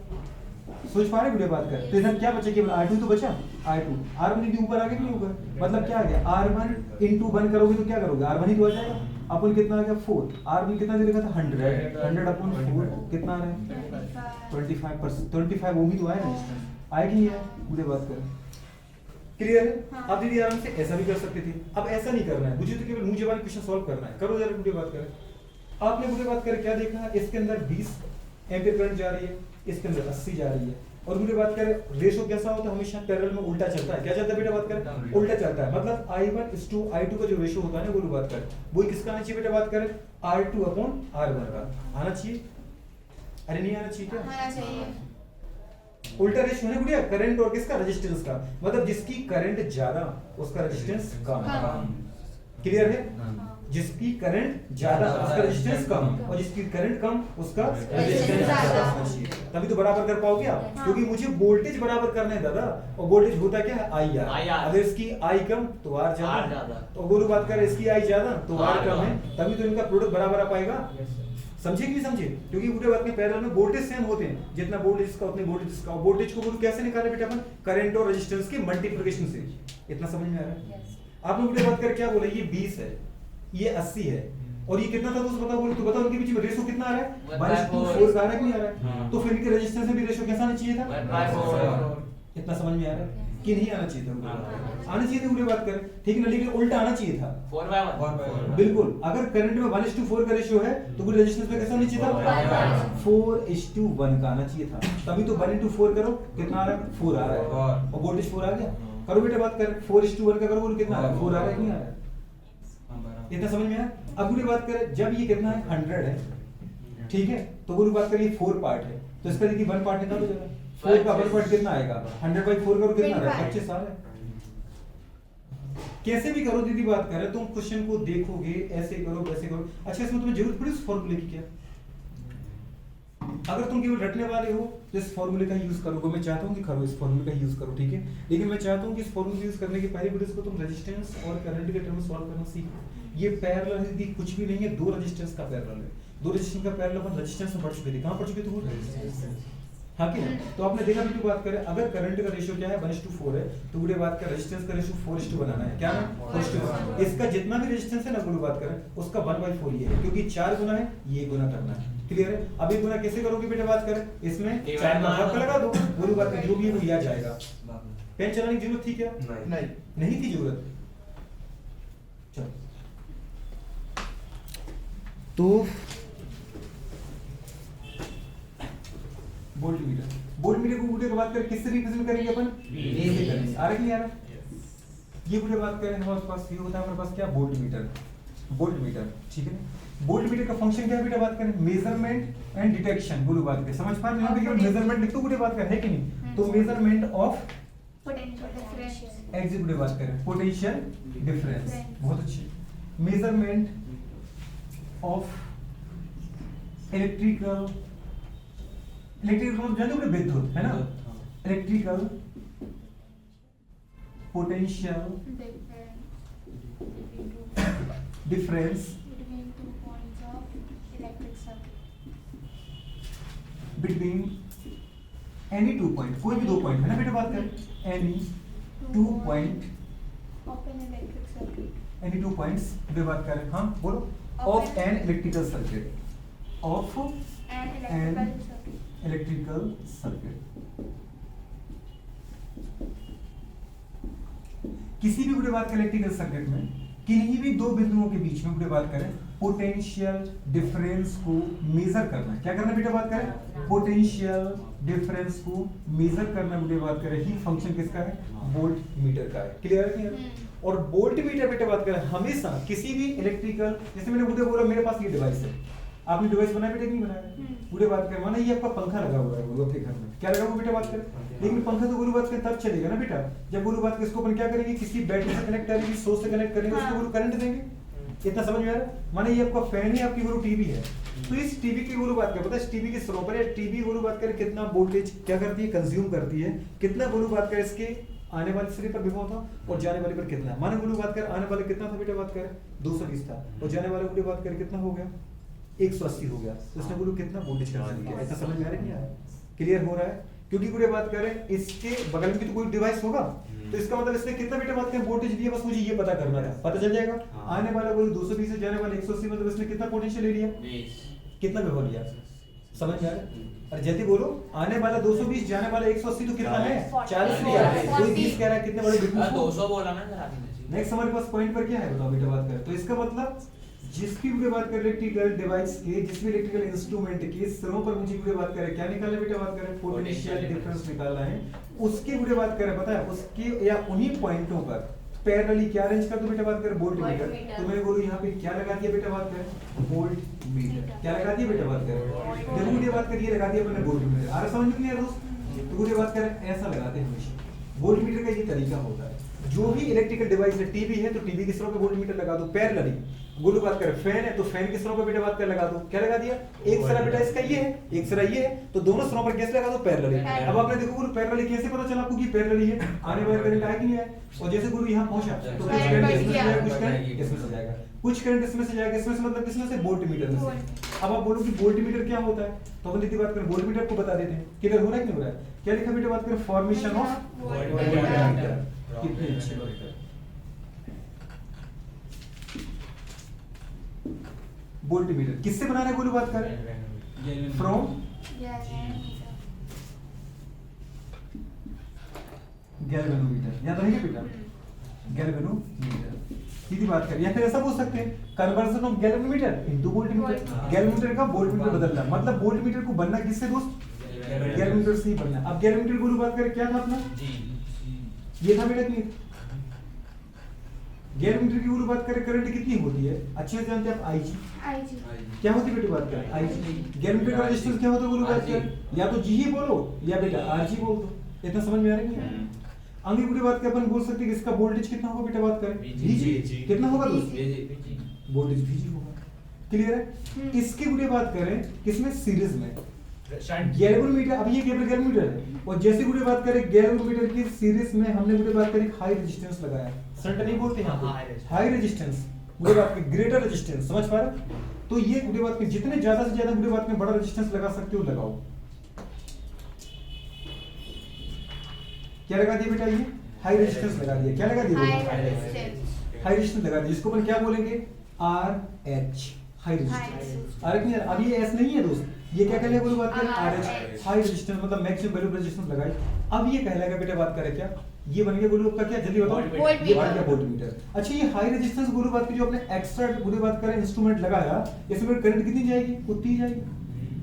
सोच पा रहे वीडियो बात कर, तो इधर क्या बचा केवल R2 तो बचा, R2 R1 यदि ऊपर आ गया कि नहीं ऊपर, मतलब क्या आ गया R1 × 1 करोगे तो क्या करोगे R1 ही तो आ जाएगा, अपन कितना आ गया 4, R1 कितना दे रखा था 100/4 कितना आ रहा है 25% वो भी तो आया रेजिस्टेंस आएगी है पूरे बात कर। क्लियर है? अब दीदी आराम से ऐसा भी कर सकते थे, अब ऐसा नहीं करना है, मुझे तो केवल मुझे वाली क्वेश्चन सॉल्व करना है, करो जरा वीडियो बात करें। आपने मुझे बात करें क्या देखा, इसके अंदर 20 एम्पीयर करंट जा रही है, इसके अंदर 80 जा रही है, और मुझे बात करें रेशो कैसा होता है हमेशा पैरेलल में उल्टा चलता है, क्या चलता है बेटा बात करें उल्टा चलता है, मतलब I1:I2 का जो रेशो होता है ना वो बात करें वो किसका आना चाहिए बेटा बात करें R2/R1 का आना चाहिए, अरे नहीं आना चाहिए क्या, आना चाहिए, उल्टा रेशो है गुड़िया करंट और किसका रेजिस्टेंस का, मतलब जिसकी करंट ज्यादा उसका रेजिस्टेंस कम। क्लियर है? जिसकी करंट ज्यादा उसका रेजिस्टेंस कम, और जिसकी करंट कम उसका रेजिस्टेंस ज्यादा होना चाहिए, तभी तो बराबर कर पाओगे आप, क्योंकि मुझे वोल्टेज बराबर करना है दादा, और वोल्टेज होता क्या है IR, अगर इसकी I कम तो R ज्यादा, तो गुरु बात कर इसकी I ज्यादा तो R कम है, तभी तो इनका प्रोडक्ट बराबर आ पाएगा। समझे कि नहीं समझे? क्योंकि पूरे बात में पैरेलल में वोल्टेज सेम होते हैं, जितना वोल्टेज इसका उतने वोल्टेज इसका, वोल्टेज को गुरु कैसे निकाले बेटा अपन करंट और रेजिस्टेंस के मल्टीप्लिकेशन से। इतना समझ में आ रहा है? आपने पूरे बात कर क्या बोला, ये 20 है ये 80 है, और ये कितना था दोस्त बताओ बोले, तो बताओ उनके बीच में रेशो कितना आ रहा है 1:4 का आ रहा है कि नहीं आ रहा है, तो फिर इनके रेजिस्टेंस में भी रेशो कैसा आना चाहिए था 1/4। इतना समझ में आ रहा है कि नहीं आना चाहिए था, आना चाहिए था पूरी बात करें, ठीक है ना, लेकिन उल्टा आना चाहिए था 4/1 बिल्कुल। अगर करंट में 1:4 का रेशियो है तो पूरे रेजिस्टेंस में कैसा होना चाहिए था 4:1 का आना चाहिए था, तभी तो 1:4 करो कितना आ रहा है 4 आ रहा है, और वोल्टेज 4 आ गया, करो बेटा बात कर 4:1 का करो बोलो कितना आ रहा है 4 आ रहा है कि नहीं आ रहा है, इतना समझ में आया? अब पूरी बात करें जब ये कितना है 100 है, ठीक है, तो पूरी बात करें 4 पार्ट है, तो इसका देखिए 1 पार्ट निकालो जरा 4 का अपर पार्ट कितना आएगा 100/4 करो कितना आएगा 25 साल है। कैसे भी करो दीदी बात कर रहे तुम क्वेश्चन को देखोगे ऐसे करो वैसे करो। अच्छा इसमें तुम्हें जरूरत पड़ी उस फॉर्मूले की क्या? अगर तुम केवल रटने वाले हो तो इस फॉर्मूले का यूज करोगे। मैं चाहता हूं कि करो इस फॉर्मूले का यूज करो ठीक है, लेकिन मैं चाहता हूं कि इस फॉर्मूले यूज करने के पहले वीडियोस को तुम रेजिस्टेंस और करंट के टर्म सॉल्व करना सीखो। ये पैरेलल है दीदी, कुछ भी नहीं है, दो रेजिस्टेंस का पैरेलल है। दो रेजिस्टेंस का पैरेलल अपन रेजिस्टेंस में पढ़ चुके थे। कहां पढ़ चुके थे वो? हाँ कि नहीं? तो आपने देखा वीडियो बात करें अगर करंट का रेशियो क्या है 1:4 है तो वीडियो बात कर रेजिस्टेंस का रेशियो 4:1 बनाना है। क्या है 4:1। इसका जितना भी रेजिस्टेंस है ना वीडियो बात करें उसका 1/4 ये है, क्योंकि 4 गुना है ये गुना करना है। क्लियर है? अभी गुना कैसे करोगे बेटा बात करें, इसमें 4 का भाग लगा दो, वीडियो बात कर जो भी है वो आ जाएगा। पेन चलाने की जरूरत थी क्या? नहीं थी जरूरत। चलो तो वोल्ट मीटर को वीडियो की बात करें किससे रिप्रेजेंट करेंगे अपन? ए से करेंगे। आ रहा है नहीं आ रहा? ये वीडियो बात करें हमारे पास ये होता है हमारे पास क्या वोल्ट मीटर ठीक है। वोल्ट मीटर का फंक्शन क्या है बेटा बात करें? Measurement and detection. बोलो बात करें समझ पा रहे हो? यहाँ पे मेजरमेंट लिख दो वीडियो बात करें है कि नहीं? तो measurement of potential difference exit बात करें पोटेंशियल डिफरेंस। बहुत अच्छी। मेजरमेंट ऑफ इलेक्ट्रिकल जानते हो विद्युत है ना? Electrical potential difference between 2 points of electric circuit. Between any 2 point, कोई भी 2 पॉइंट है ना बेटा बात करें any 2 point Of an electric circuit. Any 2 points पे बात करें। हाँ बोलो of an electrical circuit of An electrical circuit. Electrical circuit. किसी भी वीडियो बात करें इलेक्ट्रिकल सर्किट में किन्हीं भी दो बिंदुओं के बीच में वीडियो बात करें पोटेंशियल डिफरेंस को मेजर करना है। क्या करना बेटा बात करें? पोटेंशियल डिफरेंस को मेजर करना वीडियो बात करें ही फंक्शन किसका है? वोल्ट मीटर का है। क्लियर है? और वोल्ट मीटर बेटा बात करें हमेशा किसी भी इलेक्ट्रिकल, जैसे मैंने वीडियो बोला मेरे पास ये डिवाइस है, आपने डिवाइस बनाया बेटा नहीं बनाया? वीडियो बात करें माना ये आपका पंखा लगा हुआ है गुरु आपके घर में, क्या लगा हुआ बेटा बात करें? लेकिन पंखा तो गुरु बात करें तब चलेगा ना बेटा जब गुरु बात करें इसको अपन क्या करेंगे किसी बैटरी से कनेक्ट करेंगे, सोर्स से कनेक्ट करेंगे, उसको गुरु करंट देंगे। इतना समझ में आ रहा है? माने ये आपका फैन है आपकी गुरु टीवी है, तो इस टीवी की गुरु बात करें पता है इस टीवी के स्लो पर टीवी गुरु बात करें कितना वोल्टेज क्या करती है कंज्यूम करती है, कितना गुरु बात करें इसके आने वाले सिरे पर विभव था और जाने वाले पर कितना। माने गुरु बात करें आने वाले कितना था बेटा बात करें 220 था और जाने वाले गुरु बात करें कितना हो गया 180 हो गया। तो इसने गुरु कितना वोल्टेज कंज्यूम किया। ऐसा समझ में आ रहा है क्या? क्लियर हो रहा है? क्योंकि गुरु बात करें इसके बगल में भी तो कोई डिवाइस होगा तो इसका मतलब इसने कितना बेटा बात करें वोल्टेज दिया, बस मुझे ये पता करना था, पता चल जाएगा। आने वाला गुरु 220 से जाने वाला 180 मतलब इसने कितना पोटेंशियल ले लिया, कितना विभव लिया। समझ में आ रहा है? अरे जल्दी बोलो आने वाला 220 जाने वाला 180 तो कितना है 40 लिया है, कोई 20 कह रहा है कितने बड़े बिल्कुल 200 बोला ना सर आपने। नेक्स्ट हमारे पास पॉइंट पर क्या है बताओ बेटा बात करें। तो इसका मतलब जिसकी भी बात करें इलेक्ट्रिकल डिवाइस के जिस भी इलेक्ट्रिकल इंस्ट्रूमेंट के सिरों पर मुझे भी बात करें क्या निकालना है बेटा बात करें पोटेंशियल डिफरेंस निकालना है। उसकी भी बात करें पता है उसके या उन्हीं पॉइंटों पर पैरेलली क्या अरेंज कर दो बेटा बात करें वोल्ट मीटर। तो मैं बोलूं यहाँ पे क्या लगा दिया बेटा बात करें वोल्ट मीटर। क्या लगा दिया बेटा बात करें जब मुझे बात करिए लगा दिया अपने वोल्ट मीटर। आ रहा समझ में नहीं आ रहा दोस्त? तो मुझे बात करें ऐसा लगाते हैं हमेशा। वोल्ट मीटर का ये तरीका होता है जो भी इलेक्ट्रिकल डिवाइस है टीवी है तो टीवी के सिरों पे वोल्ट मीटर लगा दो पैरेलली। गुरु बात करें फैन है तो फैन के सिरों पे बेटा बात कर लगा दो। क्या लगा दिया एक सिरा बेटा इसका ये है एक सिरा ये है तो दोनों सिरों पर कैसे लगा दो पैरेलली। अब आपने देखो गुरु पैरेलली कैसे पता चला आपको कि पैरेलली है आने वाला करंट आया कि नहीं आया। और जैसे गुरु यहाँ पहुंचा तो कुछ करंट इसमें से जाएगा कुछ करंट इसमें से जाएगा कुछ करंट इसमें से जाएगा इसमें से मतलब किसमें से वोल्ट मीटर में से। अब आप बोलो कि वोल्ट मीटर क्या होता है तो अपन बात करें वोल्ट मीटर को बता देते हैं क्लियर हो रहा है कि नहीं हो रहा है। क्या लिखा बेटा बात करें फॉर्मेशन ऑफ वोल्ट मीटर। कितने अच्छे वोल्ट मीटर किससे बनाना है बोलो बात करें फ्रॉम गैल्वेनोमीटर। याद रहेगा बेटा गैल्वेनोमीटर सीधी बात करें या फिर ऐसा बोल सकते हैं conversion of galvanometer into voltmeter. Galvanometer का वोल्टमीटर बदलना मतलब वोल्टमीटर को बनना किससे दोस्त गैल्वेनोमीटर से ही बनना। अब गैल्वेनोमीटर बोलो बात करें क्या था अपना ये था बेटा कि गैल्वेनोमीटर की वो बात करें करंट कितनी होती है, अच्छे से जानते हैं आप, IG IG क्या होती है बेटा, बात करें IG। गैल्वेनोमीटर का रेजिस्टेंस क्या होता है बोलो, बात करें या तो G ही बोलो या बेटा RG बोल दो, इतना समझ में आ रही है। आगे बुरी बात क्या अपन बोल सकते हैं कि इसका वोल्टेज कितना होगा बेटा, बात करें VG कितना होगा दोस्त, वोल्टेज VG होगा, क्लियर है। इसकी बुरी बात करें किसमें, सीरीज में गैल्वेनोमीटर, अब ये केवल गैल्वेनोमीटर है, और जैसे बुरी बात करें गैल्वेनोमीटर की सीरीज में हमने बुरी बात करें हाई रेजिस्टेंस लगाया, शंट नहीं बोलते हैं, हाई रेजिस्टेंस बुरी बात की ग्रेटर रेजिस्टेंस, समझ पा रहे। तो ये बुरी बात की जितने ज्यादा से ज्यादा बुरी बात में बड़ा रेजिस्टेंस लगा सकते हो लगाओ। क्या लगा दिया बेटा, ये हाई रेजिस्टेंस लगा दिया, क्या लगा दिया, हाई रेजिस्टेंस लगा दिया, जिसको अपन क्या बोलेंगे RH, हाई रेजिस्टेंस। अरे नहीं, अब ये S नहीं है दोस्त, ये क्या कहलाएगा बोलो, बात करें RH, हाई रेजिस्टेंस मतलब मैक्सिमम वैल्यू रेजिस्टेंस लगाई। अब ये कहलाएगा बेटा, बात करें क्या, ये बन गया बोलो आपका क्या, जल्दी बताओ, ये बन गया वोल्टमीटर। अच्छा ये हाई रेजिस्टेंस बोलो बात की जो अपने एक्स्ट्रा बोलो बात करें इंस्ट्रूमेंट लगाया, इसमें करंट कितनी जाएगी, उतनी जाएगी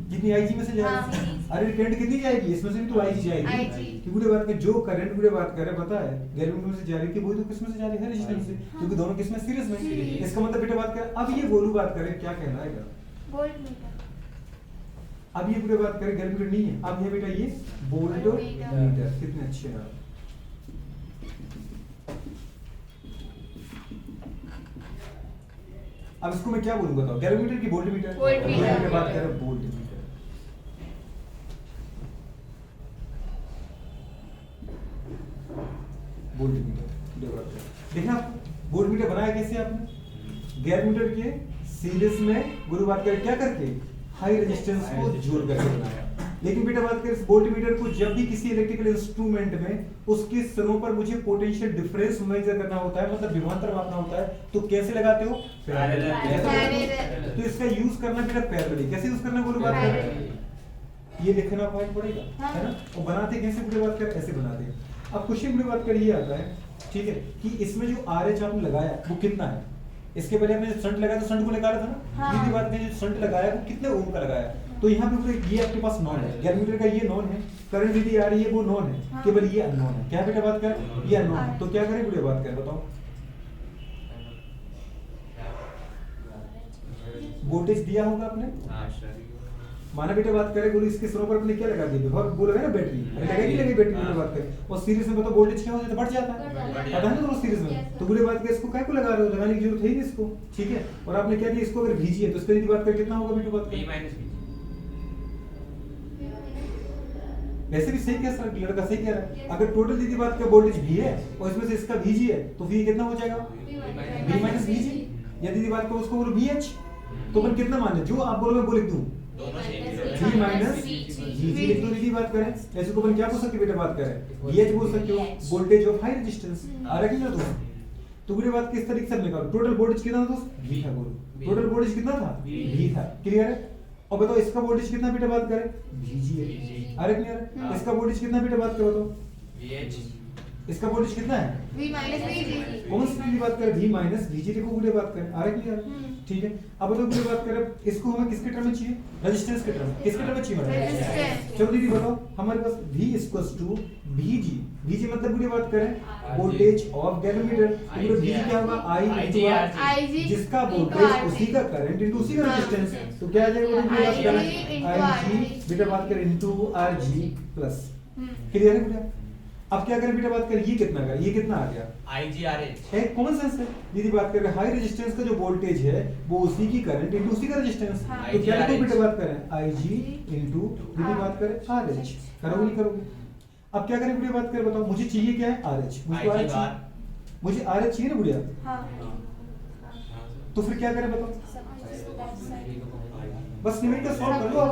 जितनी IG में से जाएगी। अरे करंट कितनी जाएगी, इसमें से भी तो IG जाएगी, कि बुरे बात में जो करंट बुरे बात कर रहे पता है गैल्वेनोमीटर में से जा रही थी, वही तो किसमें से जा रही है, रेजिस्टेंस से, क्योंकि दोनों किसमें, सीरीज में। इसका मतलब बेटा बात करें, अब ये बोलो बात करें क्या कहना है, वोल्टमीटर। अब ये बुरे बात करें गैल्वेनोमीटर नहीं है, अब ये बेटा ये वोल्टमीटर, कितने अच्छे नाम। अब इसको मैं क्या बोलूं बताओ, गैल्वेनोमीटर की वोल्टमीटर, वोल्टमीटर बात करें वोल्टमीटर। वोल्टमीटर देखना, वोल्टमीटर बनाया कैसे आपने, गैल्वेनोमीटर के सीरीज में गुरु बात करें क्या करके, हाई रेजिस्टेंस को जोड़ करके बनाया। लेकिन बेटा बात करें वोल्टमीटर को जब भी किसी इलेक्ट्रिकल इंस्ट्रूमेंट में उसके स्तरों पर मुझे पोटेंशियल डिफरेंस मेजर करना होता है, मतलब विभवांतर मापना होता है, तो कैसे लगाते हो, पैरेलल। तो इसका यूज करना बेटा पैरेलल, कैसे यूज करना गुरु बात करें, ये लिखना पड़ेगा है ना, और बनाते कैसे बुरे बात कर, ऐसे बनाते हैं। अब क्वेश्चन बुरे बात कर ये आता है, ठीक है, कि इसमें जो RH आपने लगाया वो कितना है, इसके पहले हमने शंट लगाया तो शंट को निकाला था ना, ये बात करें जो शंट लगाया वो कितने ओम का लगाया, तो यहाँ पे ये आपके पास नॉन है, गैल्वेनोमीटर का ये नॉन है, करंट विधि आ रही है वो नॉन है, केवल ये अननोन है, क्या बेटा बात कर, ये अननोन है, तो क्या करें बुरे बात कर बताओ, वोल्टेज दिया होगा आपने, माना बेटा बात करें बोलो इसके स्तरों पर अपने क्या लगा दिया, बहुत बोलोगे ना बैटरी, लगाएगी लगी बैटरी में बात करें, और सीरीज में बताओ वोल्टेज क्या हो जाता है, बढ़ जाता है, पता है ना दोनों सीरीज में, तो बुरे बात करें इसको क्या को लगा रहे हो, लगाने की जरूरत है ही नहीं इसको, ठीक है। और आपने क्या दिया, इसको अगर VG है तो इसकी बात करें कितना होगा बेटा बात करें, वैसे भी सही कह रहा लड़का, सही कह रहा है, अगर टोटल दीदी बात का वोल्टेज V है और इसमें से इसका VG है तो V कितना हो जाएगा, V माइनस VG, या दीदी बात को उसको बोलो VH, तो अपन कितना माने, जो आप बोलो मैं वो लिख दूं, V माइनस VG लिख दो दीदी बात करें, ऐसे को अपन क्या बोल सकते बेटा बात करें, VH बोल सकते हो, वोल्टेज ऑफ हाई रेजिस्टेंस, आ रहा है ना दोस्त। तो पूरी बात किस तरीके से निकालो, टोटल वोल्टेज कितना था दोस्त, V था, बोलो टोटल वोल्टेज कितना था, V था, क्लियर है। और बताओ इसका वोल्टेज कितना बेटा बात करें, VG है, आ रहा है क्लियर, इसका वोल्टेज कितना बेटा बात करो तो VH, इसका वोल्टेज कितना है, V माइनस VG, कौन सी की बात करें, V माइनस VG लिखो पूरी बात करें, आ रहा है क्लियर, ठीक है। अब बताओ पूरी बात करें इसको हमें किसके टर्म में चाहिए, रेजिस्टेंस के टर्म, किसके टर्म में चाहिए मतलब, चलो दीदी बताओ हमारे पास V equals to VG, VG मतलब पूरी बात करें वोल्टेज ऑफ गैल्वेनोमीटर, तो VG क्या होगा, I जिसका वोल्टेज उसी का करंट इनटू उसी का रेजिस्टेंस, तो क्या आ जाएगा IG बेटा बात करें इनटू RG प्लस, क्लियर है बेटा। अब क्या करें बेटा बात करें, ये कितना का, ये कितना आ गया, IGRH, है कॉमन सेंस है, यदि बात करें हाई रेजिस्टेंस का जो वोल्टेज है वो उसी की करंट इनटू उसी का रेजिस्टेंस, तो क्या लिखो बेटा बात करें IG इनटू यदि बात करें RH, करोगे नहीं करोगे। अब क्या करें बेटा बात करें बताओ, मुझे चाहिए क्या है RH, मुझे RH चाहिए ना बुढ़िया, तो फिर क्या करें बताओ, बस न्यूमेरिकल सॉल्व कर लो,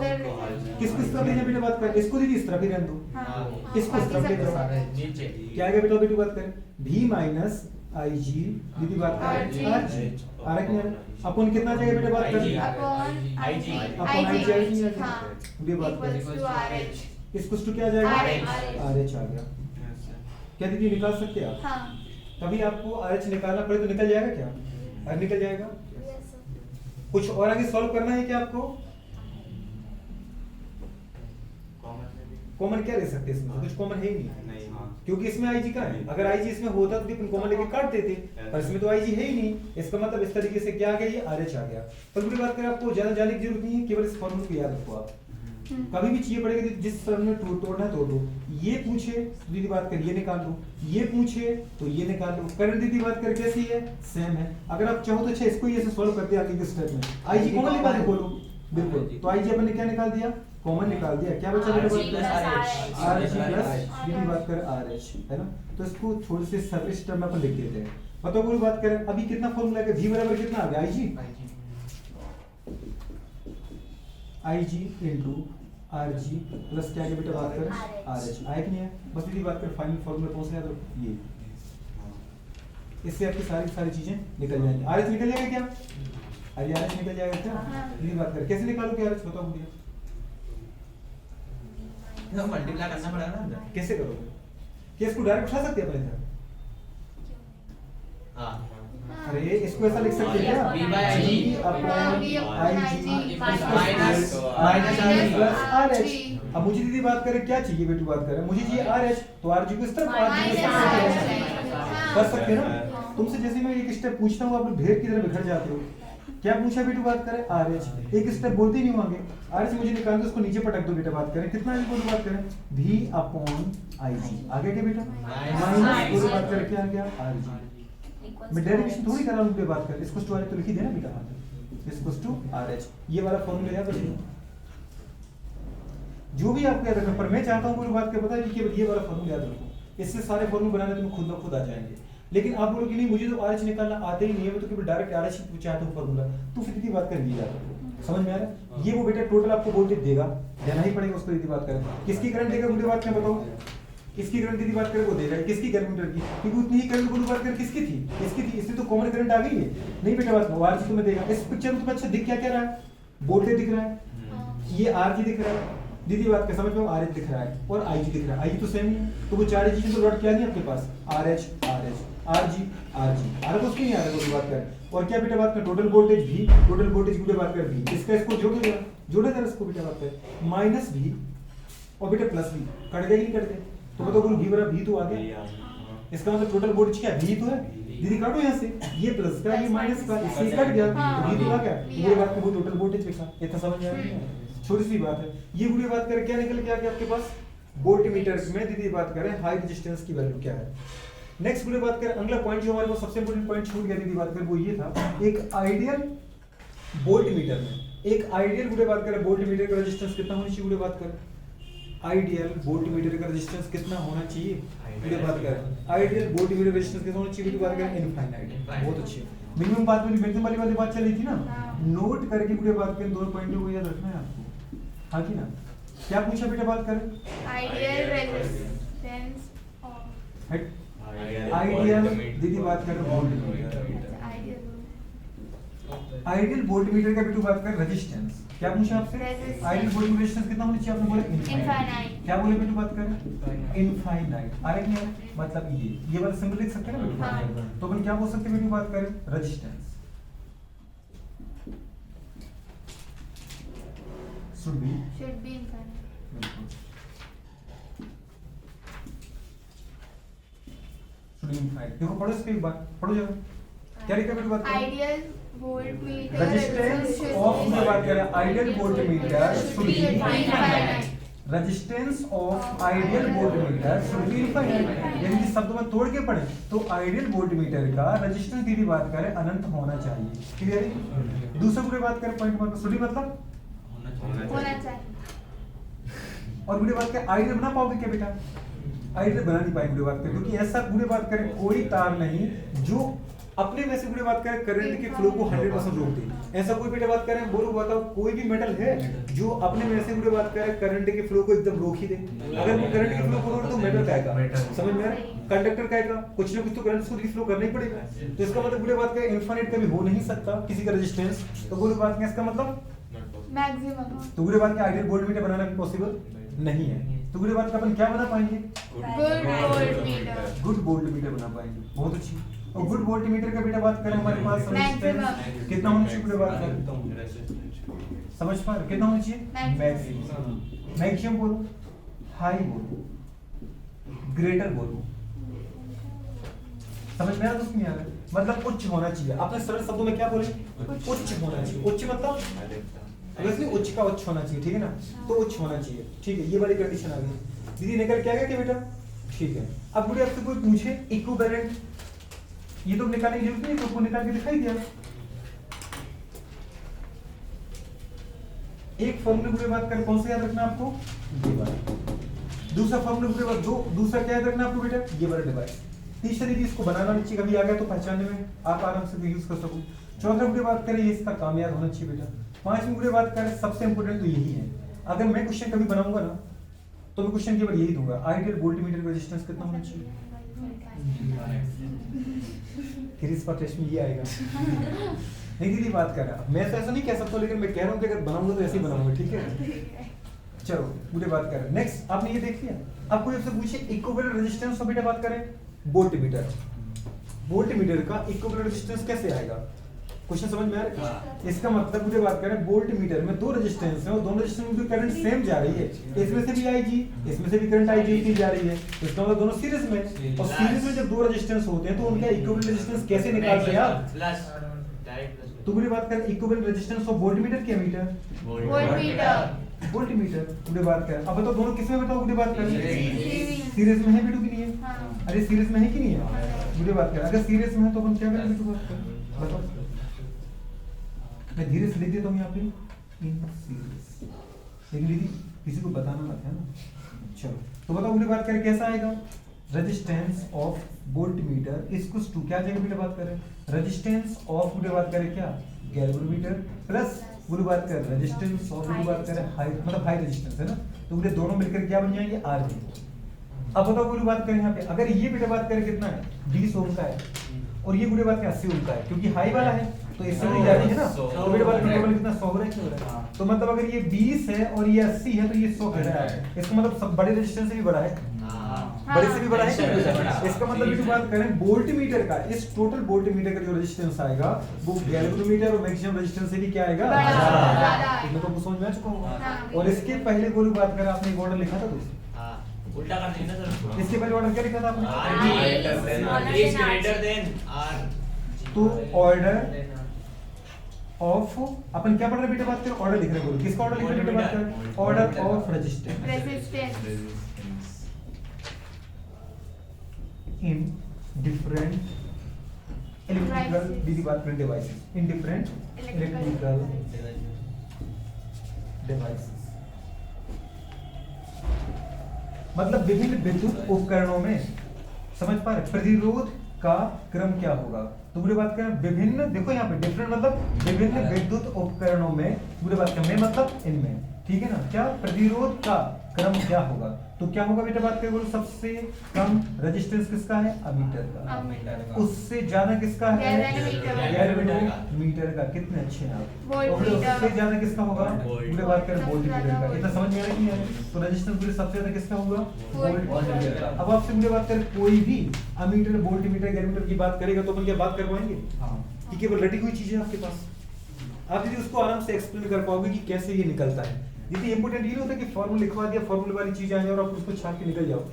किसको इस तरफ भेजना बेटा बात कर, इसको दीदी इस तरफ ही रहने दो, इसको इस तरफ भेज दो, क्या आएगा बेटा बेटी बात करें, V माइनस IG दीदी बात करें RG, आ रहा है अपन कितना आ जाएगा बेटा बात करें, अपॉन IG, अपन IG दीदी बात करें, इसको टू क्या आ जाएगा, RH आ गया, क्या दीदी निकाल सकते हैं आप, कभी आपको RH निकालना पड़े तो निकल जाएगा क्या, अरे निकल जाएगा। कुछ और आगे सॉल्व करना है क्या आपको, कॉमन क्या ले सकते हैं इसमें? कुछ कॉमन है ही नहीं, नहीं। क्योंकि इसमें आईजी का है। अगर आईजी इसमें होता तो अपन कॉमन लेके काट देते, पर इसमें तो आईजी है ही नहीं। इसका मतलब इस तरीके से क्या आ गया, ये आरएच आ गया। पर पूरी बात करें, आपको ज्यादा जाने की जरूरत नहीं है, केवल इस फॉर्मूले को याद रखो आप। कभी भी चाहिए पड़ेगा तो जिस फॉर्मूले में तोड़ना है तोड़ दो। ये पूछे तो दीदी बात कर ये निकाल लो, ये पूछे तो ये निकाल लो। करंट दीदी बात कर कैसी है, सेम है। अगर आप चाहो तो अच्छा इसको ही ऐसे सॉल्व करते आगे के स्टेप में। आईजी कॉमन निकाल दो, बोलो बिल्कुल। तो आईजी अपन ने क्या निकाल दिया, कॉमन निकाल दिया। क्या बचा मेरे पास, आरएच प्लस दीदी बात कर आरएच, है ना। तो इसको थोड़े से सरल स्टेप में अपन लिख देते हैं। बताओ पूरी बात करें, अभी कितना फॉर्मूला है, v बराबर कितना आ गया, आईजी इंटू आरजी प्लस क्या के बेटा बात करें आरएच, आया कि नहीं है। बस दीदी बात कर फाइनल फॉर्मूला कौन सा है, तो ये। इससे आपकी सारी चीजें निकल जाएंगी। आरएच निकल जाएगा क्या, अरे आरएच निकल जाएगा क्या, दीदी बात कर कैसे निकालो क्या आरएच, बताओ मुझे मल्टीप्लाई करना पड़ेगा ना। कैसे करोगे, क्या इसको डायरेक्ट उठा सकते हैं अपने इधर? हाँ अरे इसको ऐसा लिख सकते हैं क्या, V by IG upon IG minus plus RH। अब मुझे दीदी बात करें क्या चाहिए, बेटू बात करें मुझे चाहिए RH, तो RG को इस तरफ कर सकते हैं ना। तुमसे जैसे मैं एक स्टेप पूछता हूँ आप लोग ढेर की तरह बिखर जाते हो। क्या पूछा बेटू बात करें RH, एक स्टेप बोलते ही नहीं होंगे। RH मुझे निकाल दो, उसको नीचे पटक दो बेटा बात करें कितना है, बोलो बात करें V अपॉन IG। आगे क्या बेटा माइनस, बोलो बात करें क्या आ गया RG। मैं डेरिवेशन थोड़ी कर रहा हूँ, बात कर इसको टू तो लिख ही देना बेटा, इसको टू RH। ये वाला फॉर्मूला याद रखिए, जो भी आपको याद रखना। पर मैं चाहता हूँ पूरी बात के पता है कि ये वाला फॉर्मूला याद रखो, इससे सारे फॉर्मूले बनाने तुम्हें खुद ब खुद आ जाएंगे। लेकिन आप बोलो कि नहीं मुझे तो RH निकालना आते ही नहीं है, मैं तो केवल डायरेक्ट RH चाहता हूँ फॉर्मूला, तो फिर दीदी बात कर ली जाता है। समझ में आ रहा है, ये वो बेटा टोटल आपको वोल्टेज देगा, देना ही पड़ेगा उसको। दीदी बात करें किसकी करंट देगा, मुझे बात करें बताओ, इसकी करंट दीदी बात करें वो देगा, किसकी कैलकुलेटर की, क्योंकि उतनी ही करंट बोलो बात करें किसकी थी, इससे तो कॉमन करंट आ गई है। नहीं बेटा बात RG तुम्हें देगा। इस पिक्चर में तुम्हें अच्छा दिख क्या रहा है, वोल्टेज दिख रहा है, ये RG दिख रहा है, दीदी बात कर समझ में RH दिख रहा है और IG दिख रहा है। IG तो सेम ही है, तो वो चार चीजें तो डॉट क्या नहीं आपके पास, RH RG आ रहा तो उसकी नहीं आ रहा, बात कर। और क्या बेटा बात कर total voltage V, total voltage बेटा बात कर V, इसका इसको जोड़े जरा इसको बेटा बात कर माइनस V और बेटा प्लस V, कट गए नहीं कट गए, तो बताओ बोलो V बराबर V तो आ गया। इसका मतलब टोटल वोल्टेज क्या V तो है, दीदी काटो यहाँ से, ये प्लस का ये माइनस का, इससे कट गया तो V तो आ गया। ये बात को टोटल वोल्टेज लिखा, इतना समझ में आ रही है, छोटी सी बात है। ये पूरी बात करें क्या निकल के आ गया आपके पास, वोल्टमीटर में दीदी बात करें हाई रेजिस्टेंस की वैल्यू क्या है। नेक्स्ट पूरी बात करें, अगला पॉइंट जो हमारे पास सबसे इंपॉर्टेंट पॉइंट छूट गया दीदी बात करें वो ये था, एक आइडियल वोल्टमीटर में, एक आइडियल पूरी बात करें वोल्टमीटर का रेजिस्टेंस कितना होना चाहिए, पूरी बात करें आइडियल वोल्टमीटर का रेजिस्टेंस कितना होना चाहिए, पूरी बात करें आइडियल वोल्टमीटर रेजिस्टेंस कितना होना चाहिए, पूरी बात करें इनफाइनाइट। बहुत अच्छी मिनिमम बात वाली मैक्सिमम वाली बात चल रही थी ना, नोट करके पूरी बात करें, दोनों पॉइंटों को याद रखना है आपको, हाँ कि ना। क्या पूछा बेटा बात करें, आइडियल रेजिस्टेंस ऑफ आइडियल दीदी बात कर वोल्टमीटर, आइडियल वोल्टमीटर का बेटा बात कर रेजिस्टेंस। क्या पूछा आपसे, आइडियल वोल्टमीटर रेजिस्टेंस कितना होना चाहिए, आपने बोला इनफाइनाइट। क्या बोले बेटा बात करें इनफाइनाइट, आ रहा है मतलब ये वाला सिंबल लिख सकते हैं ना बेटा, तो अपन क्या बोल सकते हैं बेटा बात करें रेजिस्टेंस should be infinite। देखो पढ़ो इसके एक बार पढ़ो जरा, क्या लिखा बेटा बात करें, आइडियल वोल्टमीटर रेजिस्टेंस ऑफ में बात करें ideal voltmeter should be infinite, resistance of ideal voltmeter should be infinite. यानी कि शब्द में तोड़ के पढ़े तो आइडियल वोल्टमीटर का रेजिस्टेंस दीदी बात करें अनंत होना चाहिए, क्लियर है। दूसरा पूरी बात करें पॉइंट मतलब शुड मतलब होना चाहिए, और बुरी बात करें आइडियल बना पाओगे क्या बेटा, आइडियल बना नहीं पाएंगे बुरी बात करें, क्योंकि ऐसा बुरी बात करें कोई तार नहीं जो अपने में से बुरी बात करें करंट के फ्लो को 100% रोक दे। ऐसा कोई बेटा बात करें बोलो बताओ, कोई भी मेटल है जो अपने में से बुरी बात करें करंट के फ्लो को एकदम रोक ही दे। अगर वो करंट के फ्लो को रोक तो मेटल का आएगा, समझ में आ रहा है, कंडक्टर का आएगा, कुछ ना कुछ तो करंट उसको फ्लो करना ही पड़ेगा। तो इसका मतलब बुरी बात करें इनफाइनाइट कभी हो नहीं सकता किसी का रेजिस्टेंस, तो बुरी बात करें इसका मतलब मैक्सिमम। तो बुरी बात के आइडियल वोल्टमीटर बनाना भी पॉसिबल नहीं है, तो बुरी बात का अपन क्या बना पाएंगे, गुड वोल्टमीटर बना पाएंगे। बहुत अच्छी। और गुड वोल्टमीटर का बेटा बात करें हमारे पास रेजिस्टेंस कितना होना चाहिए, पूरी बात करें समझ पा रहे कितना होना चाहिए, मैक्सिमम। मैक्सिमम बोलो हाई बोलूं, ग्रेटर बोलूं, समझ में आ रहा दोस्त नहीं आ रहा? मतलब उच्च होना चाहिए। आपने सरल शब्दों में क्या बोले? उच्च होना चाहिए। उच्च मतलब वैसे उच्च का उच्च होना चाहिए, ठीक है ना? तो उच्च होना चाहिए, ठीक है। ये वाली कंडीशन आ गई। दीदी निकल के आ गया क्या बेटा? ठीक है। अब बुढ़े आपसे कोई पूछे इक्विवेलेंट, ये तो निकालने की जरूरत नहीं, तो निकाल के दिखाई दिया। एक फॉर्मूले बुढ़े बात कर, कौन सा याद रखना आपको? ये वाला। दूसरा फॉर्मूले बुढ़े बात, दो दूसरा क्या याद रखना आपको बेटा? ये वाला डिवाइस। तीसरा दीदी इसको बनाना नहीं चाहिए, कभी आ गया तो पहचानने में आप आराम से यूज कर सको। चौथा बुढ़े बात करें, ये इसका कामयाब होना चाहिए बेटा। पांचवी बुढ़े बात करें, सबसे इंपोर्टेंट तो यही है। अगर मैं क्वेश्चन कभी बनाऊंगा ना, तो मैं क्वेश्चन केवल यही दूंगा, आइडियल वोल्टमीटर का रेजिस्टेंस कितना होना चाहिए? फिर इस पर टेस्ट में ये आएगा। नहीं दीदी बात कर रहा, मैं तो ऐसा नहीं कह सकता, लेकिन मैं कह रहा हूँ कि अगर बनाऊंगा तो ऐसे ही बनाऊंगा, ठीक है? चलो बुढ़े बात करें। नेक्स्ट आपने ये देख लिया। अब कोई आपसे पूछे इक्विवेलेंट रेजिस्टेंस तो बेटा बात करें वोल्टमीटर। वोल्टमीटर का इक्विवेलेंट रेजिस्टेंस कैसे आएगा? क्वेश्चन समझ में आ रहा है? इसका मतलब मुझे बात करें, वोल्टमीटर में दो रेजिस्टेंस है और दोनों रेजिस्टेंस में करंट सेम जा रही है। इसमें से भी आईजी, इसमें से भी करंट आईजी जा रही है। इसका मतलब दोनों सीरीज में, और सीरीज में जब दो रेजिस्टेंस होते हैं तो उनका इक्विवेलेंट रेजिस्टेंस कैसे निकालते हैं आप? तो मुझे बात करें इक्विवेलेंट रेजिस्टेंस ऑफ वोल्टमीटर क्या मीटर? वोल्टमीटर। वोल्टमीटर। मुझे बात करें, अब बताओ दोनों किसमें बताओ? मुझे बात करें सीरीज में है बेटू की नहीं है? हाँ। अरे सीरीज में है कि नहीं है? मुझे बात करें अगर सीरीज में है तो अपन क्या करें बेटू? बात करें बताओ। मैं धीरे से लिख देता हूँ यहाँ पे इन सीरीज, लेकिन दीदी किसी को बताना मत है ना। चलो तो बताओ मुझे बात करें कैसा आएगा? Resistance of voltmeter equals to क्या जाएगा बेटा? बात करें रेजिस्टेंस ऑफ, मुझे बात करें क्या? गैल्वेनोमीटर प्लस मुझे बात करें रेजिस्टेंस ऑफ, मुझे बात करें हाई, मतलब हाई रेजिस्टेंस है ना, तो मुझे दोनों मिलकर क्या बन जाएंगे? आरजी। अब बताओ मुझे बात करें यहाँ पे, अगर ये बेटा बात करें कितना है? 20 ओम का है, और ये मुझे बात करें 80 ओम का है, क्योंकि हाई वाला है तो इससे भी ज्यादा है ना, तो बेटा बात करें कितना 100 हो रहा है। तो मतलब अगर ये 20 है और ये 80 है तो ये 100 कह रहा है। इसका मतलब सब बड़े रेजिस्टेंस से भी बड़ा है, बड़े से भी बड़ा है क्या? इसका मतलब ये बात करें वोल्टमीटर का, इस टोटल वोल्टमीटर का जो रेजिस्टेंस आएगा वो गैल्वेनोमीटर और मैक्सिमम रेजिस्टेंस से भी क्या आएगा? बड़ा। इसमें तो समझ में आ चुका होगा। हाँ। और इसके पहले कोई बात करें, आपने एक ऑर्डर लिखा था दोस्तों, उल्टा कर देना सर। इसके पहले ऑर्डर क्या लिखा था आपने? is greater than R। तो ऑर्डर ऑफ, अपन क्या पढ़ रहे बेटा? बात करें ऑर्डर लिख रहे हैं, बोलो किसका ऑर्डर लिख रहे हैं बेटा? बात करें order of resistance resistance in different electrical, दीदी बात करें devices, in different electrical devices, मतलब विभिन्न विद्युत उपकरणों में, समझ पा रहे? प्रतिरोध का क्रम क्या होगा? तो मुझे बात करें विभिन्न, देखो यहाँ पे डिफरेंट मतलब विभिन्न विद्युत उपकरणों में, मुझे बात करें मतलब इनमें, ठीक है ना? क्या प्रतिरोध का क्रम क्या होगा? तो क्या होगा बेटा? बात करें बोलो सबसे कम रेजिस्टेंस किसका है? अमीटर का। अमीटर। उससे ज्यादा किसका है? गैल्वेनोमीटर। गैल्वेनोमीटर का। कितने अच्छे हैं आप। वोल्टमीटर। उससे ज्यादा किसका होगा? वोल्ट। मुझे बात करें वोल्टमीटर का। इतना समझ में आ रहा है? तो रेजिस्टेंस मुझे सबसे ज्यादा किसका होगा? वोल्टमीटर का। अब आपसे मुझे बात करें कोई भी अमीटर, वोल्टमीटर, गैल्वेनोमीटर की बात करेगा तो अपन क्या बात कर पाएंगे? कि केवल रटी हुई चीज है आपके पास, आप यदि उसको आराम से एक्सप्लेन कर पाओगे कि कैसे ये निकलता है। यदि इंपोर्टेंट ये होता है कि फॉर्मूला लिखवा दिया, फॉर्मूले वाली चीज आ जाए और आप उसको छाप के निकल जाओ।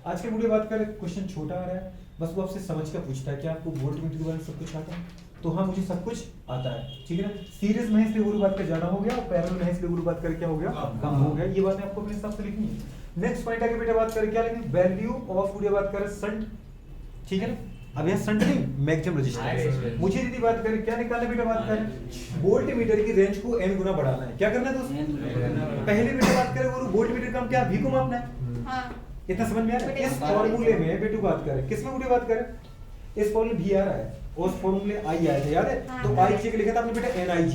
आज के वीडियो बात करें, क्वेश्चन छोटा आ रहा है, बस वो आपसे समझ कर पूछता है कि आपको वोल्टमीटर के बारे में सब कुछ आता है? तो हाँ मुझे सब कुछ आता है, ठीक है ना? सीरीज में इसलिए गुरु बात कर ज्यादा हो गया और पैरेलल में इसलिए गुरु बात कर क्या हो गया? कम हो गया। ये बातें आपको अपने हिसाब से लिखनी है। नेक्स्ट पॉइंट आगे बेटा बात करें क्या लिखेंगे? वैल्यू ऑफ, मुझे बात करें शंट, ठीक है ना? अब यहाँ शंट नहीं, मैक्सिमम रेजिस्टेंस। मुझे यदि बात करें क्या निकालना बेटा? बात करें वोल्टमीटर की रेंज को n गुना बढ़ाना है। क्या करना है दोस्तों? पहले बेटा बात करें वो वोल्टमीटर का क्या V को मापना है। हाँ। इतना समझ में आ रहा है? इस फॉर्मूले में बेटू बात करें, किसमें मुझे बात करें? इस फॉर्मूले V आ रहा है, उस फॉर्मूले I आया था, याद है? तो I की जगह लिखा था आपने बेटा NIG।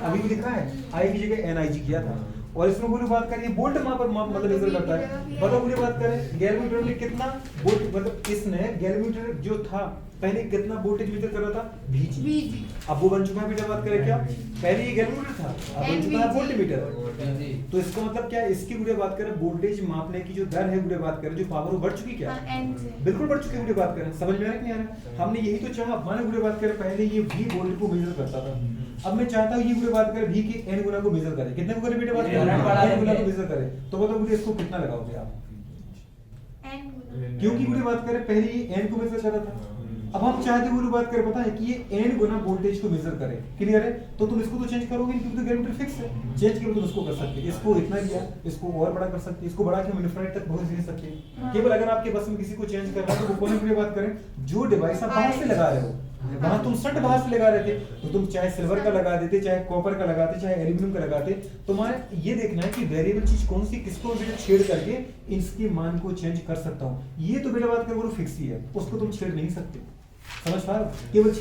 अभी भी लिखा है I की जगह NIG किया था। और इसमें मुझे बात करें वोल्ट मापर मतलब रिजल्ट करता है। बताओ मुझे बात करें गैल्वेनोमीटर में कितना वोल्ट, मतलब इसने गैल्वेनोमीटर जो था पहले कितना वोल्टेज मीटर कर रहा था VG, VG, अब वो बन चुका है बेटा बात करें क्या, पहले ये गैल्वेनोमीटर था, अब बन चुका है NVG। वोल्टमीटर। तो इसका मतलब क्या है, इसकी गुड़े बात करें वोल्टेज मापने की जो दर है गुड़े बात करें, जो पावर वो बढ़ चुकी क्या, N से। बिल्कुल बढ़ चुकी है गुड़े बात करें। समझ में आ रहा है कि नहीं आ रहा? हमने यही तो चाहा, माने गुड़े बात करें पहले ये V वोल्ट को मेजर करता था, अब मैं चाहता हूँ ये गुड़े बात करें V के N गुना को मेजर करे, कितने को करे बेटा बात N बढ़ा करें, N गुना देंगे। को मेजर करे, तो मतलब गुड़े इसको कितना लगाओगे आप, N गुना। क्योंकि गुड़े बात करें पहले ये N को मेजर कर रहा था, अब हम चाहते हुए बात करें पता है कि ये n गुना वोल्टेज को मेजर करे, क्लियर है? तो तुम इसको तो चेंज करोगे नहीं क्योंकि तो गैल्वेनोमीटर फिक्स है, चेंज करो तुम इसको कर सकते हैं, इसको इतना लिया, इसको और बड़ा कर सकते हैं, इसको बढ़ा के हम इनफिनिट तक पहुंच नहीं सकते। हाँ। केवल अगर आपके बस में किसी को चेंज करना है तो वो कौन सी बात करें, जो डिवाइस आप बाहर से लगा रहे हो, वहां तुम शर्ट बाहर से लगा रहे थे तो तुम चाहे सिल्वर का लगा देते, चाहे कॉपर का लगाते, चाहे एल्यूमिनियम का लगाते, तुम्हारे ये देखना है कि वेरिएबल चीज कौन सी, किसको बेटा छेड़ करके इसके मान को चेंज कर सकता हूँ। ये तो बेटा बात करें वो फिक्स ही है, उसको तुम छेड़ नहीं सकते, समझ पा रहे हो? केवल